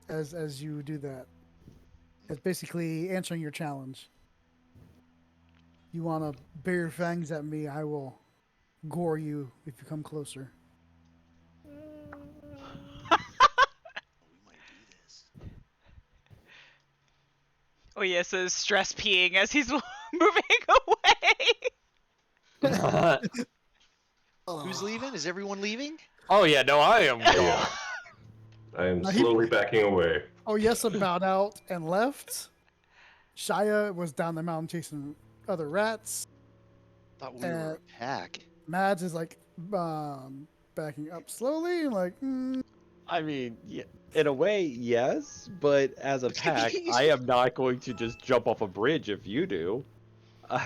As you do that, it's basically answering your challenge. You want to bare your fangs at me? I will gore you if you come closer. We might do this. Oh yeah, so stress peeing as he's moving away. Who's leaving? Is everyone leaving? Oh yeah, no, I am gone. Yeah. I am Now he- slowly backing away. Oh, Yessa bowed out and left. Shia was down the mountain chasing other rats. Thought we were a pack. Mads is like backing up slowly and like, I mean, yeah, in a way, yes, but as a pack, I am not going to just jump off a bridge if you do. I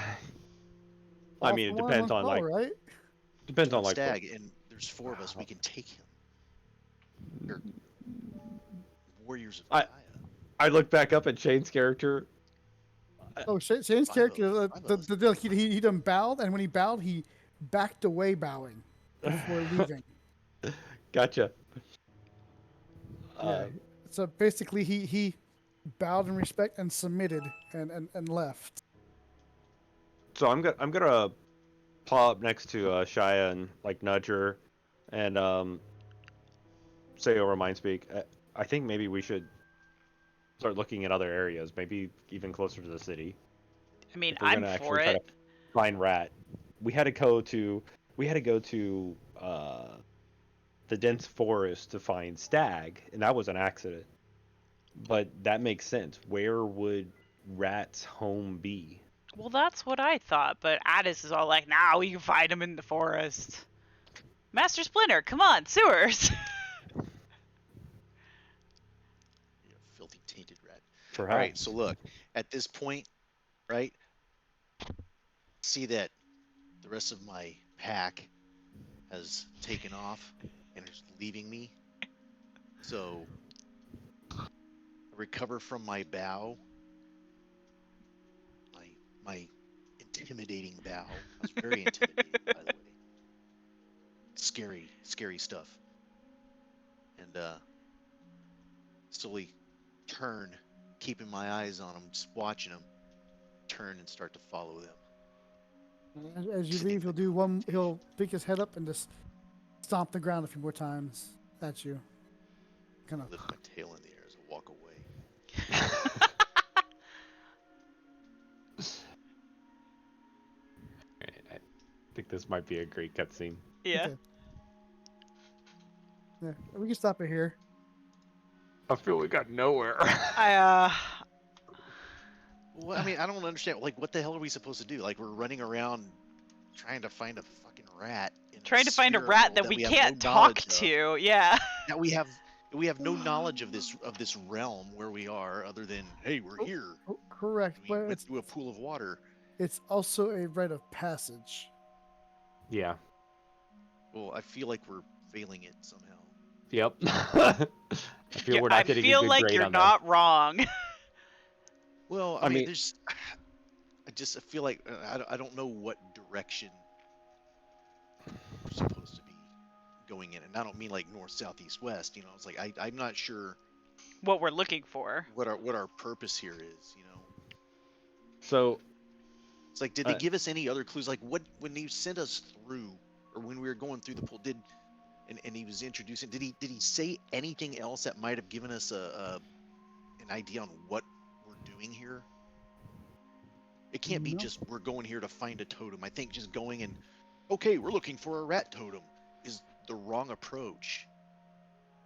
all mean, it for one, depends one on call, like right? depends on like Stag, and there's 4 of us. We can take him. We're warriors of I- Gaia. I look back up at Shane's character. Oh, Shane's Five character, of us. the deal, he done bowed, and when he bowed, he backed away bowing before leaving. Gotcha. Yeah. So basically, he bowed in respect and submitted and left. So I'm gonna paw up next to Shia and like nudge her, and say over mind speak. I think maybe we should start looking at other areas, maybe even closer to the city. I mean, If we're I'm gonna for actually try it. to find rat. We had to go to the dense forest to find stag, and that was an accident. But that makes sense. Where would rat's home be? Well, that's what I thought, but Addis is all like, "Nah, we can find him in the forest." Master Splinter, come on, sewers. You filthy tainted rat. Perhaps. All right, so look, at this point, right? See that the rest of my pack has taken off and is leaving me. So I recover from my bow. My intimidating bow. I was very intimidating, by the way. Scary, scary stuff. And slowly turn, keeping my eyes on them, just watching them. Turn and start to follow them. As you leave, he'll do one. He'll pick his head up and just stomp the ground a few more times at you. Kind of. Lift my tail in the air as I walk away. I think this might be a great cutscene. Yeah. Okay. Yeah, we can stop it here. I feel we got nowhere. Well, I mean, I don't understand. Like, what the hell are we supposed to do? Like, we're running around trying to find a fucking rat. Trying to find a spirit rat world that we have can't no talk knowledge of. to. Yeah. Now we have no knowledge of this realm where we are, other than hey, we're here. Correct, We but went through a pool of water. it's also a rite of passage. Yeah. Well, I feel like we're failing it somehow. Yep. I feel we're not getting a good like grade you're on that. not wrong. Well, I I mean, mean- there's. I feel like I don't know what direction we're supposed to be going in, and I don't mean like north, south, east, west. You know, it's like I'm not sure What we're looking for. what our purpose here is. You know, So it's like, did they give us any other clues? Like, what when they sent us through, or when we were going through the pool, and he was introducing, did he say anything else that might have given us an idea on what we're doing here? It can't be No. just we're going here to find a totem. I think just going and okay, we're looking for a rat totem is the wrong approach.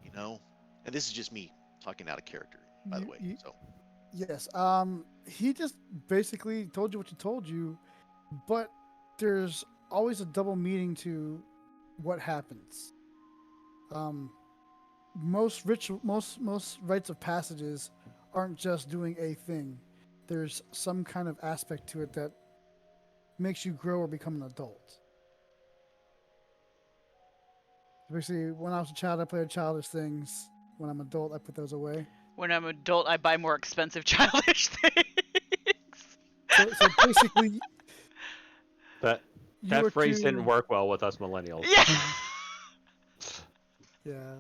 You know, and this is just me talking out of character, by the way. So Yes. He just basically told you what he told you, but there's always a double meaning to what happens. Most rites of passages aren't just doing a thing. There's some kind of aspect to it that makes you grow or become an adult. Basically, when I was a child, I played childish things. When I'm adult, I put those away. When I'm adult, I buy more expensive childish things. So basically, that you were phrase to- didn't work well with us millennials. Yeah. Yeah,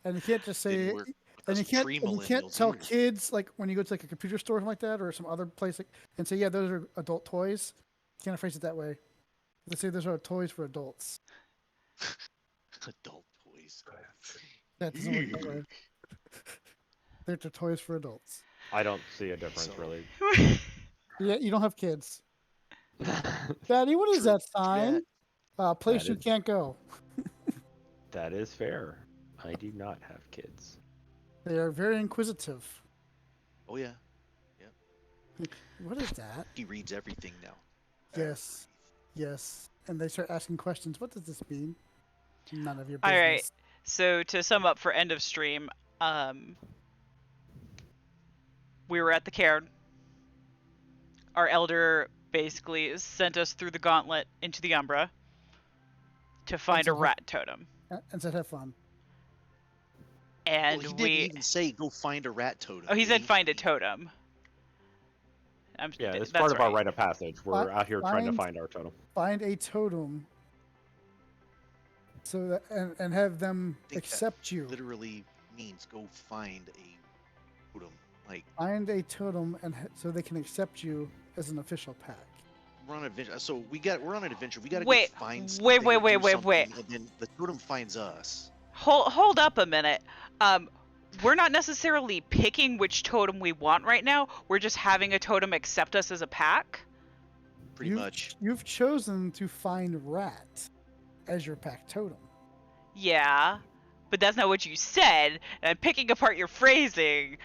and you can't just say, didn't work with and us you can't pre-millennials tell either. kids like when you go to like a computer store or something like that or some other place like, and say, yeah, those are adult toys. You can't phrase it that way. Let's say those are toys for adults. Adult toys. That doesn't work that way. They're toys for adults. I don't see a difference So- really. Yeah, you don't have kids. Daddy, what is True, that true sign? that. Place That you is- can't go. That is fair. I do not have kids. They are very inquisitive. Oh yeah, What is that? he reads everything now. Yes. Yes. And they start asking questions. What does this mean? None of your All business. right. So to sum up for end of stream, we were at the cairn. Our elder basically sent us through the gauntlet into the Umbra to find a said, rat totem. And said, have fun. And Well, he didn't we even say go find a rat totem. Oh, he did said find a totem. Yeah, it's that's part of our right. rite of passage. We're out here trying to Find- find our totem. Find a totem so that and have them I think that accept you. Literally means go find a totem. Like Find a totem and so they can accept you as an official pack. we're on an adventure. So we're on an adventure. We gotta Wait, go find wait, something. wait, or wait, do wait, wait. something, And then the totem finds us. Hold up a minute. We're not necessarily picking which totem we want right now. We're just having a totem accept us as a pack. Pretty much. You've chosen to find rat as your pack totem. Yeah, but that's not what you said. And I'm picking apart your phrasing.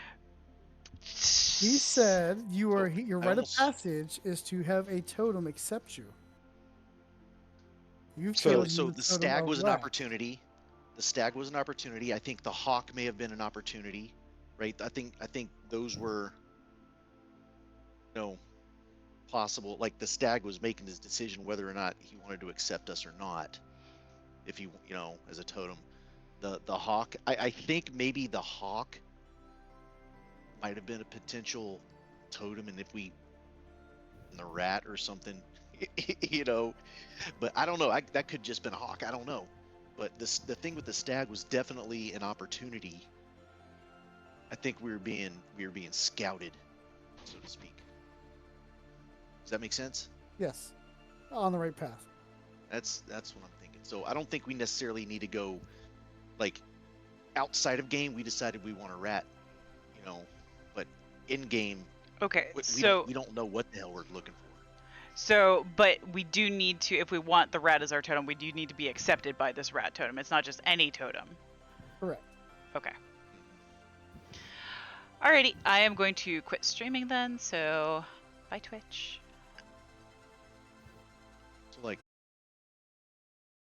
He said your I rite of almost- passage is to have a totem accept you. You've So- chosen So the the totem stag of was an rat. opportunity. The stag was an opportunity. I think the hawk may have been an opportunity, right? I think those were, possible. Like the stag was making his decision whether or not he wanted to accept us or not. If he, as a totem, the hawk. I think maybe the hawk might have been a potential totem, and if we, the rat or something, But I don't know. That could just been a hawk. I don't know. But the thing with the stag was definitely an opportunity. I think we were being scouted, so to speak. Does that make sense? Yes, on the right path. That's what I'm thinking. So I don't think we necessarily need to go like outside of game. We decided we want a rat, but in game, Okay, we don't know what the hell we're looking for. So, but we do need to, if we want the rat as our totem, we do need to be accepted by this rat totem. It's not just any totem. Correct. Okay. Alrighty, I am going to quit streaming then, so bye Twitch. So like